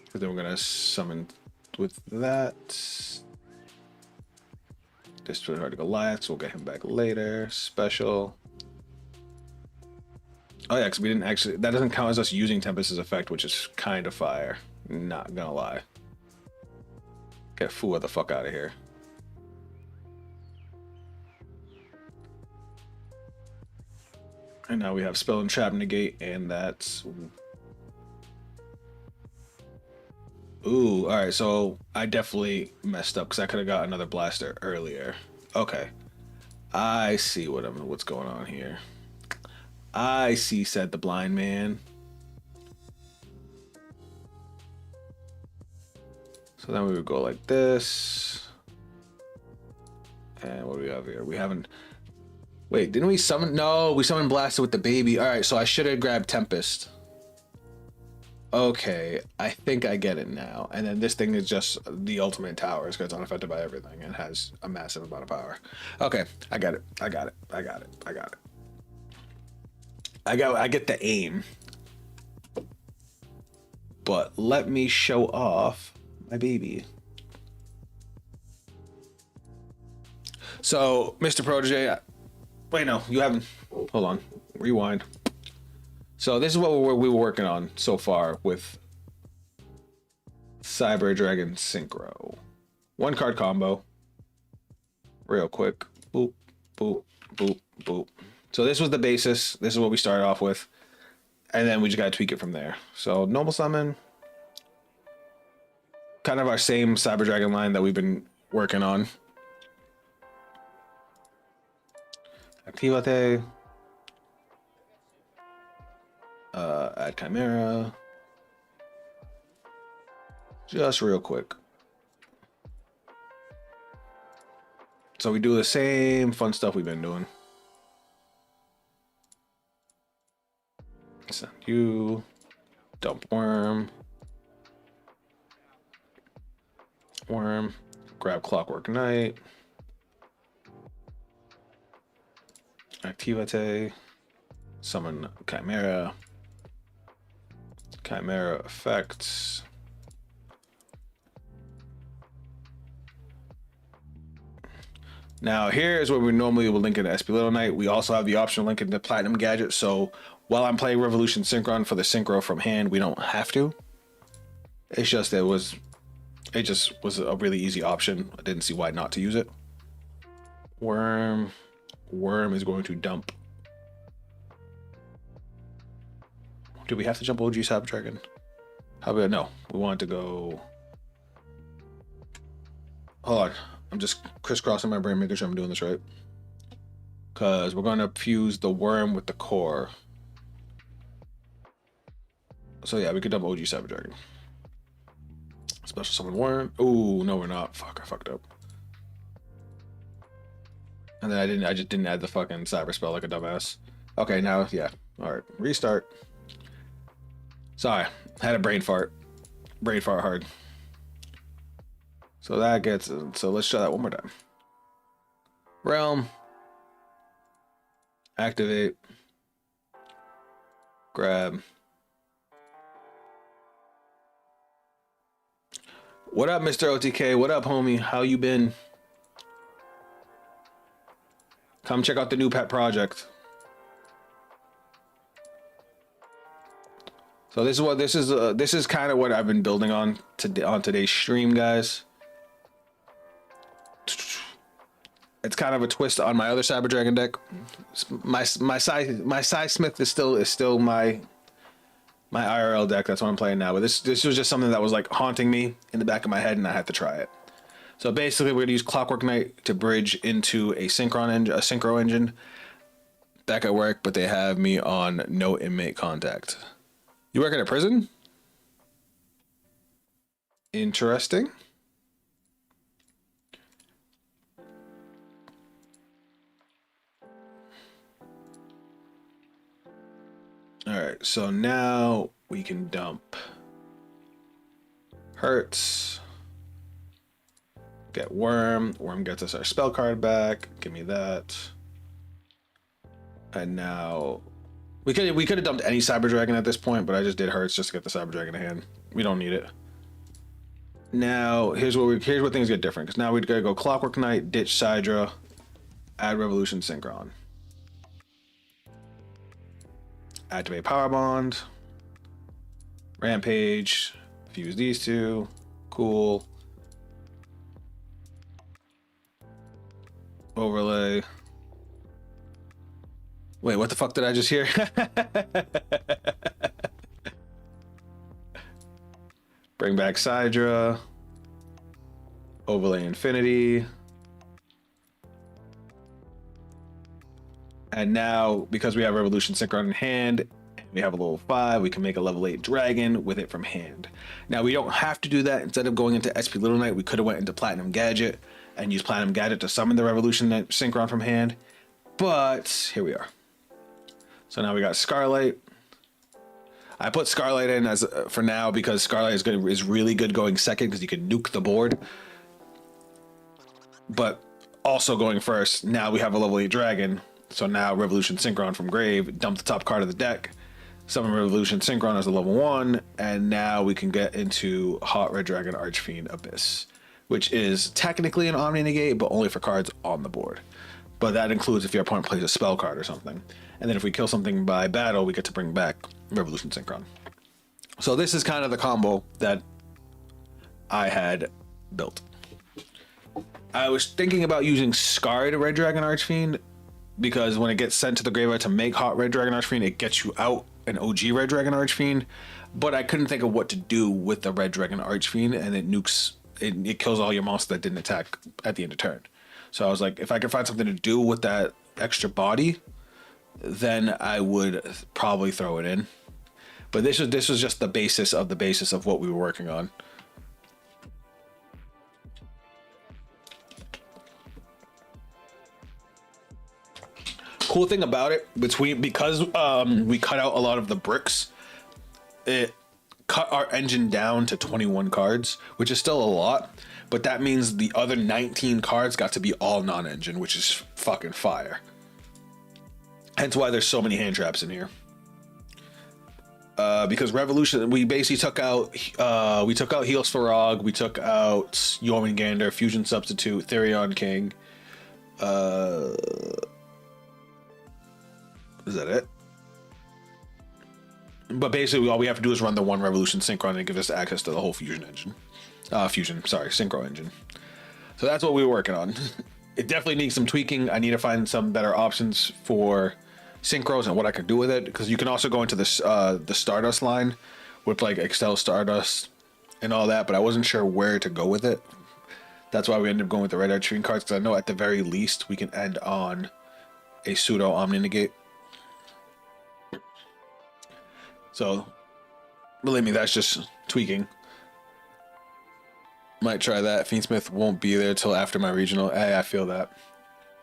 Because then we're going to summon with that. Destroy Hard Goliath, so we'll get him back later. Special. Oh yeah, because we didn't actually... That doesn't count as us using Tempest's effect, which is kind of fire. Not gonna lie. Get Fua the fuck out of here. And now we have Spell and Trap Negate, and that's... Ooh, alright, so I definitely messed up because I could have got another blaster earlier. Okay. I see what's going on here. I see, said the blind man. So then we would go like this. And what do we have here? We haven't... Wait, didn't we summon? No, we summoned Blaster with the baby. All right, so I should have grabbed Tempest. Okay, I think I get it now. And then this thing is just the ultimate tower. It's unaffected by everything and has a massive amount of power. Okay, I got it. I got it. I got it. I got it. I get the aim. But let me show off my baby. So, Mr. Protege, wait, no, you haven't. Hold on. Rewind. So this is what we were working on so far with Cyber Dragon Synchro. 1 card combo. Real quick. Boop, boop, boop, boop. So this was the basis. This is what we started off with. And then we just got to tweak it from there. So Noble Summon. Kind of our same Cyber Dragon line that we've been working on. Activate. Add Chimera. Just real quick. So we do the same fun stuff we've been doing. Send you. Dump Worm. Worm. Grab Clockwork Knight. Activate. Summon Chimera. Chimera effects. Now here's where we normally will link into SP Little Knight. We also have the option to link into Platinum Gadget. So while I'm playing Revolution Synchron for the Synchro from hand, we don't have to. It's just it was It just was a really easy option. I didn't see why not to use it. Worm is going to dump. Do we have to jump OG Cyber Dragon? How about no? We want to go. Hold on, I'm just crisscrossing my brain, making sure I'm doing this right. Cause we're gonna fuse the worm with the core. So yeah, we could dump OG Cyber Dragon. Special summon worm. Oh no, we're not. Fuck, I fucked up. And then I just didn't add the fucking cyber spell like a dumbass. Okay, now yeah. All right, restart. Sorry, had a brain fart. Brain fart hard. So that gets. So let's try that one more time. Realm. Activate. Grab. What up, Mr. OTK? What up, homie? How you been? Come check out the new pet project. So this is what this is kind of what I've been building on today's stream, guys. It's kind of a twist on my other Cyber Dragon deck. My Size Smith is still my IRL deck. That's what I'm playing now. But this was just something that was like haunting me in the back of my head, and I had to try it. So basically, we're gonna use Clockwork Knight to bridge into a synchro engine back at work, but they have me on no inmate contact. You work at a prison? Interesting. All right, so now we can dump Hurts. Get Worm. Worm gets us our spell card back. Give me that. And now we could have dumped any Cyber Dragon at this point, but I just did Hurts just to get the Cyber Dragon in hand. We don't need it. Now here's where things get different, because now we're gonna go Clockwork Knight, ditch Sidra, add Revolution Synchron. Activate Power Bond. Rampage. Fuse these two. Cool. Overlay. Wait, what the fuck did I just hear? Bring back Sidra. Overlay Infinity. And now, because we have Revolution Synchron in hand, we have a level 5, we can make a level 8 dragon with it from hand. Now, we don't have to do that. Instead of going into SP Little Knight, we could have went into Platinum Gadget and used Platinum Gadget to summon the Revolution Synchron from hand. But here we are. So now we got Scarlight. I put Scarlight in as for now because Scarlight is really good going second because you can nuke the board. But also going first, now we have a level 8 dragon. So now Revolution Synchron from Grave, dump the top card of the deck, summon Revolution Synchron as a level 1, and now we can get into Hot Red Dragon Archfiend Abyss, which is technically an Omni Negate, but only for cards on the board. But that includes if your opponent plays a spell card or something. And then if we kill something by battle, we get to bring back Revolution Synchron. So this is kind of the combo that I had built. I was thinking about using Scarred Red Dragon Archfiend, because when it gets sent to the graveyard to make Hot Red Dragon Archfiend, it gets you out an OG Red Dragon Archfiend. But I couldn't think of what to do with the Red Dragon Archfiend, and it nukes, it kills all your monsters that didn't attack at the end of turn. So I was like, if I could find something to do with that extra body, then I would probably throw it in. But this was just the basis of what we were working on. Cool thing about it, because we cut out a lot of the bricks, it cut our engine down to 21 cards, which is still a lot, but that means the other 19 cards got to be all non-engine, which is fucking fire. Hence why there's so many hand traps in here. Because Revolution, we basically took out Heal Sfarog, we took out Jormungandr, Fusion Substitute, Therion King. Is that it? But basically all we have to do is run the one Revolution Synchron and give us access to the whole Fusion engine. Fusion, sorry, Synchro engine. So that's what we were working on. It definitely needs some tweaking. I need to find some better options for synchros and what I could do with it, because you can also go into this the Stardust line with like Excel Stardust and all that, but I wasn't sure where to go with it. That's why we ended up going with the Red Art Trading cards, because I know at the very least we can end on a pseudo Omni Negate. So believe me, that's just tweaking. Might try that. Fiendsmith won't be there till after my regional. Hey, I feel that.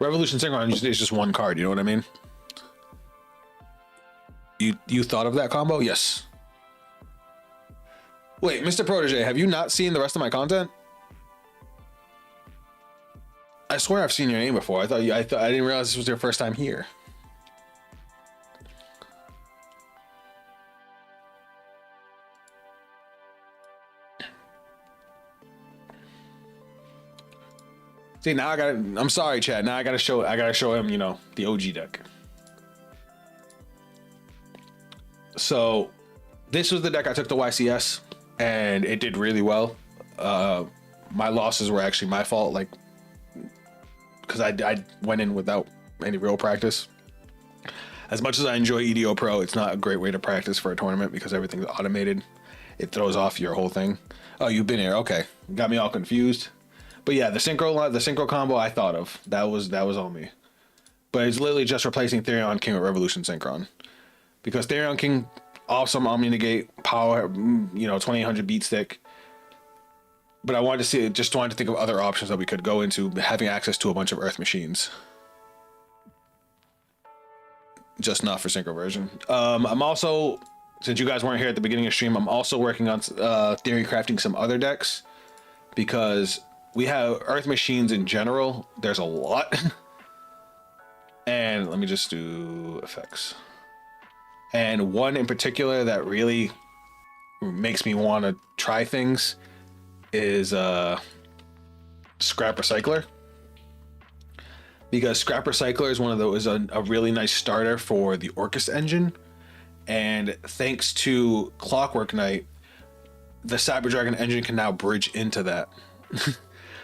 Revolution Synchron is just one card, you know what I mean? You thought of that combo? Yes. Wait, Mr. Protege, have you not seen the rest of my content? I swear I've seen your name before. I didn't realize this was your first time here. See, now I'm sorry, Chad. Now I gotta show him, you know, the OG deck. So this was the deck I took to YCS, and it did really well. My losses were actually my fault, like, because I went in without any real practice. As much as I enjoy EDO Pro, it's not a great way to practice for a tournament because everything's automated. It throws off your whole thing. Oh, you've been here. Okay, got me all confused. But yeah, the synchro combo I thought of. That was all me. But it's literally just replacing Therion King with Revolution Synchron. Because Therion King, awesome Omni Negate, power, you know, 2800 beat stick. But I wanted to think of other options that we could go into, having access to a bunch of Earth machines. Just not for synchro version. I'm also, since you guys weren't here at the beginning of stream, I'm also working on theory crafting some other decks, because we have Earth machines in general. There's a lot. And let me just do effects. And one in particular that really makes me want to try things is Scrap Recycler. Because Scrap Recycler is a really nice starter for the Orcus engine. And thanks to Clockwork Knight, the Cyber Dragon engine can now bridge into that.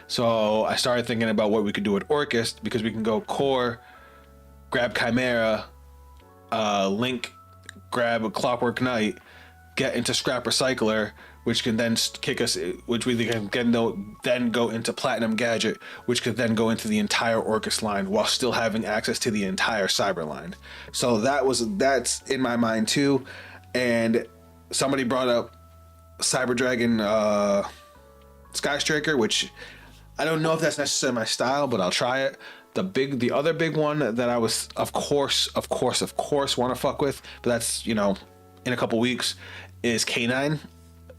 So I started thinking about what we could do with Orcus, because we can go core, grab Chimera, Link, grab a Clockwork Knight, get into Scrap Recycler, which can then kick us, which we can then go into Platinum Gadget, which could then go into the entire Orcus line while still having access to the entire Cyber line. So that's in my mind too. And somebody brought up Cyber Dragon Sky Striker, which I don't know if that's necessarily my style, but I'll try it. The other big one that I was of course want to fuck with, but that's, you know, in a couple weeks, is K9,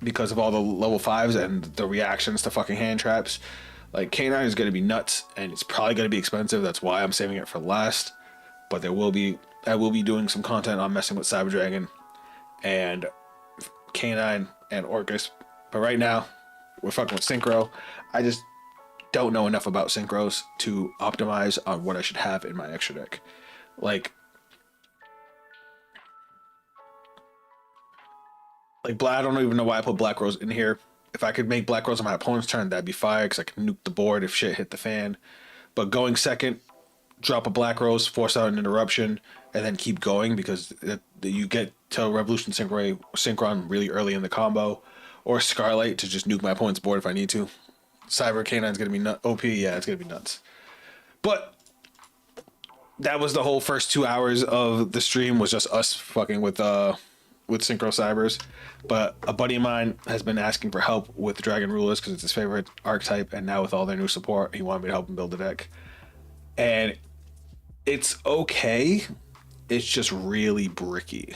because of all the level 5s and the reactions to fucking hand traps. Like, K9 is going to be nuts, and it's probably going to be expensive. That's why I'm saving it for last. But I will be doing some content on messing with Cyber Dragon and K9 and Orcus. But right now, we're fucking with Synchro. I just don't know enough about Synchros to optimize on what I should have in my extra deck. Like I don't even know why I put Black Rose in here. If I could make Black Rose on my opponent's turn, that'd be fire, because I can nuke the board if shit hit the fan. But going second, drop a Black Rose, force out an interruption, and then keep going, because you get to Revolution Synchron really early in the combo, or Scarlight to just nuke my opponent's board if I need to. Cyber K9 is going to be OP. Yeah, it's going to be nuts. But that was the whole first 2 hours of the stream, was just us fucking with Synchro Cybers. But a buddy of mine has been asking for help with Dragon Rulers because it's his favorite archetype, and now with all their new support, he wanted me to help him build a deck. And it's okay. It's just really bricky.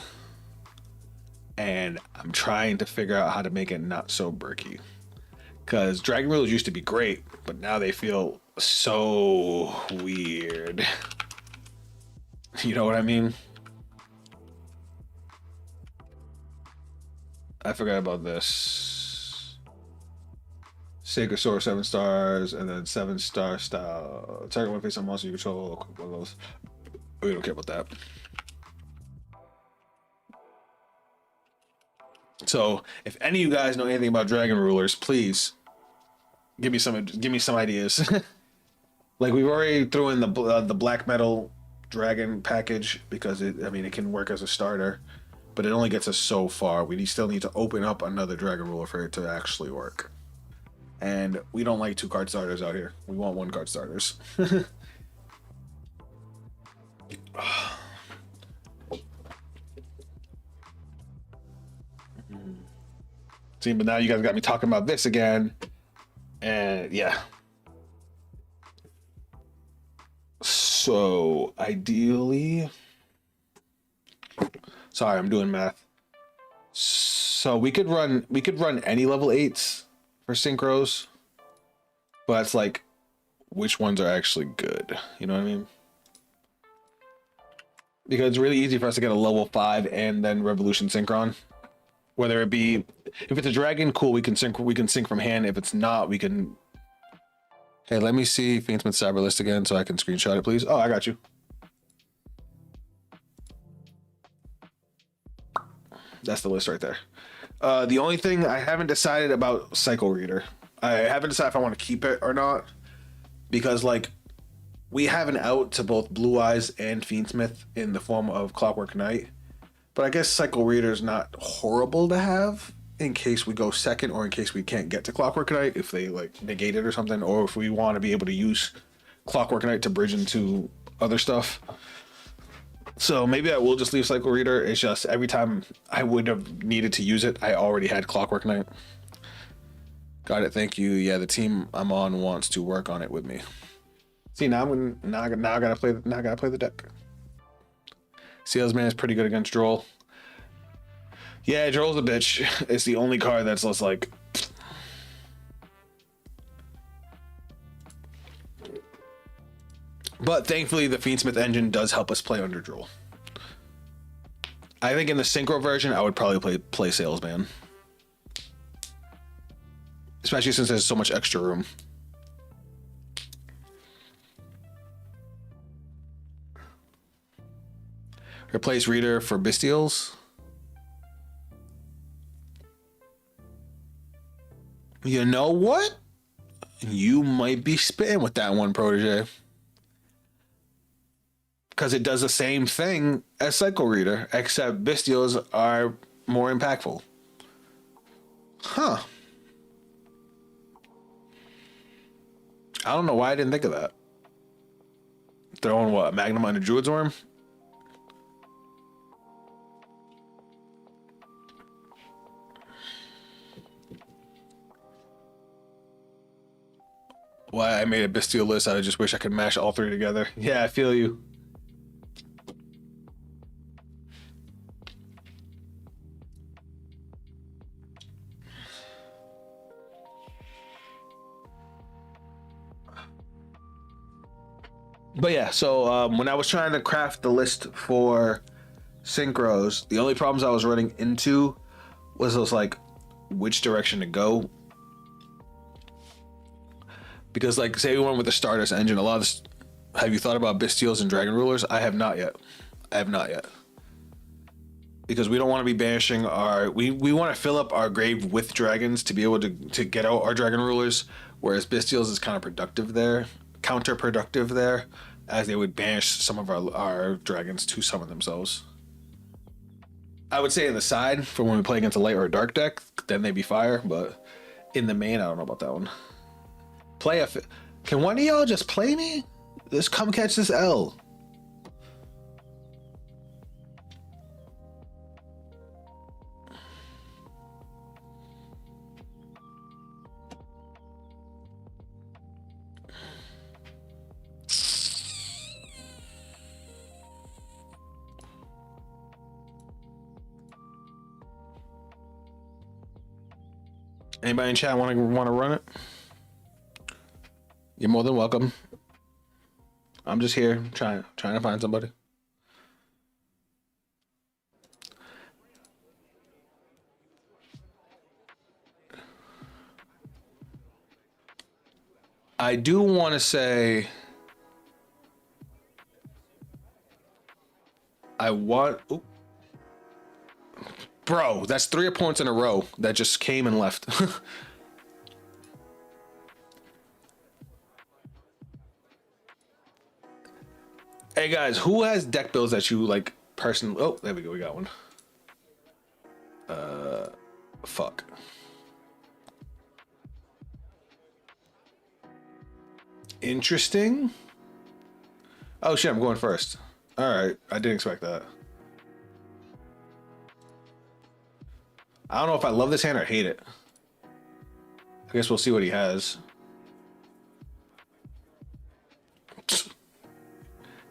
And I'm trying to figure out how to make it not so bricky. Because Dragon Rulers used to be great, but now they feel so weird. You know what I mean? I forgot about this. Sacred Sword 7 stars, and then 7-star style. Target one face on monster you control. Quick one of those. We don't care about that. So, if any of you guys know anything about Dragon Rulers, please Give me some ideas. Like we've already threw in the black metal dragon package because it can work as a starter, but it only gets us so far. We still need to open up another dragon ruler for it to actually work. And we don't like 2-card starters out here. We want 1-card starters. See, but now you guys got me talking about this again. And yeah. So ideally, sorry, I'm doing math. So we could run any level 8s for synchros, but it's like which ones are actually good. You know what I mean? Because it's really easy for us to get a level 5 and then Revolution Synchron. Whether it be, if it's a dragon, cool, we can sync from hand. If it's not, we can. Hey, let me see Faintsmith Cyber list again so I can screenshot it, please. Oh, I got you. That's the list right there. The only thing I haven't decided about Cycle Reader. I haven't decided if I want to keep it or not. Because, like, we have an out to both Blue Eyes and Fiendsmith in the form of Clockwork Knight. But I guess Cycle Reader is not horrible to have in case we go second or in case we can't get to Clockwork Knight, if they, like, negate it or something, or if we want to be able to use Clockwork Knight to bridge into other stuff. So maybe I will just leave Cycle Reader. It's just every time I would have needed to use it, I already had Clockwork Knight. Got it. Thank you. Yeah, the team I'm on wants to work on it with me. See, now I gotta play the deck. Salesman is pretty good against Droll. Yeah, Droll's a bitch. It's the only card that's less like. But thankfully, the Fiendsmith engine does help us play under Droll. I think in the Synchro version, I would probably play Salesman. Especially since there's so much extra room. Replace Reader for Bestials. You know what? You might be spitting with that one, Protege. Because it does the same thing as Cycle Reader, except Bestials are more impactful. Huh. I don't know why I didn't think of that. Throwing what? Magnum under Druid's Worm? Why I made a bestial list, I just wish I could mash all 3 together. Yeah, I feel you. But yeah, so when I was trying to craft the list for synchros, the only problems I was running into was like which direction to go. Because, like, say we went with the Stardust engine, a lot of this, have you thought about Bestials and Dragon Rulers? I have not yet. Because we don't want to be banishing our... We want to fill up our grave with dragons to be able to get out our Dragon Rulers, whereas Bestials is kind of counterproductive there, as they would banish some of our dragons to summon themselves. I would say in the side, for when we play against a light or a dark deck, then they'd be fire, but in the main, I don't know about that one. Can one of y'all just play me? Just come catch this L. Anybody in chat want to run it? You're more than welcome. I'm just here trying to find somebody. I do want to say Ooh. Bro, that's 3 opponents in a row that just came and left. Hey guys, who has deck builds that you like personally? Oh, there we go. We got one. Fuck. Interesting. Oh shit, I'm going first. All right, I didn't expect that. I don't know if I love this hand or hate it. I guess we'll see what he has.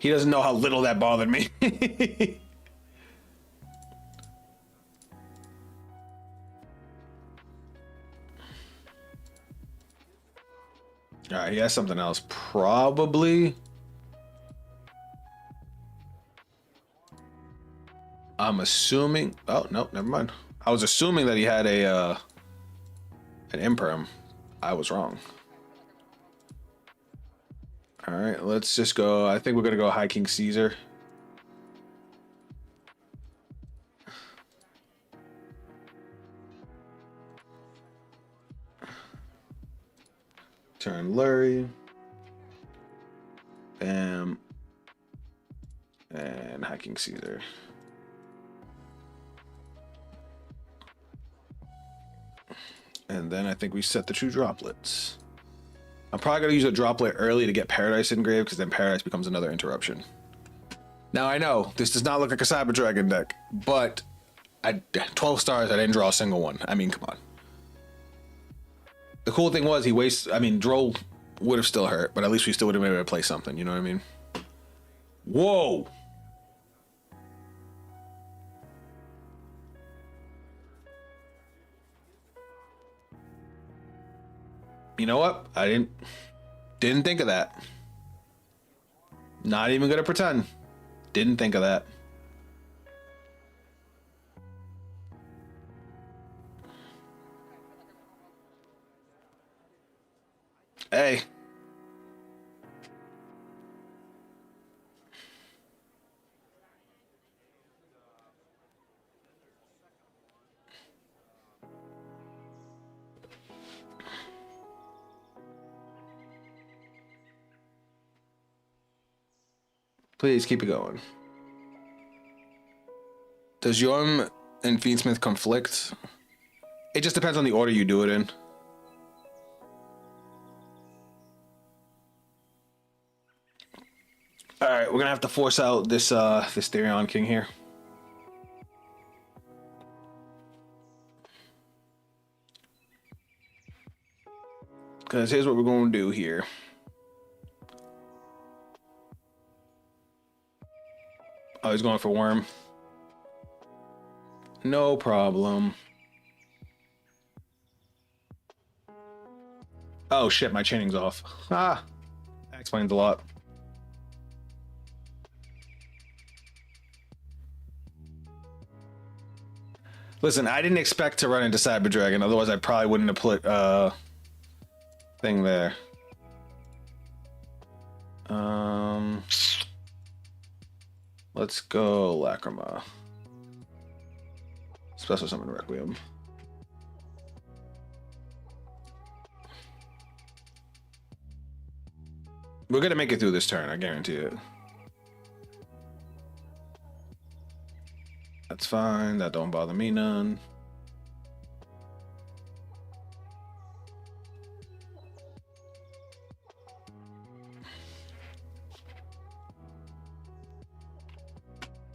He doesn't know how little that bothered me. All right, he has something else. Probably. I'm assuming. Oh no, never mind. I was assuming that he had a an imperm. I was wrong. All right, let's just go. I think we're gonna go High King Caesar. Turn Lurie. Bam. And High King Caesar. And then I think we set the two droplets. I'm probably going to use a droplet early to get Paradise engraved, because then Paradise becomes another interruption. Now, I know this does not look like a Cyber Dragon deck, but I 12 stars, I didn't draw a single one. I mean, come on. The cool thing was he wastes... I mean, Droll would have still hurt, but at least we still would have been able to play something, you know what I mean? Whoa! You know what? I didn't think of that. Not even gonna pretend. Didn't think of that. Hey. Please keep it going. Does Yorm and Fiendsmith conflict? It just depends on the order you do it in. All right, we're gonna have to force out this this Therion King here. Because here's what we're gonna do here. Oh, he's going for Worm. No problem. Oh shit, my chaining's off. Ah, that explains a lot. Listen, I didn't expect to run into Cyber Dragon, otherwise I probably wouldn't have put thing there. Let's go Lacrima. Special Summon Requiem. We're gonna make it through this turn, I guarantee it. That's fine, that don't bother me none.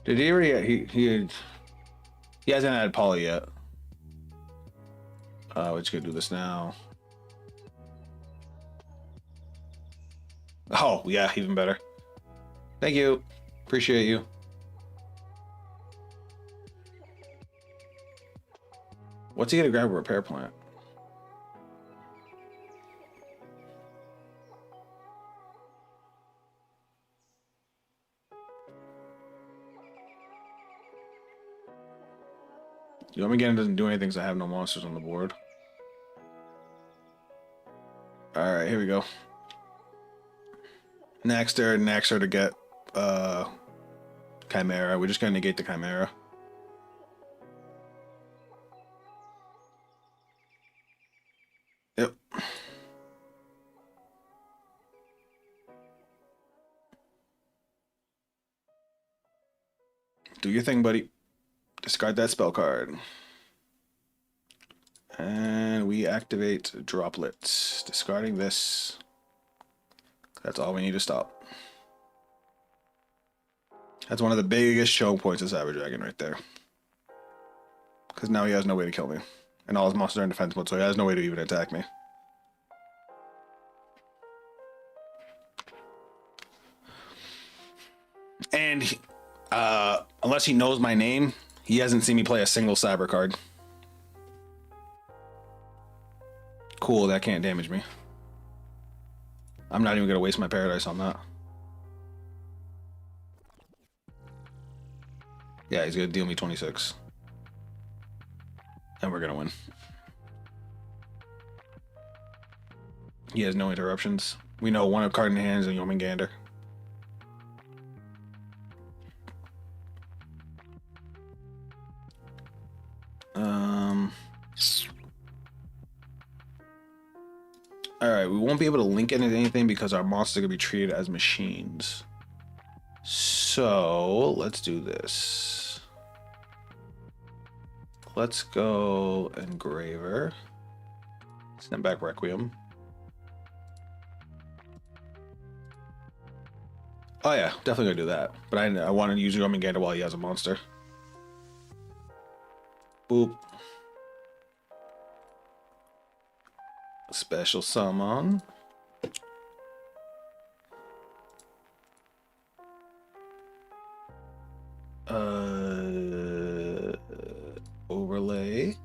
Did he already? He hasn't had Poly yet. We're just gonna do this now. Oh yeah, even better. Thank you, appreciate you. What's he gonna grab a repair plant? You want me again? Doesn't do anything because I have no monsters on the board. All right, here we go. Naxter to get Chimera. We're just gonna negate the Chimera. Yep. Do your thing, buddy. Discard that spell card. And we activate droplets. Discarding this. That's all we need to stop. That's one of the biggest choke points of Cyber Dragon right there. Because now he has no way to kill me. And all his monsters are in defense mode, so he has no way to even attack me. And unless he knows my name, he hasn't seen me play a single cyber card. Cool, that can't damage me. I'm not even going to waste my paradise on that. Yeah, he's going to deal me 26. And we're going to win. He has no interruptions. We know one card in hands and Yomingander. Alright, we won't be able to link into anything because our monsters are going to be treated as machines. So, let's do this. Let's go Engraver. Send back Requiem. Oh yeah, definitely gonna do that. But I want to use Yomingander while he has a monster. Boop. Special summon. Overlay.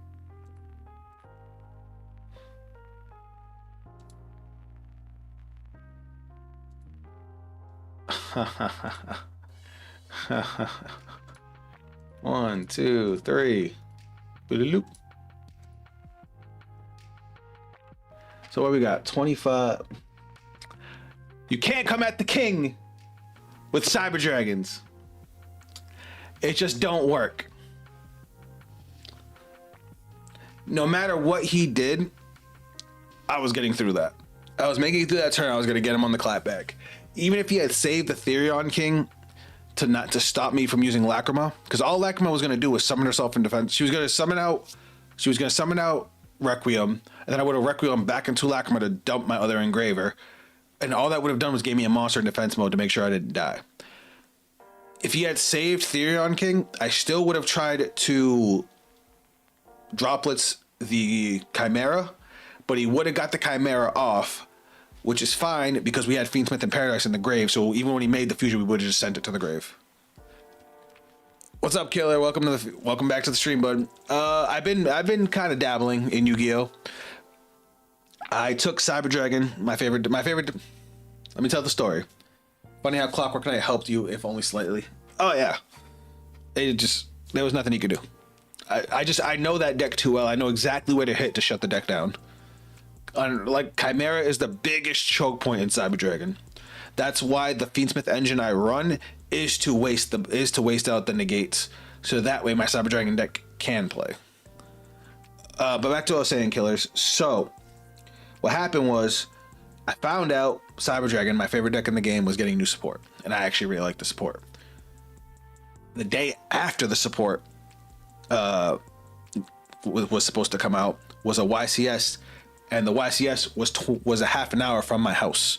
One, two, three. Boodaloop. So what we got? 25. You can't come at the king with Cyber Dragons. It just don't work. No matter what he did, I was getting through that. I was making it through that turn. I was going to get him on the clapback. Even if he had saved the Therion King to stop me from using Lacrima, because all Lacrima was going to do was summon herself in defense. She was going to summon out Requiem, and then I would have Requiem back into Lacrima to dump my other Engraver, and all that would have done was gave me a monster in defense mode to make sure I didn't die. If he had saved Therion King, I still would have tried to droplets the Chimera, but he would have got the Chimera off, which is fine because we had Fiendsmith and Paradise in the grave. So even when he made the fusion, we would have just sent it to the grave. What's up, Killer? Welcome back to the stream, bud. I've been kind of dabbling in Yu-Gi-Oh. I took Cyber Dragon, my favorite. Let me tell the story. Funny how Clockwork Knight helped you, if only slightly. Oh yeah, there was nothing he could do. I know that deck too well. I know exactly where to hit to shut the deck down. Like Chimera is the biggest choke point in Cyber Dragon. That's why the Fiendsmith engine I run is to waste out the negates, so that way my Cyber Dragon deck can play. But back to what I was saying, killers. So what happened was I found out Cyber Dragon, my favorite deck in the game, was getting new support, and I actually really like the support. The day after the support was supposed to come out was a YCS, and the YCS was a half an hour from my house.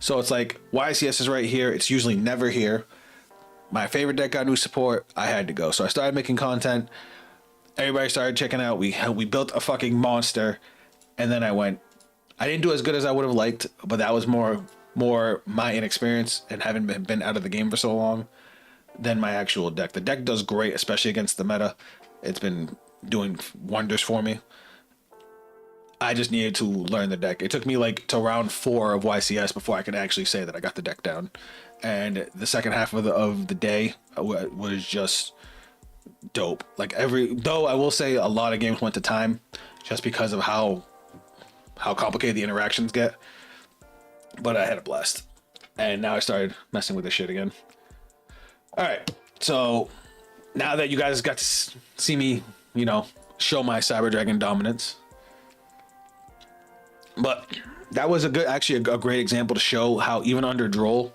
So it's like YCS is right here. It's usually never here. My favorite deck got new support. I had to go. So I started making content. Everybody started checking out. We built a fucking monster, and then I didn't do as good as I would have liked, but that was more my inexperience and having been out of the game for so long than my actual deck. The deck does great, especially against the meta. It's been doing wonders for me. I just needed to learn the deck. It took me like to round 4 of YCS before I could actually say that I got the deck down. And the second half of the day was just dope. Though I will say a lot of games went to time just because of how complicated the interactions get. But I had a blast. And now I started messing with this shit again. All right. So now that you guys got to see me, show my Cyber Dragon dominance. But that was actually a great example to show how even under Droll,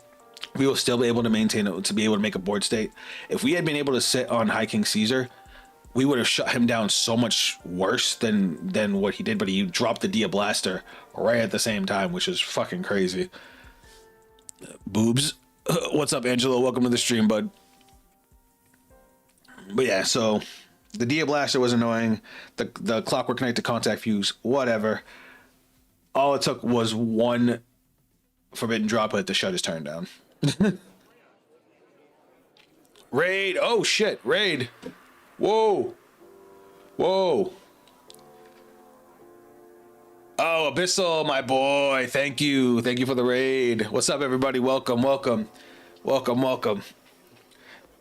we will still be able to maintain it, to be able to make a board state. If we had been able to sit on High King Caesar, we would have shut him down so much worse than what he did. But he dropped the Dia Blaster right at the same time, which is fucking crazy. Boobs. What's up, Angelo? Welcome to the stream, bud. But yeah, so the Dia Blaster was annoying. The Clockwork Knight to contact fuse, whatever. All it took was one Forbidden Droplet to shut his turn down. Raid. Oh shit, raid. Whoa. Whoa. Oh, Abyssal, my boy. Thank you. Thank you for the raid. What's up, everybody? Welcome, welcome. Welcome, welcome.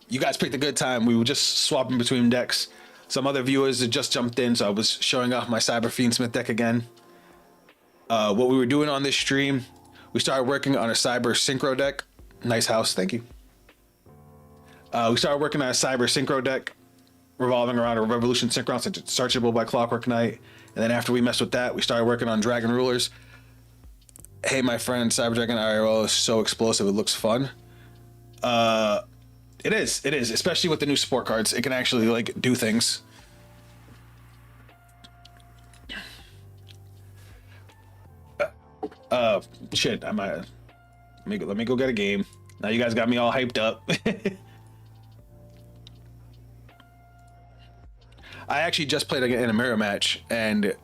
You guys picked a good time. We were just swapping between decks. Some other viewers had just jumped in, so I was showing off my Cyber Fiendsmith deck again. What we were doing on this stream, we started working on a Cyber Synchro deck. Nice house, thank you. We started working on a Cyber Synchro deck revolving around a Revolution Synchron since it's searchable by Clockwork Knight. And then after we messed with that, we started working on Dragon Rulers. Hey, my friend, Cyber Dragon IRL is so explosive, it looks fun. It is, especially with the new support cards. It can actually like do things. Shit, I might let me go get a game. Now you guys got me all hyped up. I actually just played in a mirror match, and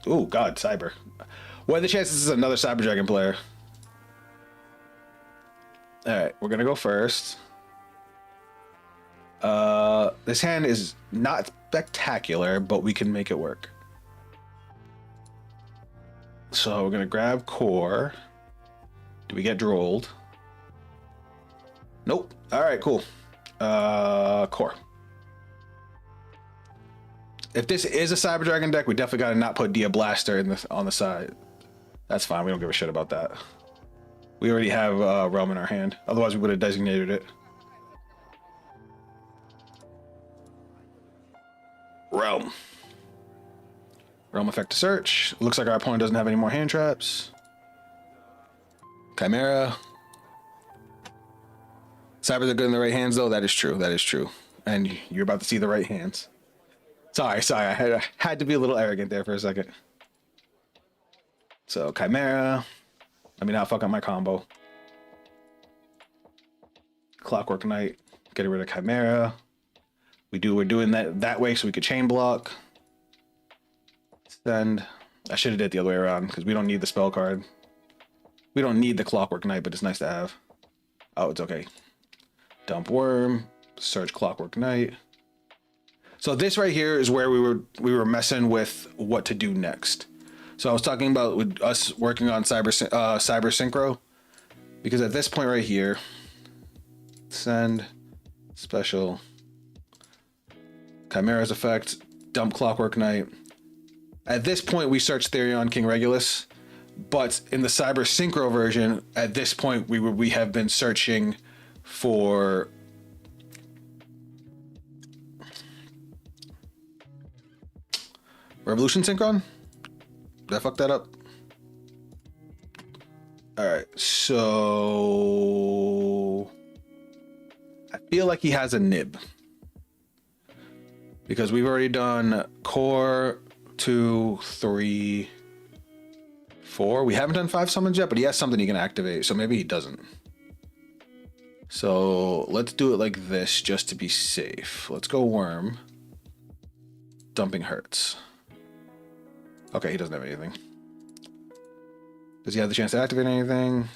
oh god, Cyber. What are the chances this is another Cyber Dragon player? All right, we're gonna go first. This hand is not spectacular, but we can make it work. So we're gonna grab core. Do we get drolled? Nope. All right, cool. Core. If this is a Cyber Dragon deck, we definitely gotta not put Dia Blaster on the side. That's fine. We don't give a shit about that. We already have Realm in our hand. Otherwise, we would have designated it. Realm. Realm effect to search. Looks like our opponent doesn't have any more hand traps. Chimera. Cybers are good in the right hands, though. That is true. That is true. And you're about to see the right hands. Sorry. I had to be a little arrogant there for a second. So, Chimera. Let me not fuck up my combo. Clockwork Knight. Getting rid of Chimera. We're doing that way so we could chain block. Send. I should have did it the other way around because we don't need the spell card. We don't need the Clockwork Knight, but it's nice to have. Oh, it's okay. Dump Worm. Search Clockwork Knight. So this right here is where we were messing with what to do next. So I was talking about with us working on Cyber Synchro, because at this point right here, send special Chimera's effect, dump Clockwork Knight. At this point, we search Therion King Regulus, but in the Cyber Synchro version, at this point we have been searching for Revolution Synchron. Did I fuck that up? All right, so I feel like he has a nib because we've already done core 2, 3, 4. We haven't done 5 summons yet, but he has something he can activate, so maybe he doesn't. So let's do it like this just to be safe. Let's go Worm. Dumping hurts. Okay, he doesn't have anything. Does he have the chance to activate anything?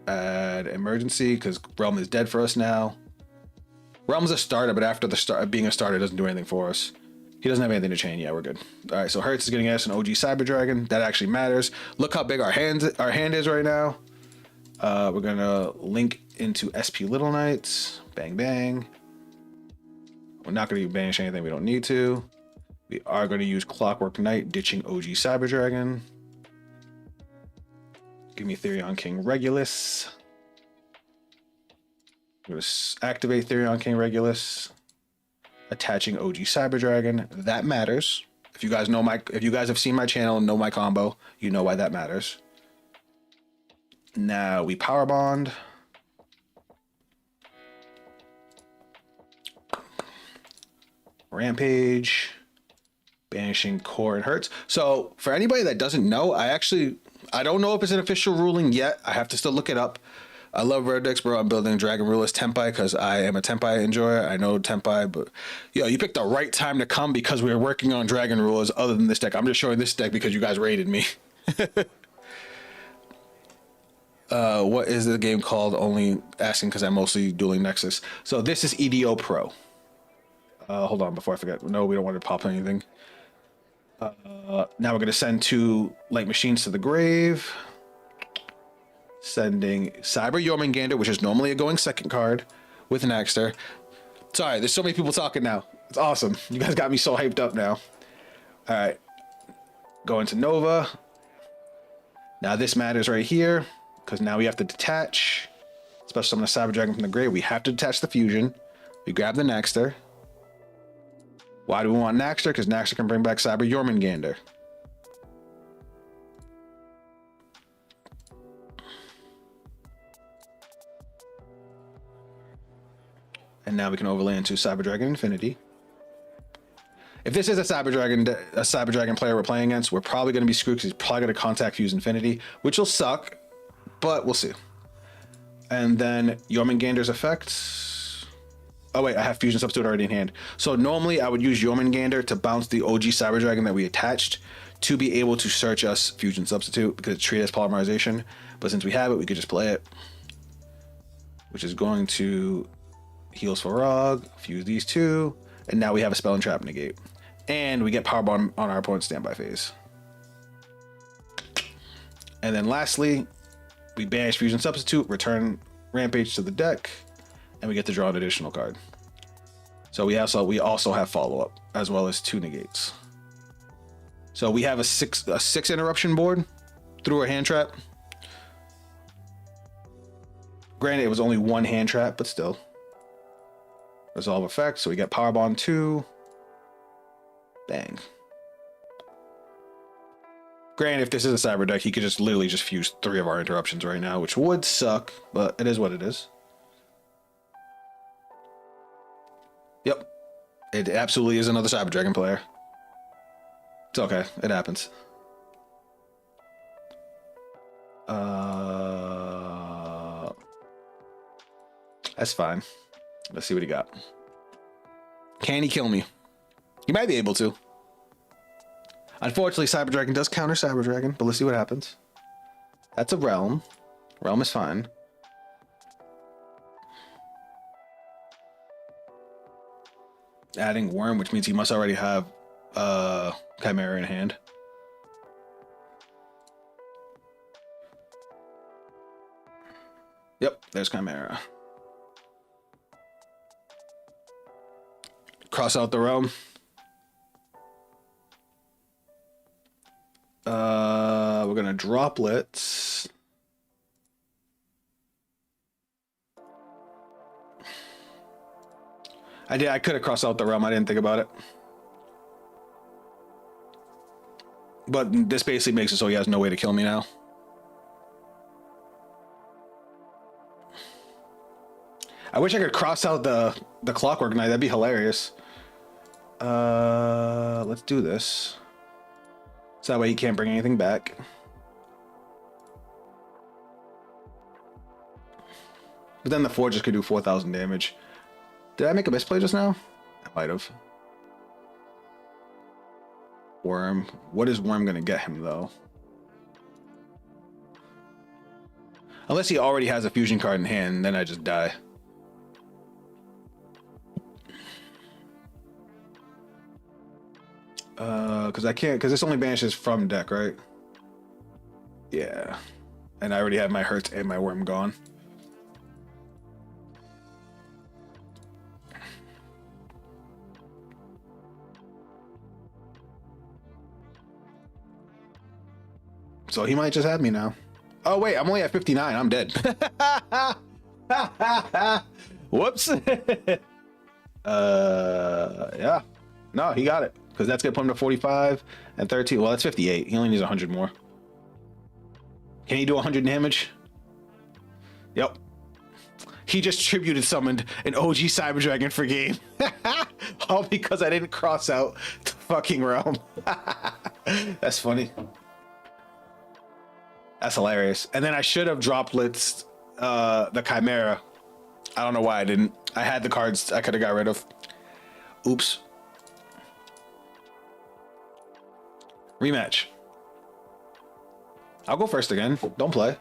Add emergency, because Realm is dead for us now. Realm's a starter, but after the start being a starter, it doesn't do anything for us. He doesn't have anything to chain. Yeah, we're good. All right, so Hertz is getting us an OG Cyber Dragon. That actually matters. Look how big our hand is right now. We're gonna link into SP Little Knights. Bang bang. We're not gonna banish anything we don't need to. We are going to use Clockwork Knight, ditching OG Cyber Dragon. Give me Therion King Regulus. I'm going to activate Therion King Regulus, attaching OG Cyber Dragon. That matters. If you guys have seen my channel and know my combo, you know why that matters. Now we power bond. Rampage. Banishing core and hurts. So for anybody that doesn't know, I don't know if it's an official ruling yet. I have to still look it up. I love red decks, bro. I'm building Dragon Ruler's Tempai because I am a Tempai enjoyer. I know Tempai, but yo, you picked the right time to come because we were working on Dragon Rulers other than this deck. I'm just showing this deck because you guys raided me. What is the game called? Only asking because I'm mostly dueling Nexus. So this is EDO Pro. Hold on before I forget. No, we don't want to pop anything. Now we're going to send 2 light machines to the grave. Sending Cyber Jormungandr, which is normally a going second card, with an Axter. Sorry, there's so many people talking now. It's awesome. You guys got me so hyped up now. All right. Going to Nova. Now this matters right here, because now we have to detach. Special summon a Cyber Dragon from the grave. We have to detach the fusion. We grab the Naxter. Why do we want Naxter? Because Naxter can bring back Cyber Jormungandr. And now we can overlay into Cyber Dragon Infinity. If this is a Cyber Dragon player we're playing against, we're probably going to be screwed because he's probably going to contact Fuse Infinity, which will suck, but we'll see. And then Jormungandr's effects. Oh wait, I have Fusion Substitute already in hand. So normally I would use Jormungandr to bounce the OG Cyber Dragon that we attached to be able to search us Fusion Substitute because it's treated as polymerization. But since we have it, we could just play it, which is going to heals for Rog, fuse these 2, and now we have a spell and trap negate. And we get power bomb on our opponent's standby phase. And then lastly, we banish Fusion Substitute, return Rampage to the deck, and we get to draw an additional card. So we also have follow-up, as well as 2 negates. So we have a six interruption board through our hand trap. Granted, it was only 1 hand trap, but still. Resolve effect, so we get power bond 2. Bang. Granted, if this is a Cyber deck, he could just literally just fuse 3 of our interruptions right now, which would suck, but it is what it is. Yep. It absolutely is another Cyber Dragon player. It's okay. It happens. That's fine. Let's see what he got. Can he kill me? He might be able to. Unfortunately, Cyber Dragon does counter Cyber Dragon, but let's see what happens. That's a Realm. Realm is fine. Adding Worm, which means he must already have Chimera in hand. Yep, there's Chimera. Cross out the Realm. We're gonna droplets. I could have crossed out the Realm. I didn't think about it. But this basically makes it so he has no way to kill me now. I wish I could cross out the Clockwork Knight. That'd be hilarious. Let's do this. So that way he can't bring anything back. But then the Forges could do 4,000 damage. Did I make a misplay just now? I might have. Worm. What is Worm gonna get him though? Unless he already has a fusion card in hand, then I just die. Because I can't, because this only banishes from deck, right? Yeah. And I already have my Hurts and my Worm gone. So he might just have me now. Oh wait, I'm only at 59. I'm dead. Whoops. Yeah. No, he got it. Because that's gonna put him to 45 and 13. Well, that's 58. He only needs 100 more. Can he do 100 damage? Yep. He just tributed summoned an OG Cyber Dragon for game. All because I didn't cross out the fucking realm. That's funny. That's hilarious. And then I should have drop blitzed the Chimera. I don't know why I didn't. I had the cards I could have got rid of. Oops. Rematch. I'll go first again. Don't play.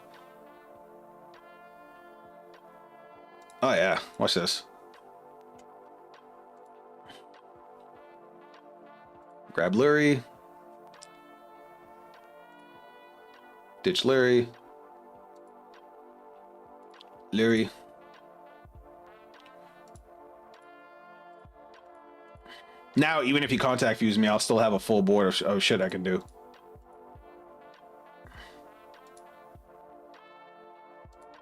Oh yeah, watch this. Grab Lurie. Ditch Lurie. Lurie. Now, even if he contact fuse me, I'll still have a full board of shit I can do.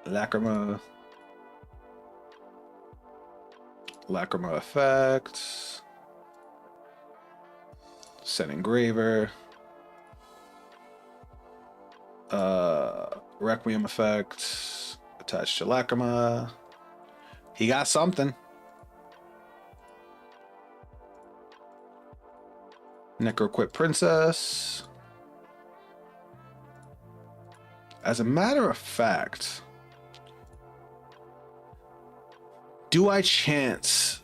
Lacrima. Lacrima effects. Set Engraver. Requiem effects. Attached to Lacrima. He got something. Necroquip Princess. As a matter of fact, do I chance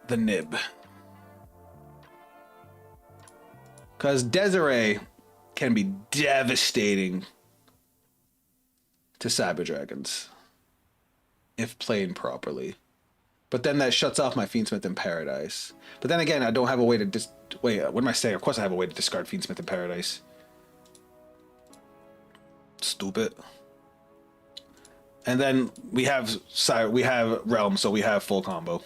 the nib? Because Desiree can be devastating to Cyber Dragons if played properly. But then that shuts off my Fiendsmith in Paradise. But then again, I don't have a way to wait, what am I saying? Of course I have a way to discard Fiendsmith in Paradise. Stupid. And then we have Realm, so we have full combo.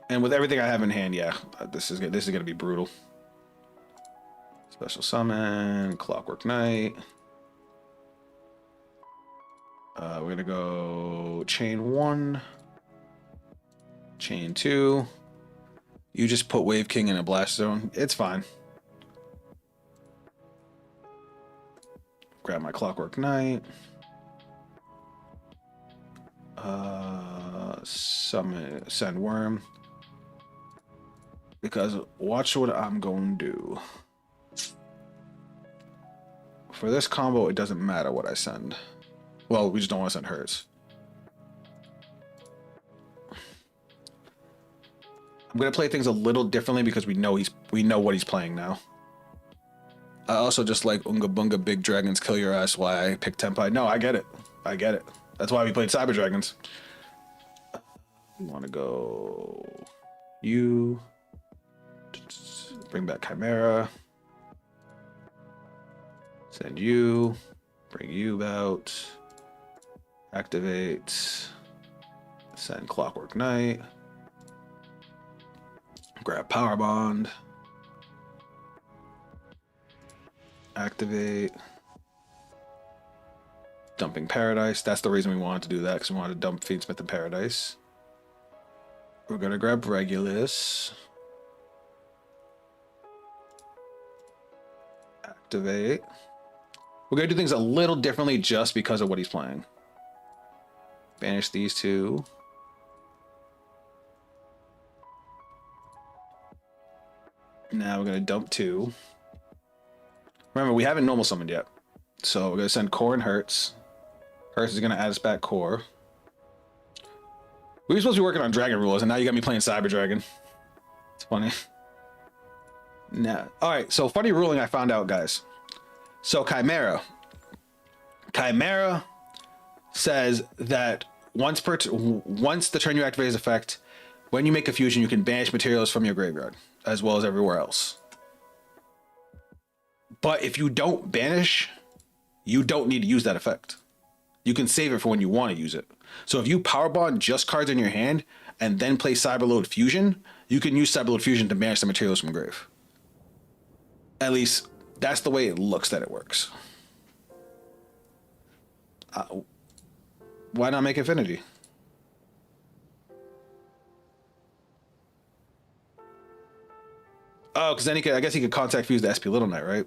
And with everything I have in hand, yeah, this is gonna be brutal. Special summon, Clockwork Knight. We're gonna go chain 1, chain 2. You just put Wave King in a blast zone. It's fine. Grab my Clockwork Knight. Summon, send Worm. Because watch what I'm going to do. For this combo, it doesn't matter what I send. Well, we just don't want to send Hurts. I'm gonna play things a little differently because we know what he's playing now. I also just like Unga Bunga Big Dragons Kill Your Ass. Why I picked Tenpai? No, I get it. I get it. That's why we played Cyber Dragons. We want to go. You. Bring back Chimera. Send you. Bring you out. Activate. Send Clockwork Knight. Grab Power Bond. Activate. Dumping Paradise. That's the reason we wanted to do that, because we wanted to dump Fiendsmith in Paradise. We're going to grab Regulus. Activate. We're going to do things a little differently just because of what he's playing. Banish these two. Now we're going to dump 2. Remember, we haven't normal summoned yet. So we're going to send Core and Hertz. Hertz is going to add us back Core. We were supposed to be working on Dragon Rulers, and now you got me playing Cyber Dragon. It's funny. Nah. Alright, so funny ruling I found out, guys. So Chimera. Chimera says that once the turn you activate his effect, when you make a fusion, you can banish materials from your graveyard, as well as everywhere else. But if you don't banish, you don't need to use that effect. You can save it for when you want to use it. So if you power bond just cards in your hand and then play Cyberload Fusion, you can use Cyberload Fusion to banish the materials from grave. At least that's the way it looks that it works. Why not make Infinity? Oh, because then he could. I guess he could contact fuse the SP Little Knight, right?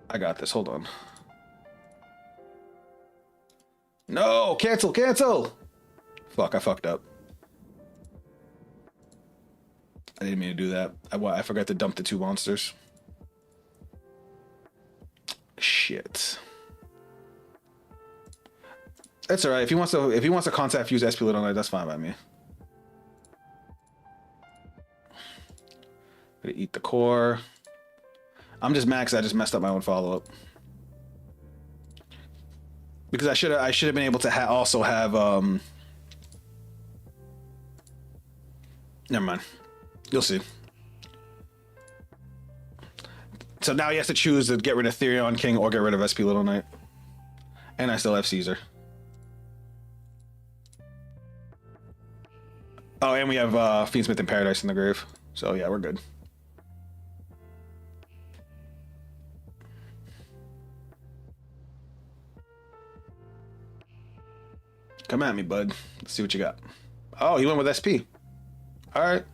I got this. Hold on. No, cancel, cancel. Fuck, I fucked up. I didn't mean to do that. I forgot to dump the 2 monsters. Shit. That's all right. If he wants to contact fuse SP Little Knight, that's fine by me. Gonna eat the core. I'm just mad 'cause I just messed up my own follow up. Because I should have been able to also have never mind. You'll see. So now he has to choose to get rid of Therion King or get rid of SP Little Knight. And I still have Caesar. Oh, and we have Fiendsmith in Paradise in the grave. So yeah, we're good. Come at me, bud. Let's see what you got. Oh, he went with SP. All right.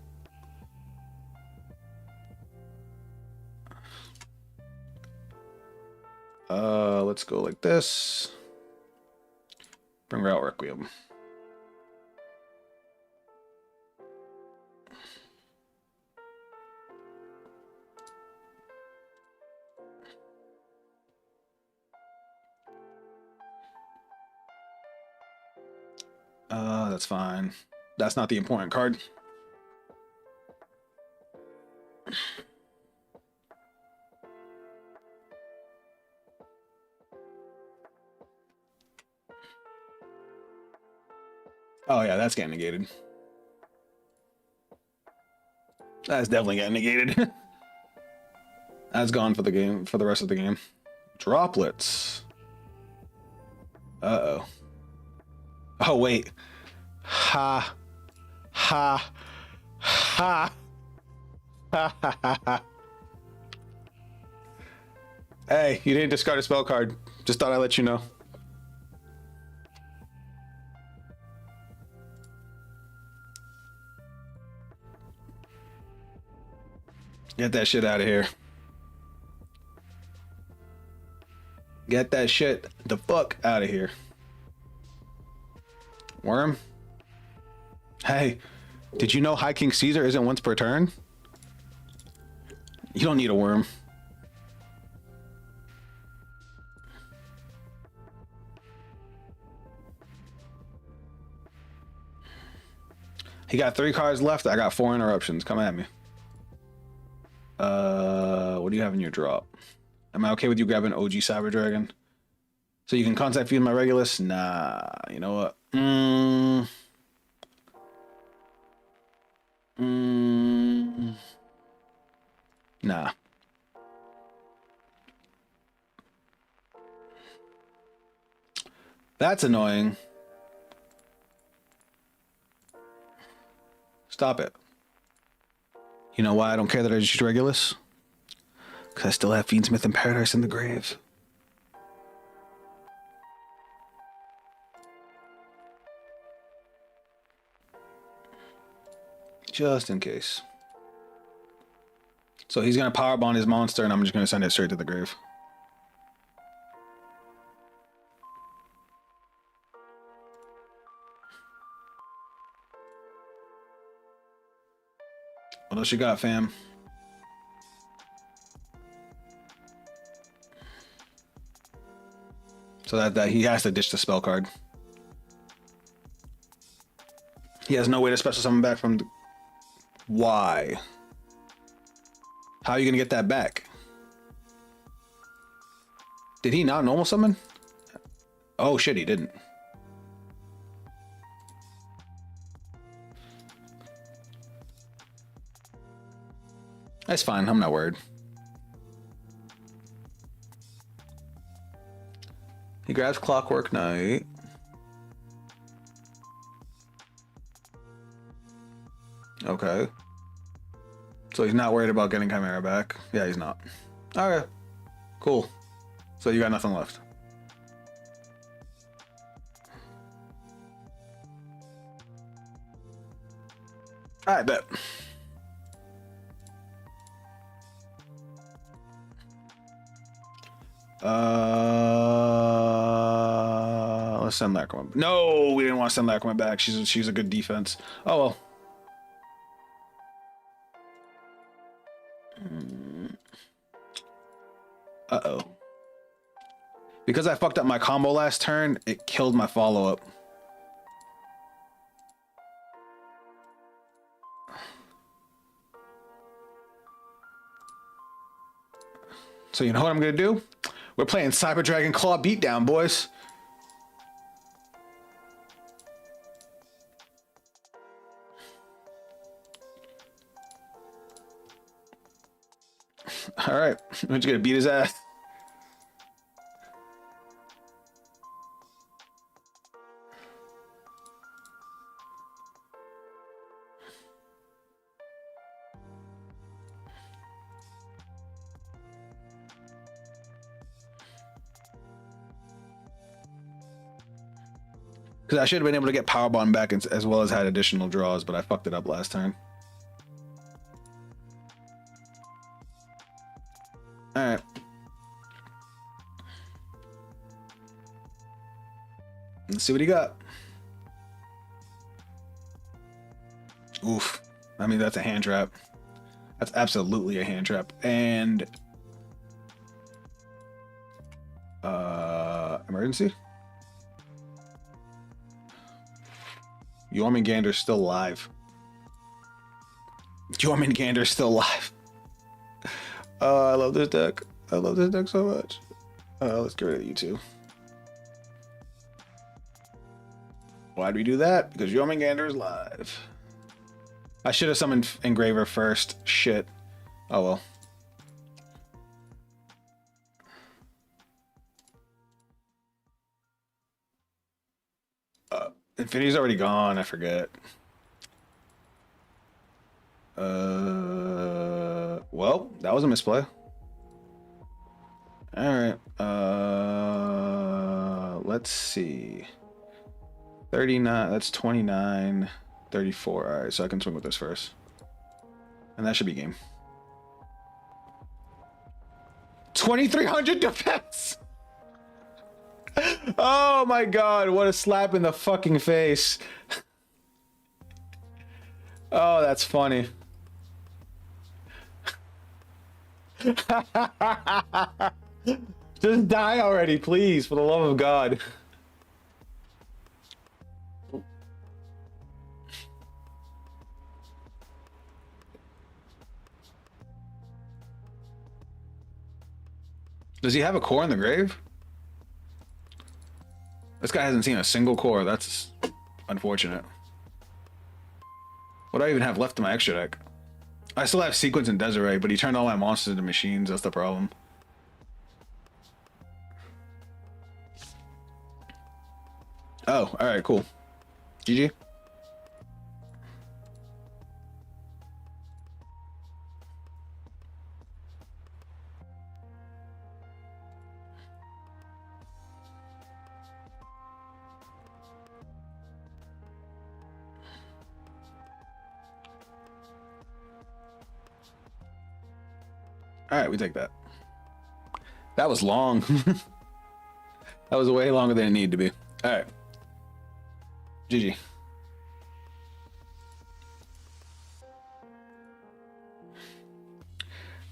Let's go like this. Bring out Requiem. That's fine. That's not the important card. Oh yeah, that's getting negated. That's definitely getting negated. That's gone for the game, for the rest of the game. Droplets. Uh-oh. Oh, wait. Ha. Ha. Ha. Ha ha ha ha. Hey, you didn't discard a spell card. Just thought I'd let you know. Get that shit out of here. Get that shit the fuck out of here. Worm? Hey, did you know High King Caesar isn't once per turn? You don't need a worm. He got 3 cards left. I got 4 interruptions. Come at me. What do you have in your drop? Am I okay with you grabbing OG Cyber Dragon? So you can contact feed my Regulus? Nah, you know what? Nah. That's annoying. Stop it. You know why I don't care that I just used Regulus? Because I still have Fiendsmith in Paradise in the grave. Just in case. So he's going to power bond his monster, and I'm just going to send it straight to the grave. What else you got, fam? So that he has to ditch the spell card. He has no way to special summon back from the... Why? How are you gonna get that back? Did he not normal summon? Oh shit, he didn't. That's fine, I'm not worried. He grabs Clockwork Knight. Okay. So he's not worried about getting Chimera back. Yeah, he's not. Okay, cool. So you got nothing left. I bet. Let's send Lacrimon. No, we didn't want to send Lacrimon back. She's a good defense. Oh well. Uh-oh. Because I fucked up my combo last turn, it killed my follow-up. So you know what I'm gonna do? We're playing Cyber Dragon Claw Beatdown, boys. All right, we're just gonna beat his ass. Because I should have been able to get Power Bond back as well as had additional draws, but I fucked it up last turn. All right. Let's see what he got. Oof. I mean, that's a hand trap. That's absolutely a hand trap. And emergency? Jormungandr's still alive. Jormungandr's still alive. Oh, I love this deck. I love this deck so much. Let's get rid of you two. Why'd we do that? Because Jormungandr is live. I should have summoned Engraver first. Shit. Oh well. Infinity's already gone. I forget. Well, that was a misplay. All right. Let's see. 39. That's 29. 34. All right, so I can swing with this first, and that should be game. 2,300 defense. Oh my god, what a slap in the fucking face. Oh, that's funny. Just die already, please, for the love of God. Does he have a core in the grave? This guy hasn't seen a single core. That's unfortunate. What do I even have left in my extra deck? I still have Sequence and Desiree, but he turned all my monsters into machines. That's the problem. Oh, alright, cool. GG. All right, we take that. That was long. That was way longer than it needed to be. All right. GG.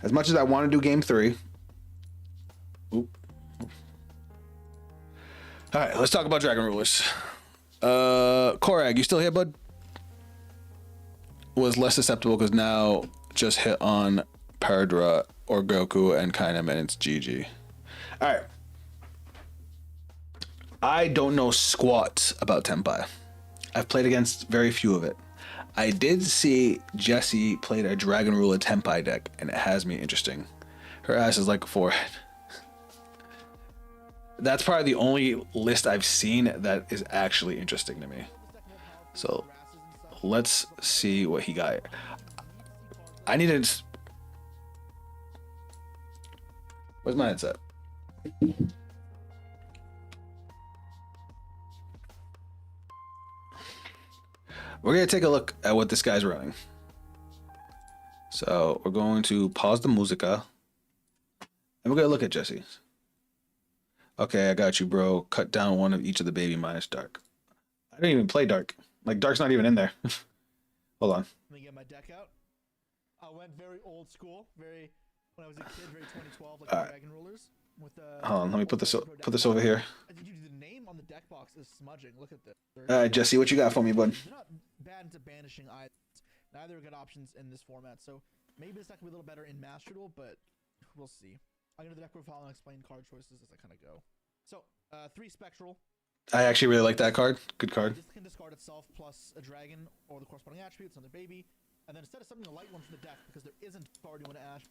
As much as I want to do game 3. Oop. All right, let's talk about Dragon Rulers. Korag, you still here, bud? Was less susceptible because now just hit on Paradra or Goku and Kainem, and it's GG. All right. I don't know squat about Tenpai. I've played against very few of it. I did see Jessie played a Dragon Ruler Tenpai deck, and it has me interesting. Her ass is like a forehead. That's probably the only list I've seen that is actually interesting to me. So let's see what he got. I need to... Where's my headset? We're gonna take a look at what this guy's running. So we're going to pause the musica, and we're gonna look at Jesse's. Okay, I got you, bro. Cut down one of each of the baby minus dark. I didn't even play dark. Like dark's not even in there. Hold on. Let me get my deck out. I went very old school, very when I was a kid, very 2012, like the Dragon Rulers. With Hold on, let me put this over here. The name on the deck box is smudging. Look at this. Jesse, what you got for me, bud? They're not bad into banishing either. Neither are good options in this format, so maybe this deck will be a little better in Master Duel, but we'll see. I'm gonna do the deck profile and explain card choices as I kind of go. So, 3 Spectral. I actually really like that card. Good card. This can discard itself plus a dragon or the corresponding attributes, another baby, and then instead of something a light one from the deck because there isn't already one to ash.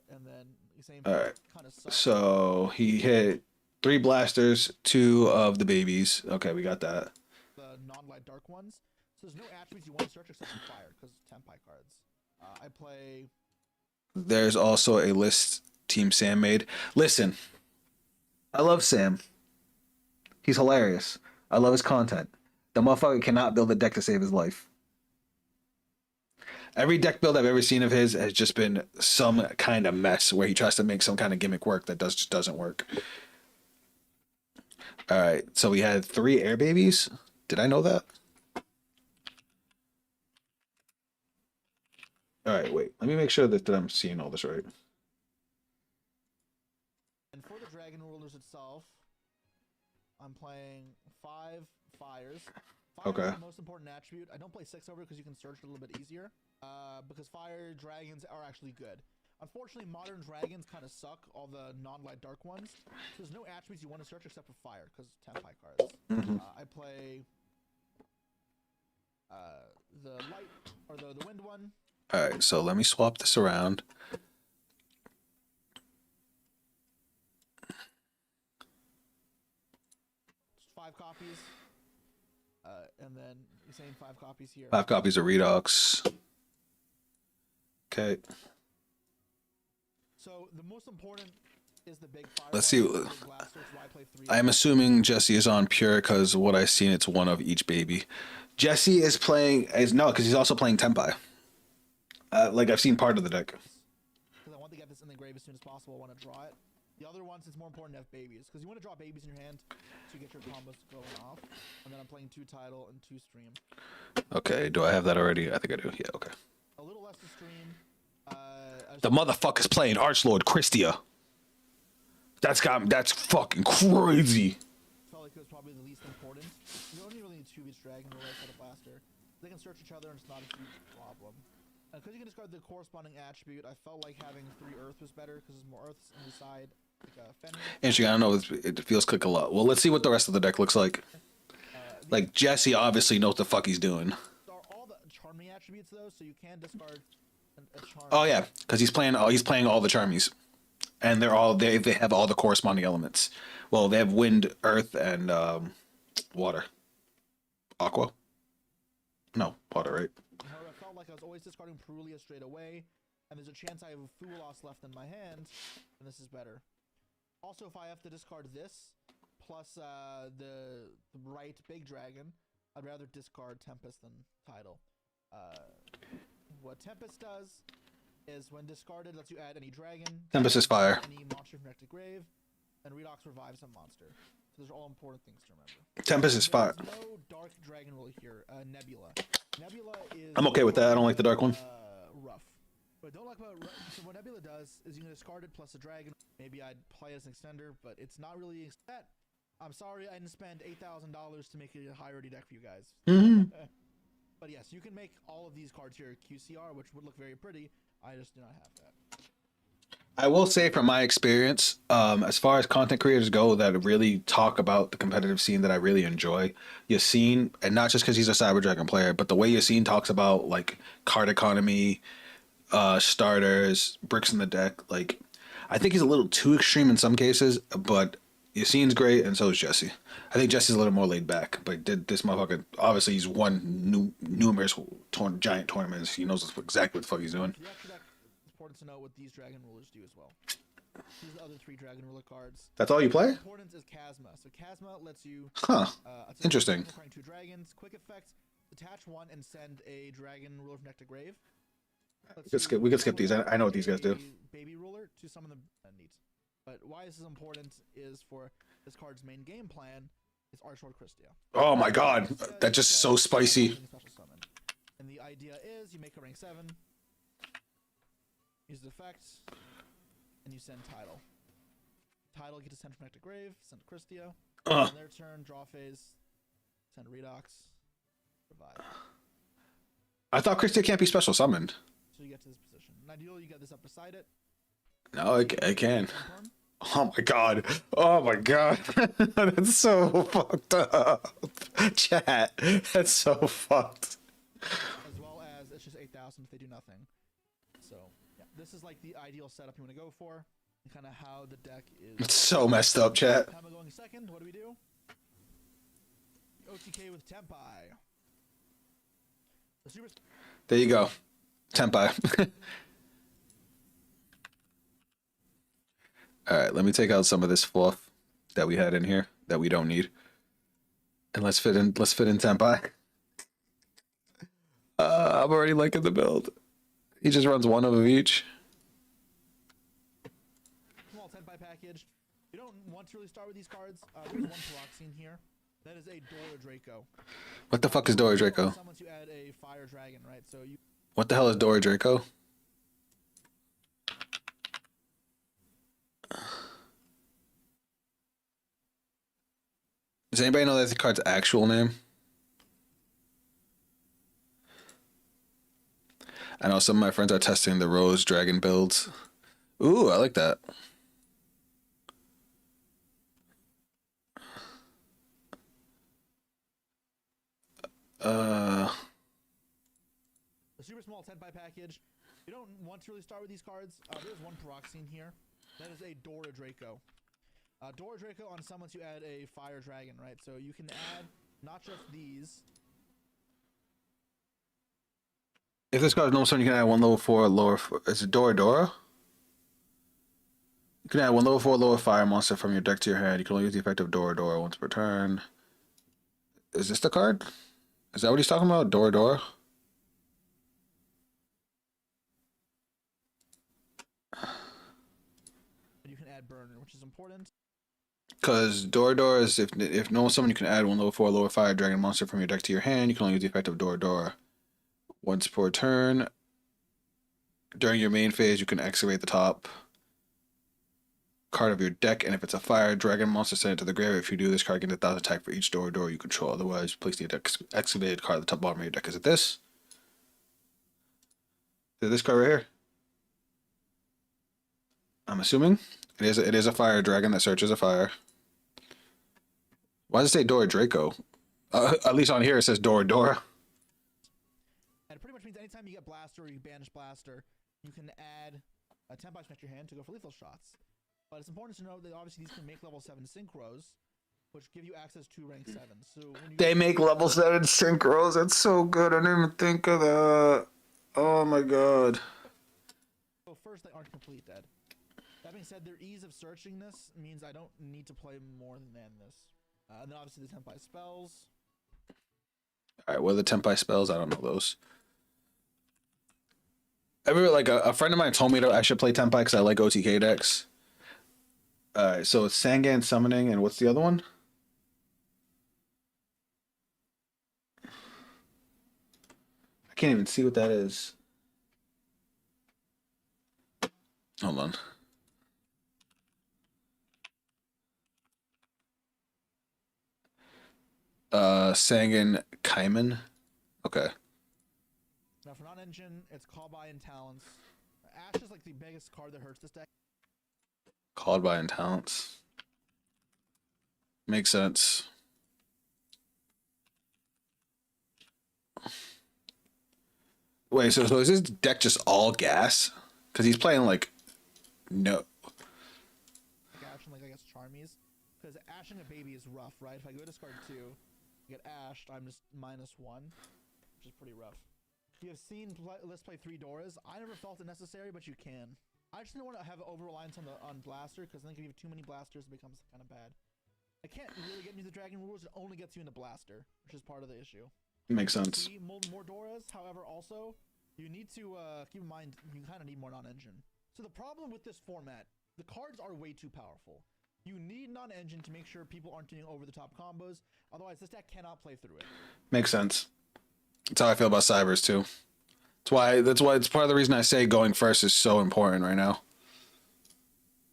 And then the same All right. kind of sucks. So he hit 3 blasters, 2 of the babies. Okay, we got that. The non-light dark ones. So there's no attributes you want to search except for fire because Tempai cards. I play. There's also a list Team Sam made. Listen, I love Sam. He's hilarious. I love his content. The motherfucker cannot build a deck to save his life. Every deck build I've ever seen of his has just been some kind of mess where he tries to make some kind of gimmick work that just doesn't work. All right, so we had 3 air babies. Did I know that? All right, wait. Let me make sure that I'm seeing all this right. And for the Dragon Rulers itself, I'm playing 5 fires. Fire Okay. is the most important attribute. I don't play 6 over because you can search it a little bit easier. Because fire dragons are actually good. Unfortunately, modern dragons kind of suck, all the non-light dark ones. So there's no attributes you want to search except for fire, because Tempai cards. I play the light, or the wind one. Alright, so let me swap this around. Just 5 copies. And then the same 5 copies here. 5 copies of Redox. Okay. So the most important is the big fire. Let's see. One, the big blaster, so I play 3. I'm assuming Jesse is on pure because what I've seen, it's one of each baby. Jesse is playing, no, because he's also playing Tempai. Like I've seen part of the deck. Because I want to get this in the grave as soon as possible. I want to draw it. The other ones, it's more important to have babies. Because you want to draw babies in your hand to get your combos going off. And then I'm playing 2 title and 2 stream. Okay, do I have that already? I think I do. Yeah, okay. A little less to stream. The motherfucker's playing Archlord Christia. That's fucking crazy. Felt like it was probably the least important. You don't really need 2 each dragon or outside a blaster. They can search each other and it's not a huge problem. And because you can discard the corresponding attribute, I felt like having 3 earth was better because there's more earths on the side. Like Fenrir. Interesting. I don't know. It feels click a lot. Well, let's see what the rest of the deck looks like. Like Jesse obviously knows what the fuck he's doing. Are all the charming attributes though, so you can discard a charm. Oh yeah, because he's playing all the charmies, and they have all the corresponding elements. Well, they have wind, earth, and water. Aqua. No, water, right? However, I felt like I was always discarding Perulia straight away, and there's a chance I have a Fuelos left in my hand, and this is better. Also, if I have to discard this, plus the right big dragon, I'd rather discard Tempest than Tidal. What Tempest does is when discarded, lets you add any dragon, Tempest is fire. any monster from Connected Grave, and Redox revives a monster. So those are all important things to remember. Tempest is fire. There's no dark dragon rule here. Nebula. Nebula is. I'm okay with that. I don't like the dark one. Rough. But don't like about so what Nebula does is you can discard it plus a dragon. Maybe I'd play it as an extender, but it's not really that. I'm sorry I didn't spend $8,000 to make it a high rarity deck for you guys. But yes, you can make all of these cards here QCR, which would look very pretty. I just do not have that. I will say from my experience, as far as content creators go that really talk about the competitive scene that I really enjoy, Yassine, and not just because he's a Cyber Dragon player, but the way Yassine talks about like card economy, starters, bricks in the deck, like I think he's a little too extreme in some cases, but Yassine's great, and so is Jesse. I think Jesse's a little more laid back, but this motherfucker, obviously he's won numerous giant tournaments. He knows exactly what the fuck he's doing. The extra deck, it's important to know what these dragon rulers do as well. These are the other 3 Dragon Ruler cards. That's all you play? Importance is Chasma. So Chasma lets you. Huh. It's a Interesting. requiring 2 dragons. Quick effect: detach 1 and send a Dragon Ruler from deck to grave. We could skip these. I know what these guys do. Baby Ruler to summon the neat. But why this is important is for this card's main game plan is Archlord Christia. Oh my god, that's just so spicy. Special summon. And the idea is you make a rank 7, use the effect, and you send Tidal. Tidal get to send from deck to grave, send to Christia. On their turn, draw phase, send Redox, revive. I thought Christia can't be special summoned. So you get to this position. And ideally, you get this up beside it. No, I can. Oh my god. Oh my god. That's so fucked up. Chat. That's so fucked. As well as it's just 8,000 if they do nothing. So yeah, this is like the ideal setup you want to go for, and kind of how the deck is. It's so messed up, chat. Time going second. What do we do? OTK with Tempai. The super. There you go. Tempai. Alright, let me take out some of this fluff that we had in here that we don't need. And let's fit in Tempai. I'm already liking the build. He just runs one of each. Small Tempai package. You don't want to really start with these cards. There's one Pyroxene here. That is a Dora Draco. What the fuck is Dora Draco? Once you add a Fire Dragon, right? So you. What the hell is Dora Draco? Does anybody know that's the card's actual name? I know some of my friends are testing the Rose Dragon builds. Ooh, I like that. The super small Tenpai package. You don't want to really start with these cards. There's one Pyroxene here. That is a Dora Draco. Dora Draco on summons you add a Fire Dragon, right? So you can add not just these. If this card is no summon, you can add one level 4 lower. Is it Dora Dora? You can add one level 4 lower fire monster from your deck to your hand. You can only use the effect of Dora Dora once per turn. Is this the card? Is that what he's talking about? Dora Dora? You can add Burner, which is important. Because Dora Dora is if no summon, you can add one level 4 lower fire dragon monster from your deck to your hand. You can only use the effect of Dora Dora once per turn. During your main phase, you can excavate the top card of your deck, and if it's a fire dragon monster, send it to the grave. If you do, this card gets 1,000 attack for each Dora Dora you control. Otherwise, place the excavated card at the top bottom of your deck. Is it this? Is it this card right here? I'm assuming it is a fire dragon that searches a fire. Why does it say Dora Draco? At least on here it says Dora Dora. And it pretty much means anytime you get Blaster or you banish Blaster, you can add a Tenpai to your hand to go for lethal shots. But it's important to note that obviously these can make level 7 synchros, which give you access to rank 7. So when you They make level 7 synchros. That's so good. I didn't even think of that. Oh my god. so first, they aren't complete dead. That being said, their ease of searching this means I don't need to play more than this. And then obviously the Tenpai spells. Alright, what are the Tenpai spells? I don't know those. Like a friend of mine told me that I should play Tenpai because I like OTK decks. Alright, so it's Sangan Summoning, and what's the other one? I can't even see what that is. Hold on. Sangan Kaiman. Okay. Now for non-engine, it's Call by and Talents. Ash is like the biggest card that hurts this deck. Called by and talents. Makes sense. Wait, so is his deck just all gas? Because he's playing like no. Like Ash and like I guess Charmies. Because ashing a baby is rough, right? If I go discard 2, get ashed, I'm just -1, which is pretty rough. You have seen Let's Play 3 Doras. I never felt it necessary, but you can. I just didn't want to have over reliance on blaster, because I think if you have too many blasters, it becomes kind of bad. I can't really get into the dragon rulers. It only gets you into blaster, which is part of the issue. Makes sense. More Doras, however, also you need to keep in mind you kind of need more non-engine. So the problem with this format, the cards are way too powerful. You need non-engine to make sure people aren't doing over-the-top combos. Otherwise, this deck cannot play through it. Makes sense. That's how I feel about Cybers too. That's why it's part of the reason I say going first is so important right now.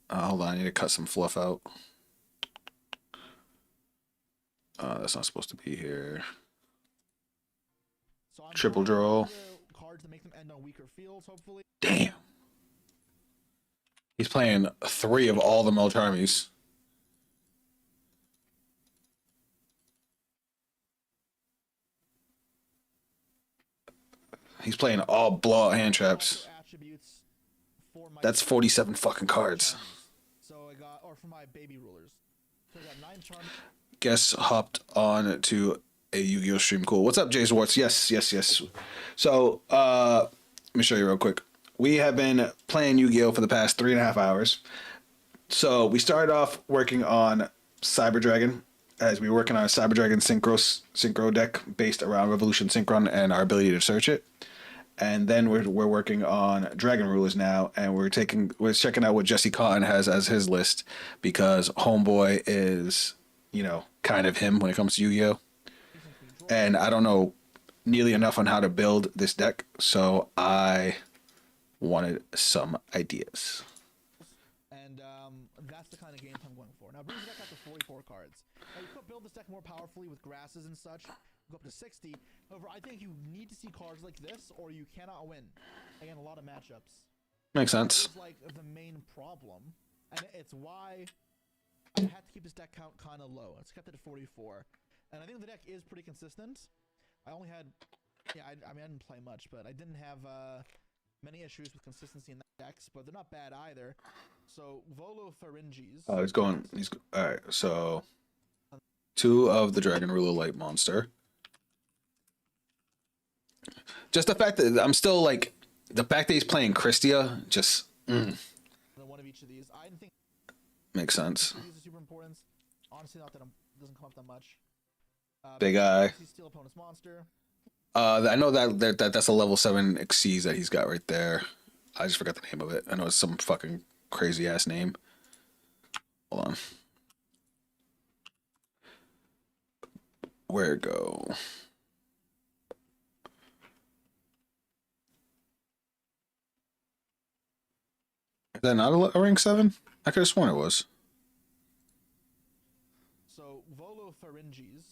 Hold on, I need to cut some fluff out. That's not supposed to be here. So I'm Triple draw. Cards to make them end on weaker fields, hopefully. Damn. He's playing 3 of all the Melcharmies. He's playing all blowout hand traps. That's 47 fucking cards. So I got, or for my baby rulers. So I got 9 charms. Guess hopped on to a Yu-Gi-Oh stream. Cool. What's up, Jay Zwartz? Yes. So, let me show you real quick. We have been playing Yu-Gi-Oh for the past 3.5 hours. So we started off working on Cyber Dragon, as we were working on a Cyber Dragon Synchro deck based around Revolution Synchron and our ability to search it. And then we're working on Dragon Rulers now, and we're checking out what Jesse Cotton has as his list, because Homeboy is, you know, kind of him when it comes to Yu-Gi-Oh. And I don't know nearly enough on how to build this deck, so I wanted some ideas. And that's the kind of game I'm going for. Now, brings the deck up to 44 cards. Now, you could build this deck more powerfully with grasses and such, go up to 60. However, I think you need to see cards like this, or you cannot win. Again, a lot of matchups. Makes sense. It's like the main problem, and it's why I had to keep this deck count kind of low. It's kept it at 44, and I think the deck is pretty consistent. I only had, I mean, I didn't play much, but I didn't have many issues with consistency in the decks, but they're not bad either. So Volopharynges. Oh, he's all right. So 2 of the Dragon Ruler Light Monster. Just the fact that I'm still like, the fact that he's playing Christia, just One of each of these. I didn't think makes sense. these are super important. Honestly, not that doesn't come up that much. Big Eye. Steal opponent's monster. I know that's a level 7 Xyz that he's got right there. I just forgot the name of it. I know it's some fucking crazy ass name. Hold on. Where'd it go? Is that not a rank 7? I could have sworn it was. So Volopharynges.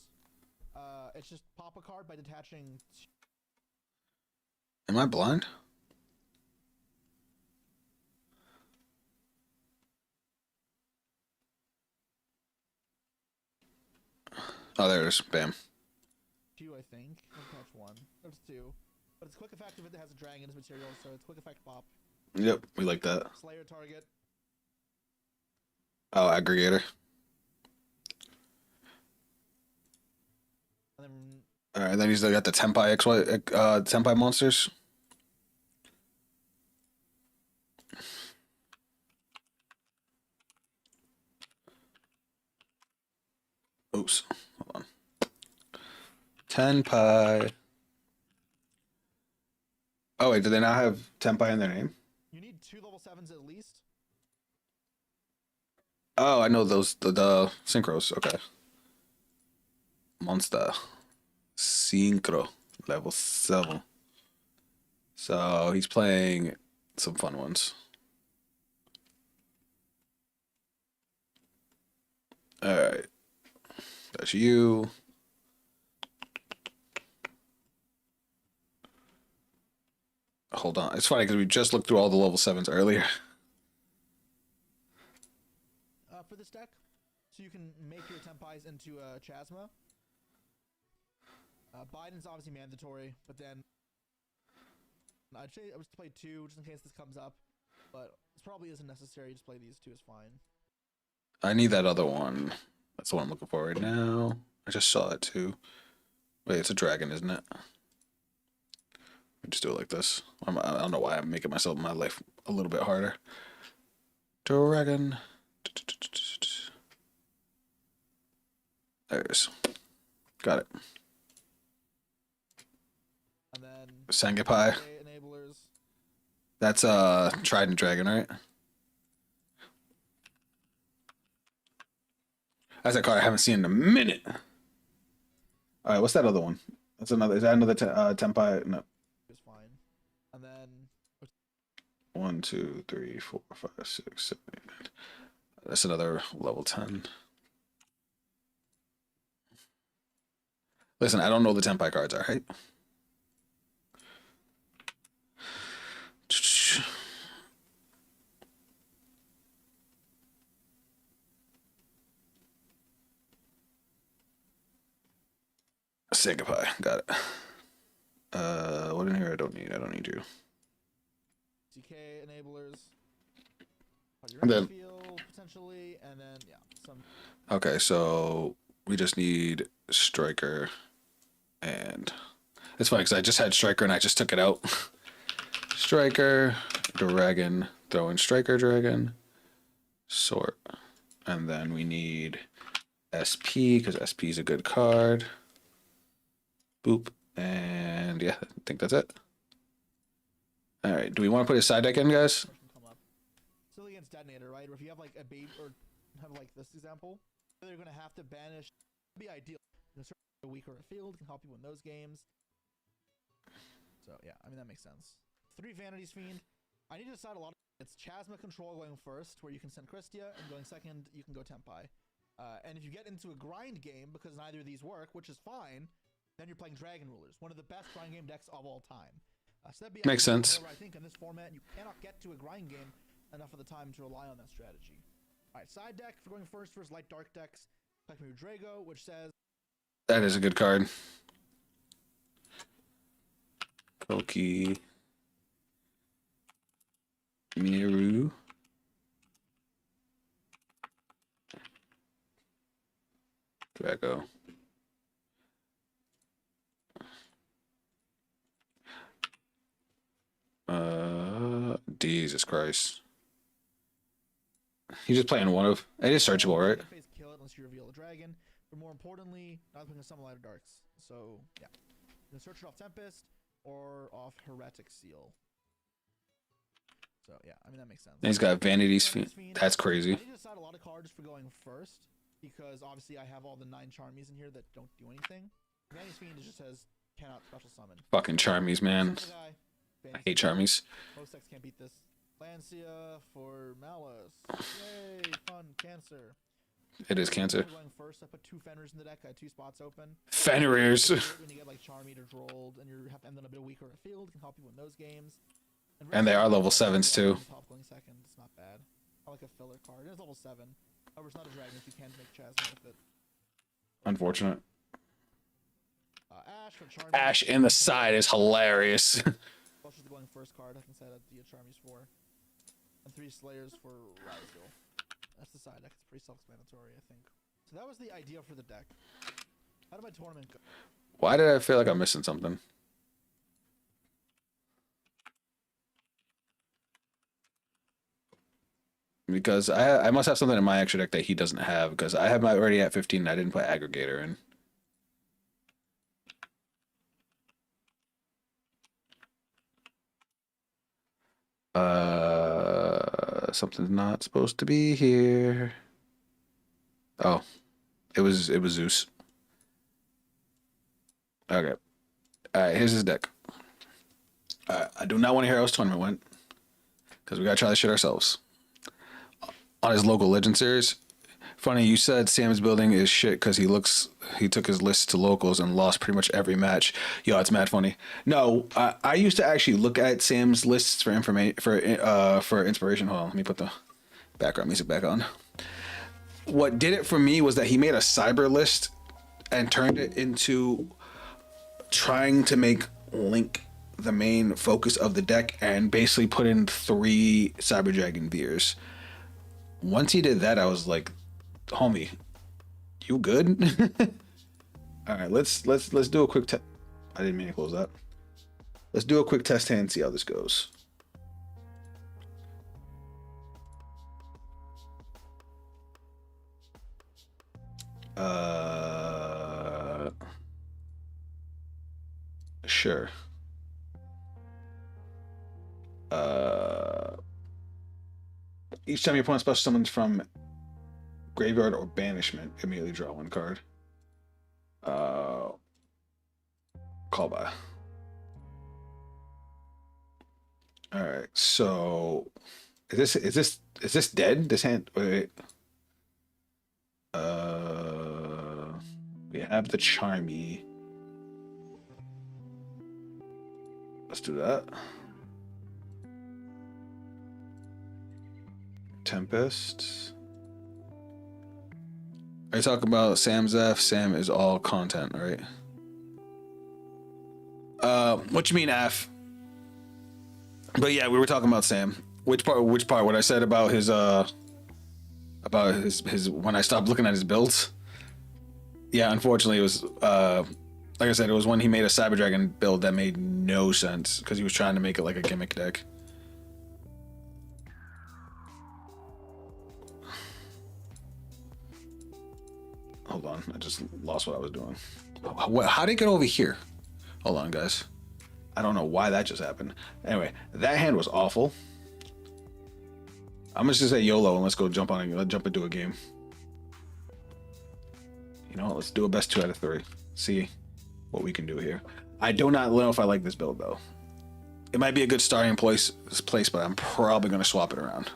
It's just pop a card by detaching. Am I blind? Oh, there it is. Bam. 2, I think. Attach 1. There's 2. But it's quick effect if it has a dragon's material, so it's quick effect pop. Yep, we like that. Slayer target. Oh, aggregator. And then All right, then he's got the Tempai Tempai monsters. Oops, hold on. Tenpai. Oh wait, do they not have Tenpai in their name? you need 2 level 7s at least. Oh, I know those the synchros. Okay. Monster. Synchro. Level 7. So he's playing some fun ones. Alright. That's you. Hold on. It's funny because we just looked through all the level 7s earlier. For this deck, so you can make your Tempais into a Chasma. Biden's obviously mandatory, but then I'd say I was to play 2 just in case this comes up, but this probably isn't necessary. Just play these 2 is fine. I need that other one. That's the one I'm looking for right now. I just saw it too. Wait, it's a dragon, isn't it? Just do it like this. I don't know why I'm making my life a little bit harder. Dragon. There it is. Got it. And then Sangapai. enablers. That's Trident Dragon, right? That's a card I haven't seen in a minute. All right, what's that other one? That's another. Is that another Tenpai? No. Is fine. And then 1, 2, 3, 4, 5, 6, 7, 8, 9. That's another level 10. Listen, I don't know the Tenpai cards, all right? Sangapai, got it. What in here I don't need you. CK enablers. And then, Field, potentially, and then yeah, some. okay, so we just need Striker, and it's funny because I just had Striker and I just took it out. Striker, Dragon, throw in Striker, Dragon, sort, and then we need SP because SP is a good card. Boop, and yeah, I think that's it. All right, do we want to put a side deck in, guys? Still against Detonator, right? Or if you have like a baby, or have like this example, they're gonna have to banish. It'd be ideal. A weaker field can help you win those games. So yeah, I mean that makes sense. 3 Vanities Fiend. I need to decide a lot. It's Chasma Control going first, where you can send Christia, and going second, you can go Tenpai. And if you get into a grind game, because neither of these work, which is fine, then you're playing Dragon Rulers, one of the best grind game decks of all time. So that'd be Makes sense. However, I think in this format, you cannot get to a grind game enough of the time to rely on that strategy. All right, side deck for going first light dark decks. Like Drago, which says That is a good card. Koki. Miru. Drago. Jesus Christ. He's just playing one of. It is searchable, right? Kill it unless you reveal a dragon. But more importantly, not putting some lighter darks. So yeah, you can search it off Tempest or off Heretic Seal. So yeah, I mean that makes sense. And he's got Vanity's Fiend. That's crazy. I need to decide a lot of cards for going first because obviously I have all the 9 Charmies in here that don't do anything. Vanity's Fiend just says cannot special summon. Fucking Charmies, man. I hate Charmies. Most decks can't beat this. Lancia for Malice. Yay, fun, Cancer. It is Cancer. Going first, I put 2 Fenrirs in the deck. I had 2 spots open. Fenrirs. When you get like Charm Eater Drolled and and then a bit weaker field can help you win those games. And they are level 7s too. Top going second, it's not bad. I like a filler card. It's level 7. However, it's not a dragon if you can't make Chasm with it. Unfortunate. Ash for Charm. Ash in the side is hilarious. Plus the going first card, I can set up the Charmies for. And 3 Slayers for Rysdale. That's the side deck. It's pretty self-explanatory, I think. So that was the idea for the deck. How did my tournament go? Why did I feel like I'm missing something? Because I must have something in my extra deck that he doesn't have. Because I have my already at 15 and I didn't put Aggregator in. Something's not supposed to be here. Oh, it was Zeus. Okay. All right, here's his deck. I do not want to hear how his tournament went because we gotta try this shit ourselves. On his local legend series, funny you said Sam's building is shit because he took his list to locals and lost pretty much every match. Yo, it's mad funny. No, I used to actually look at Sam's lists for information for inspiration. Hold on, let me put the background music back on. What did it for me was that he made a cyber list and turned it into trying to make Link the main focus of the deck and basically put in 3 Cyber Dragon Veers. Once he did that, I was like, homie, you good? All right, let's do a quick test. I didn't mean to close that. Let's do a quick test hand and see how this goes. Sure. Each time your opponent special summons from graveyard or banishment, immediately draw one card. Call by. All right. So, is this dead? This hand. Wait. We have the Charmy. Let's do that. Tempest. Are you talking about Sam's F? Sam is all content, right? What you mean F? But yeah, we were talking about Sam. Which part? Which part? What I said about his when I stopped looking at his builds. Yeah, unfortunately, it was like I said, it was when he made a Cyber Dragon build that made no sense because he was trying to make it like a gimmick deck. Hold on, I just lost what I was doing. How did it get over here? Hold on, guys. I don't know why that just happened. Anyway, that hand was awful. I'm just gonna say YOLO and let's go jump on it. Let's jump into a game. You know what? Let's do a best 2 out of 3. See what we can do here. I do not know if I like this build though. It might be a good starting place, but I'm probably gonna swap it around.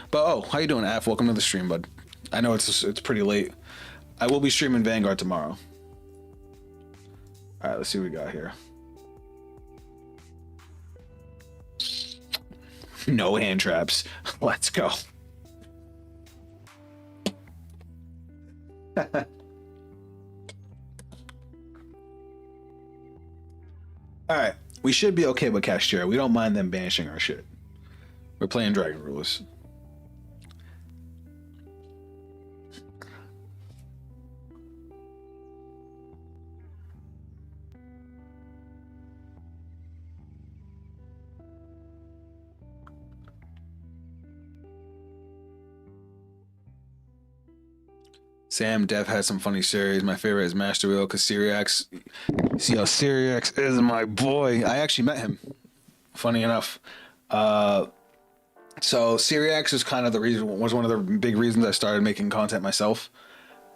But oh, how you doing, Af? Welcome to the stream, bud. I know it's pretty late. I will be streaming Vanguard tomorrow. All right, let's see what we got here. No hand traps. Let's go. All right, we should be okay with Cashtira. We don't mind them banishing our shit. We're playing Dragon Rulers. Sam Dev has some funny series. My favorite is Master Wheel because Syriax. See how Syriax is my boy. I actually met him. Funny enough. So Syriax is kind of the reason. Was one of the big reasons I started making content myself.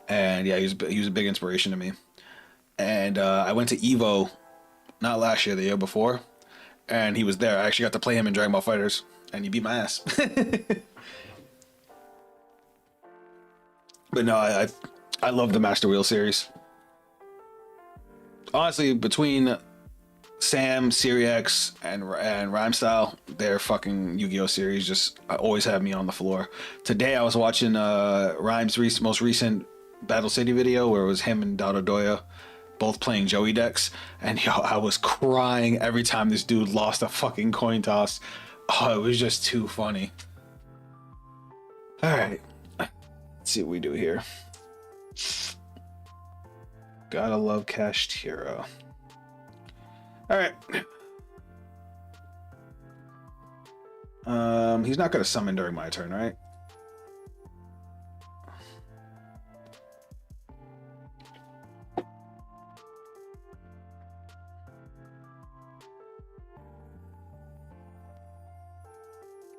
And yeah, he was a big inspiration to me. And I went to Evo, not last year, the year before, and he was there. I actually got to play him in Dragon Ball FighterZ, and he beat my ass. But no, I love the Master Wheel series. Honestly, between Sam, Syriax, and Rhyme Style, their fucking Yu-Gi-Oh series just always have me on the floor. Today I was watching Rhyme's most recent Battle City video where it was him and Dododoya both playing Joey decks, and yo, I was crying every time this dude lost a fucking coin toss. Oh, it was just too funny. All right. Let's see what we do here. Gotta love Kashtira. All right. He's not gonna summon during my turn, right?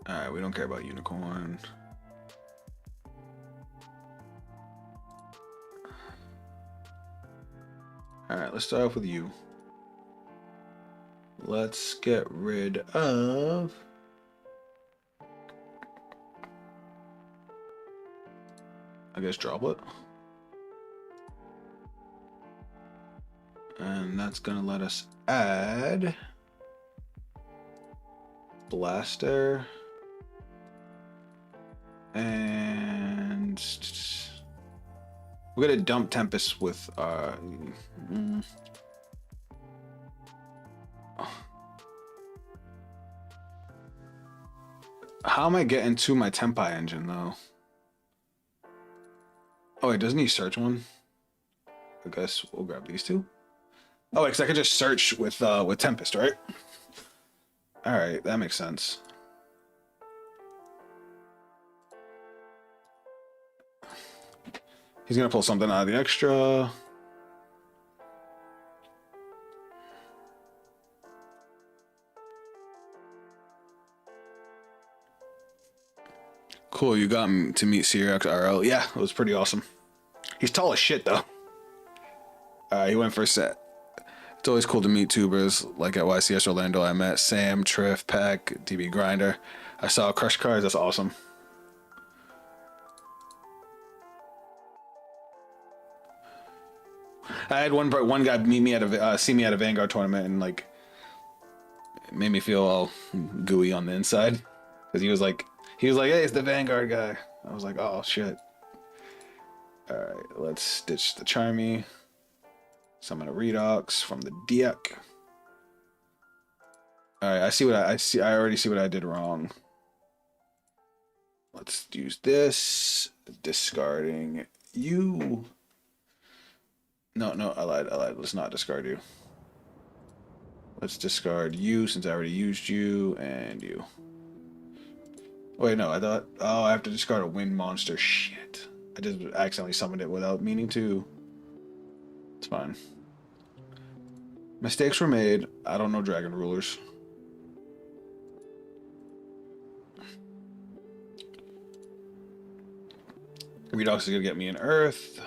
All right, we don't care about Unicorn. All right, let's start off with you. Let's get rid of... I guess Droplet. And that's gonna let us add Blaster and we're gonna dump Tempest with how am I getting to my Tempai engine though? Oh wait, doesn't he search one? I guess we'll grab these two. Oh wait, 'cause I could just search with Tempest, right? All right, that makes sense. He's gonna pull something out of the extra. Cool, you got to meet CRX RL. Yeah, it was pretty awesome. He's tall as shit though. He went for a set. It's always cool to meet tubers. Like at YCS Orlando, I met Sam, Triff, Pack, DB Grinder. I saw Crush Cards. That's awesome. I had one guy meet me at a see me at a Vanguard tournament, and like it made me feel all gooey on the inside because he was like, hey, it's the Vanguard guy. I was like, oh shit. All right, let's ditch the Charmy. Summon a Redox from the deck. All right, I already see what I did wrong. Let's use this. Discarding you. No, I lied. Let's not discard you. Let's discard you since I already used you and you. Wait, no, I thought... Oh, I have to discard a wind monster. Shit. I just accidentally summoned it without meaning to. It's fine. Mistakes were made. I don't know Dragon Rulers. Redox is going to get me an Earth,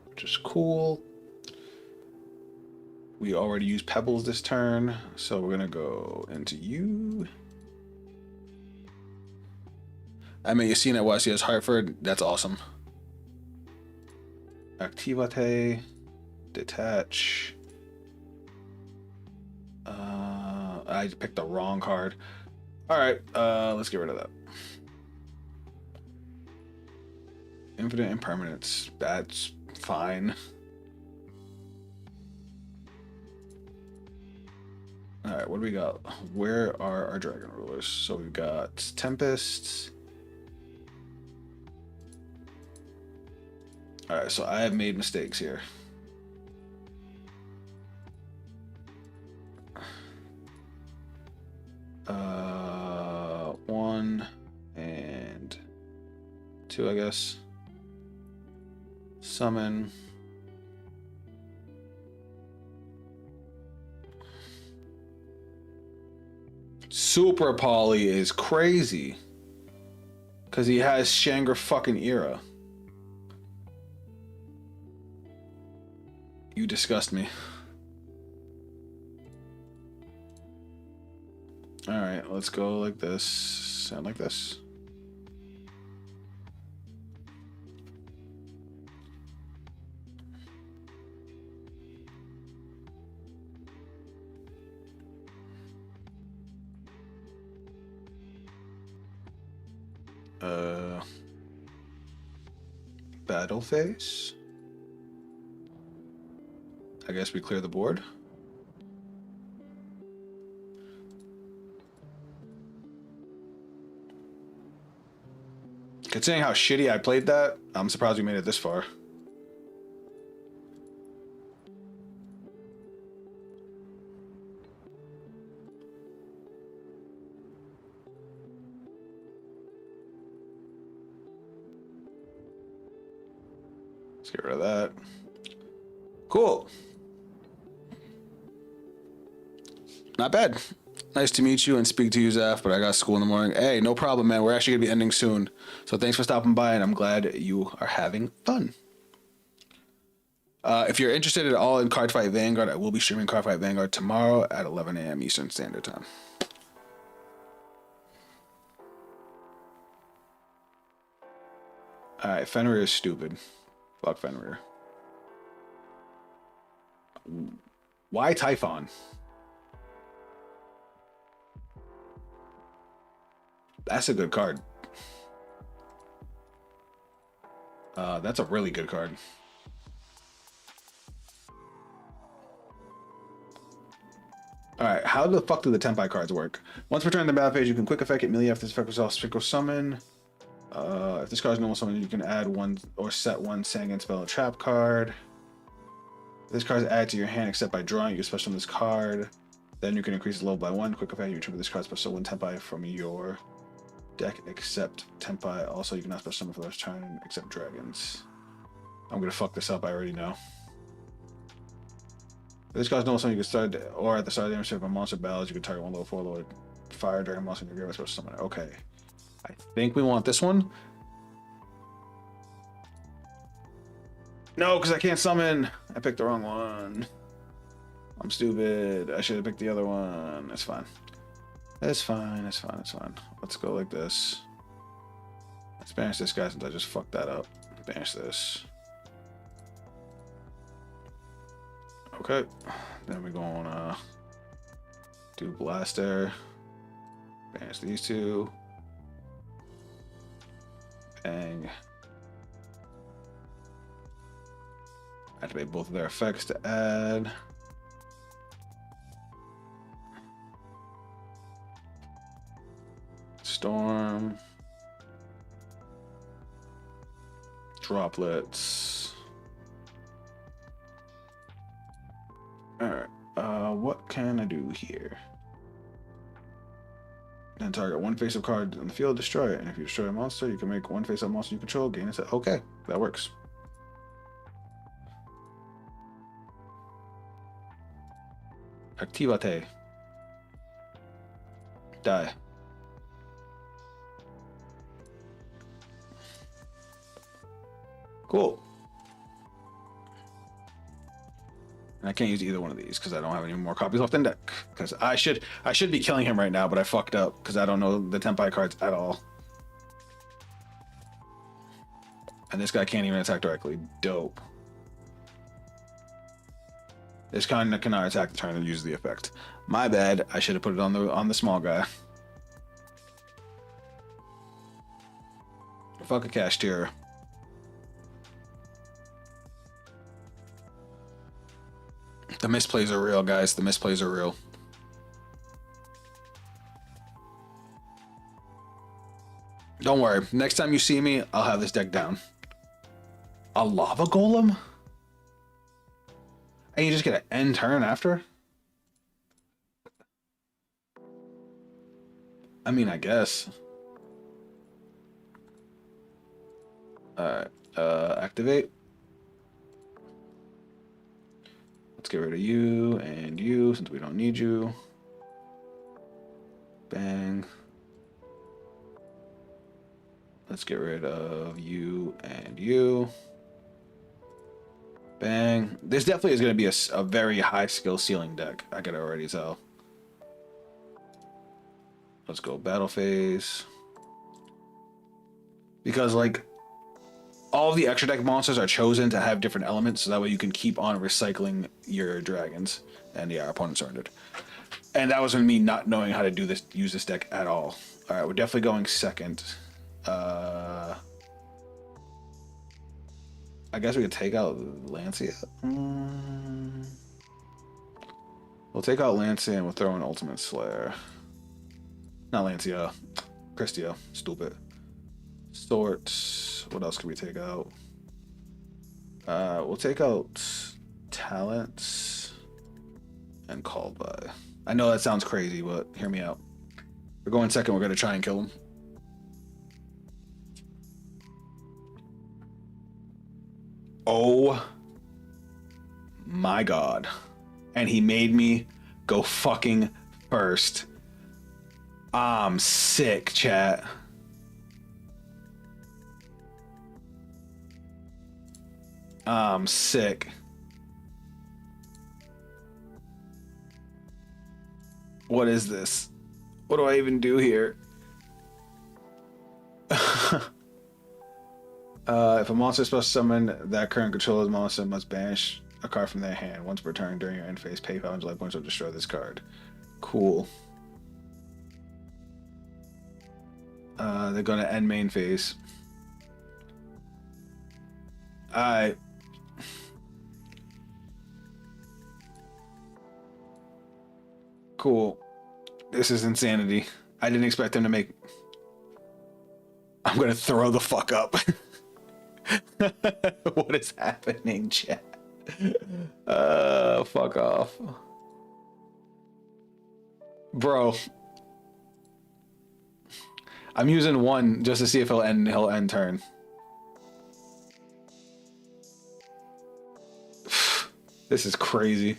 which is cool. We already used Pebbles this turn, so we're going to go into you. I mean, you've seen at YCS Hartford. That's awesome. Activate. Detach. I picked the wrong card. Alright, let's get rid of that. Infinite Impermanence. That's fine. Alright, what do we got? Where are our Dragon Rulers? So we've got Tempests. Alright, so I have made mistakes here. One and two, I guess. Summon. Super Poly is crazy. Because he has Shangri fucking Era. You disgust me. Alright, let's go like this and like this. Battle phase. I guess we clear the board. Considering how shitty I played that, I'm surprised we made it this far. Let's get rid of that. Cool. Not bad. Nice to meet you and speak to you, Zaf, but I got school in the morning. Hey, no problem, man. We're actually going to be ending soon. So thanks for stopping by, and I'm glad you are having fun. If you're interested at all in Cardfight Vanguard, I will be streaming Cardfight Vanguard tomorrow at 11 a.m. Eastern Standard Time. Alright, Fenrir is stupid. Fuck Fenrir. Why Typhon? That's a good card. That's a really good card. Alright, how the fuck do the Tempai cards work? Once returned to the battle phase, you can quick effect it immediately after this effect was off Synchro Summon. If this card is normal summon, you can add one or set one Sangan spell or trap card. If this card is added to your hand except by drawing, you special this card. Then you can increase the load by one. Quick effect, you retrieve this card special one Tempai from your deck except Tempai. Also, you cannot special summon for the rest turn except dragons. I'm gonna fuck this up. I already know. This guy's no something you can start, or at the start of the damage of a monster battles, you can target one level 4 Lord Fire Dragon monster in your grave special summon. Okay. I think we want this one. No, because I can't summon. I picked the wrong one. I'm stupid. I should have picked the other one. That's fine. It's fine. It's fine. It's fine. Let's go like this. Let's banish this guy since I just fucked that up. Banish this. Okay. Then we're going to do Blaster. Banish these two. Bang. Activate both of their effects to add. Storm. Droplets. Alright. What can I do here? Then target one face-up card on the field, destroy it. And if you destroy a monster, you can make one face-up monster you control, gain a set. Okay, that works. Activate. Die. Cool. And I can't use either one of these because I don't have any more copies left in deck. Because I should be killing him right now, but I fucked up because I don't know the Tempai cards at all. And this guy can't even attack directly. Dope. This kind cannot attack the turn and use the effect. My bad. I should have put it on the small guy. Fuck a Cashier. The misplays are real, guys. The misplays are real. Don't worry. Next time you see me, I'll have this deck down. A Lava Golem? And you just get an end turn after? I mean, I guess. Alright. Activate. Let's get rid of you and you since we don't need you. Bang. Let's get rid of you and you. Bang. This definitely is going to be a very high skill ceiling deck. I can already tell. Let's go battle phase. Because, like, all of the extra deck monsters are chosen to have different elements, so that way you can keep on recycling your dragons. And yeah, our opponent surrendered. And that was me not knowing how to do this, use this deck at all. All right, we're definitely going second. I guess we could take out Lancia. We'll take out Lancia and we'll throw in Ultimate Slayer. Not Lancia, Christia. Stupid. Sort. What else can we take out? We'll take out Talents and Called By. I know that sounds crazy, but hear me out. We're going second. We're going to try and kill him. Oh my god. And he made me go fucking first. I'm sick, chat. I'm sick. What is this? What do I even do here? If a monster is supposed to summon that current controller's monster must banish a card from their hand. Once per turn during your end phase, pay 500 life points or destroy this card. Cool. They're going to end main phase. Alright. Cool. This is insanity. I didn't expect them to make... I'm going to throw the fuck up. What is happening, chat? Fuck off. Bro. I'm using one just to see if he'll end turn. This is crazy.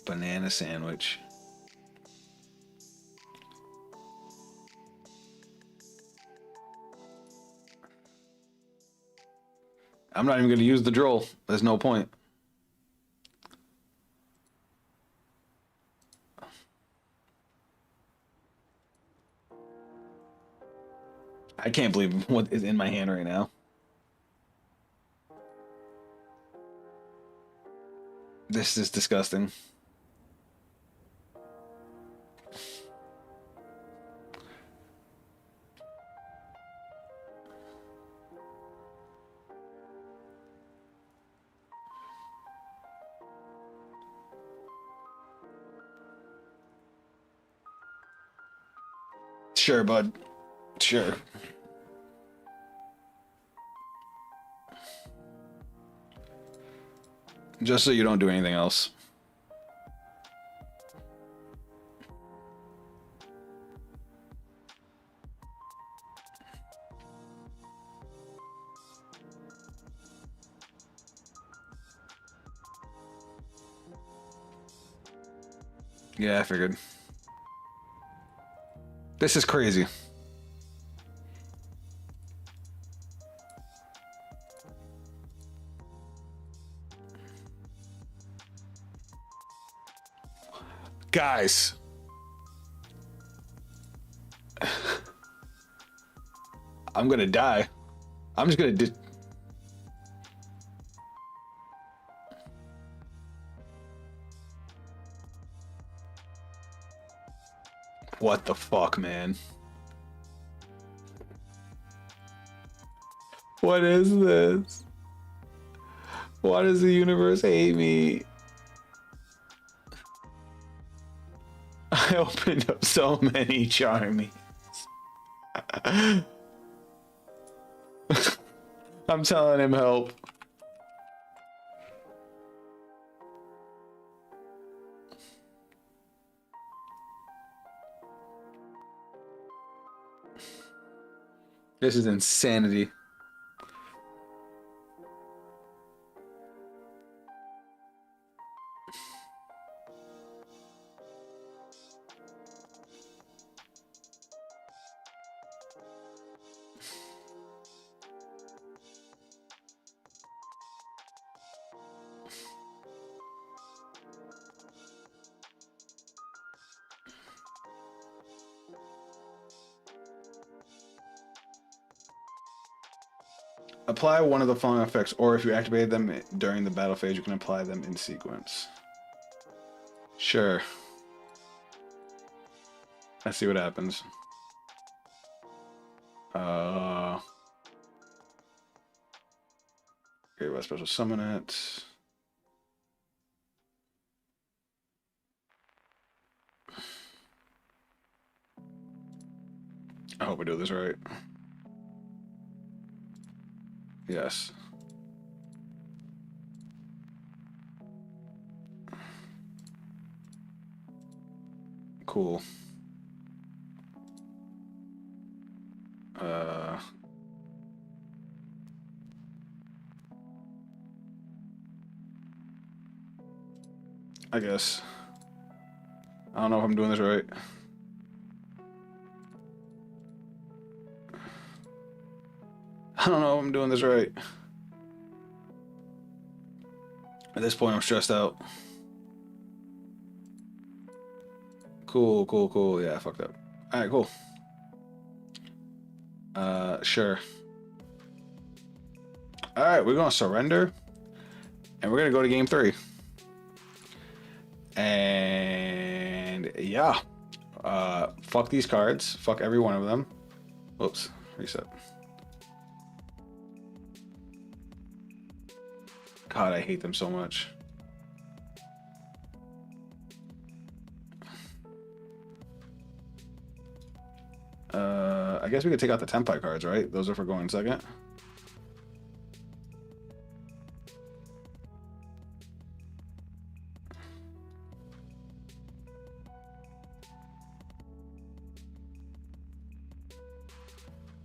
Banana sandwich. I'm not even going to use the drill. There's no point. I can't believe what is in my hand right now. This is disgusting. Sure, bud. Sure. Just so you don't do anything else. Yeah, I figured. This is crazy. Guys. I'm gonna die. I'm just gonna What the fuck, man? What is this? Why does the universe hate me? I opened up so many charmies. I'm telling him help. This is insanity. Apply one of the following effects, or if you activated them during the battle phase, you can apply them in sequence. Sure. Let's see what happens. Okay, let's special summon it. I hope I do this right. Yes. Cool. I guess. I don't know if I'm doing this right. I don't know if I'm doing this right. At this point, I'm stressed out. Cool, cool, cool. Yeah, I fucked up. Alright, cool. Sure. Alright, we're gonna surrender. And we're gonna go to game 3. And yeah. Fuck these cards. Fuck every one of them. Whoops. Reset. God, I hate them so much. I guess we could take out the Tempai cards, right? Those are for going second.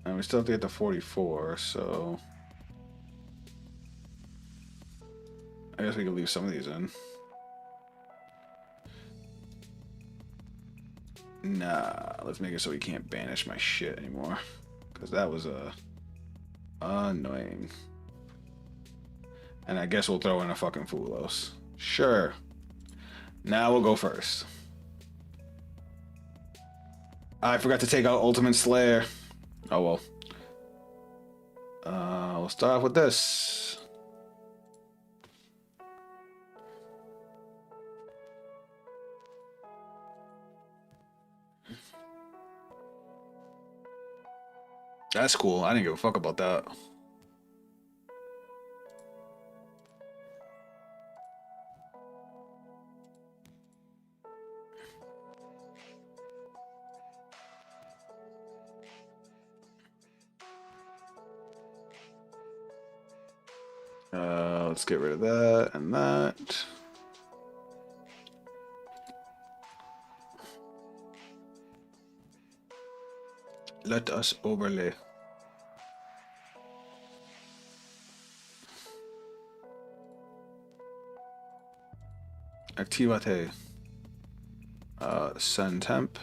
And we still have to get to 44, so I guess we can leave some of these in. Nah, let's make it so we can't banish my shit anymore. Because that was annoying. And I guess we'll throw in a fucking Fulos. Sure. Now we'll go first. I forgot to take out Ultimate Slayer. Oh well. We'll start off with this. That's cool. I didn't give a fuck about that. Let's get rid of that and that. Let us overlay. Activate. Sun temp.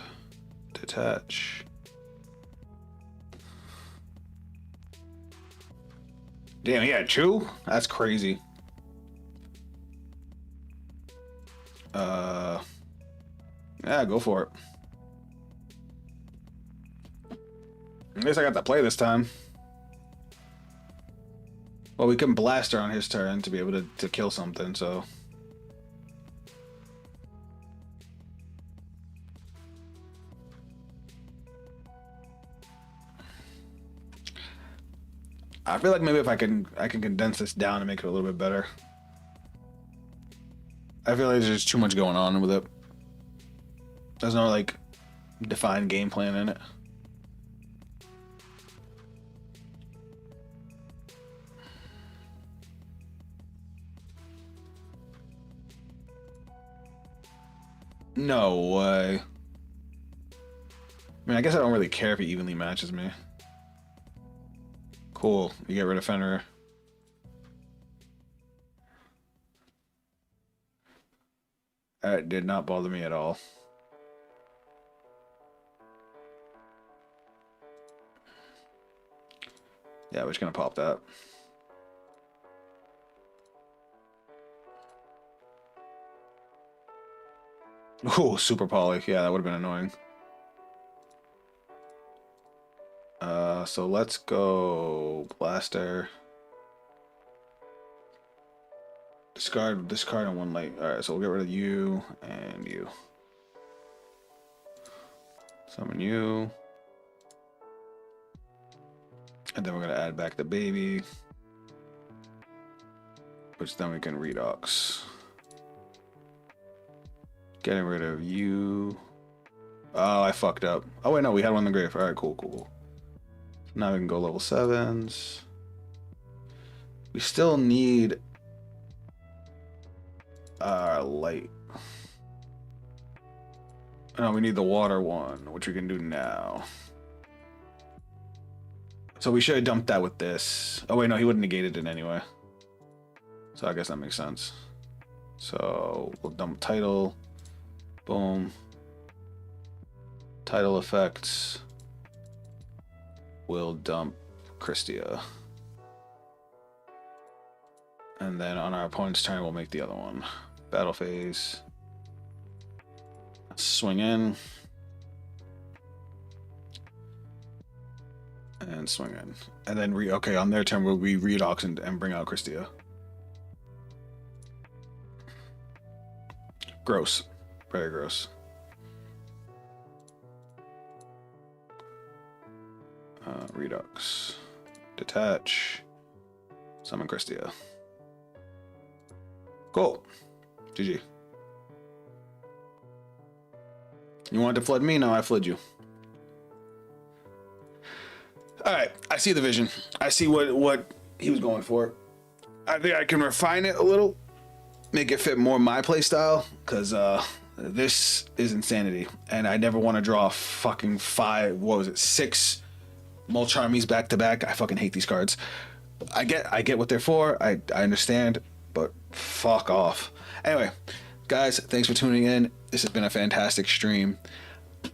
Detach. Damn, he had two? That's crazy. Yeah, go for it. At least I got to play this time. Well, we can blast her on his turn to be able to kill something, so. I feel like maybe if I can condense this down and make it a little bit better. I feel like there's just too much going on with it. There's no like defined game plan in it. No way. I mean, I guess I don't really care if he evenly matches me. Cool. You get rid of Fenrir. That did not bother me at all. Yeah, we're just gonna pop that. Oh, super poly. Yeah, that would have been annoying. So let's go Blaster. Discard this card and one light. Alright, so we'll get rid of you and you. Summon you. And then we're gonna add back the baby. Which then we can redox. Getting rid of you. Oh, I fucked up. Oh wait, no, we had one in the grave. Alright, cool. Now we can go level 7s. We still need our light. No, we need the water one, which we can do now. So we should have dumped that with this. Oh wait, no, he would have negated it anyway. So I guess that makes sense. So we'll dump title. Boom. Title effects. We'll dump Christia. And then on our opponent's turn, we'll make the other one. Battle phase. Swing in. And swing in. And then okay, on their turn, we'll redox and bring out Christia. Gross. Very gross. Redux. Detach. Summon Christia. Cool. GG. You wanted to flood me? No, I flood you. Alright, I see the vision. I see what he was going for. I think I can refine it a little. Make it fit more my play style. Because this is insanity. And I never want to draw fucking 6 Molcharmies back to back. I fucking hate these cards. I get what they're for. I understand, but fuck off. Anyway, guys, thanks for tuning in. This has been a fantastic stream.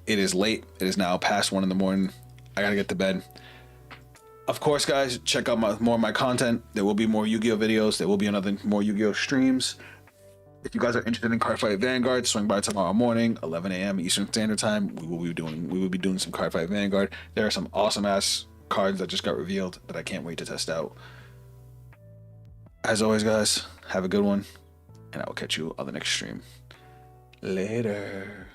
It is late. It is now past 1 in the morning. I gotta get to bed. Of course, guys, check out more of my content. There will be more Yu-Gi-Oh videos. There will be more Yu-Gi-Oh streams. If you guys are interested in Cardfight Vanguard, swing by tomorrow morning, 11 a.m. Eastern Standard Time. We will be doing some Cardfight Vanguard. There are some awesome ass cards that just got revealed that I can't wait to test out. As always, guys, have a good one, and I will catch you on the next stream. Later.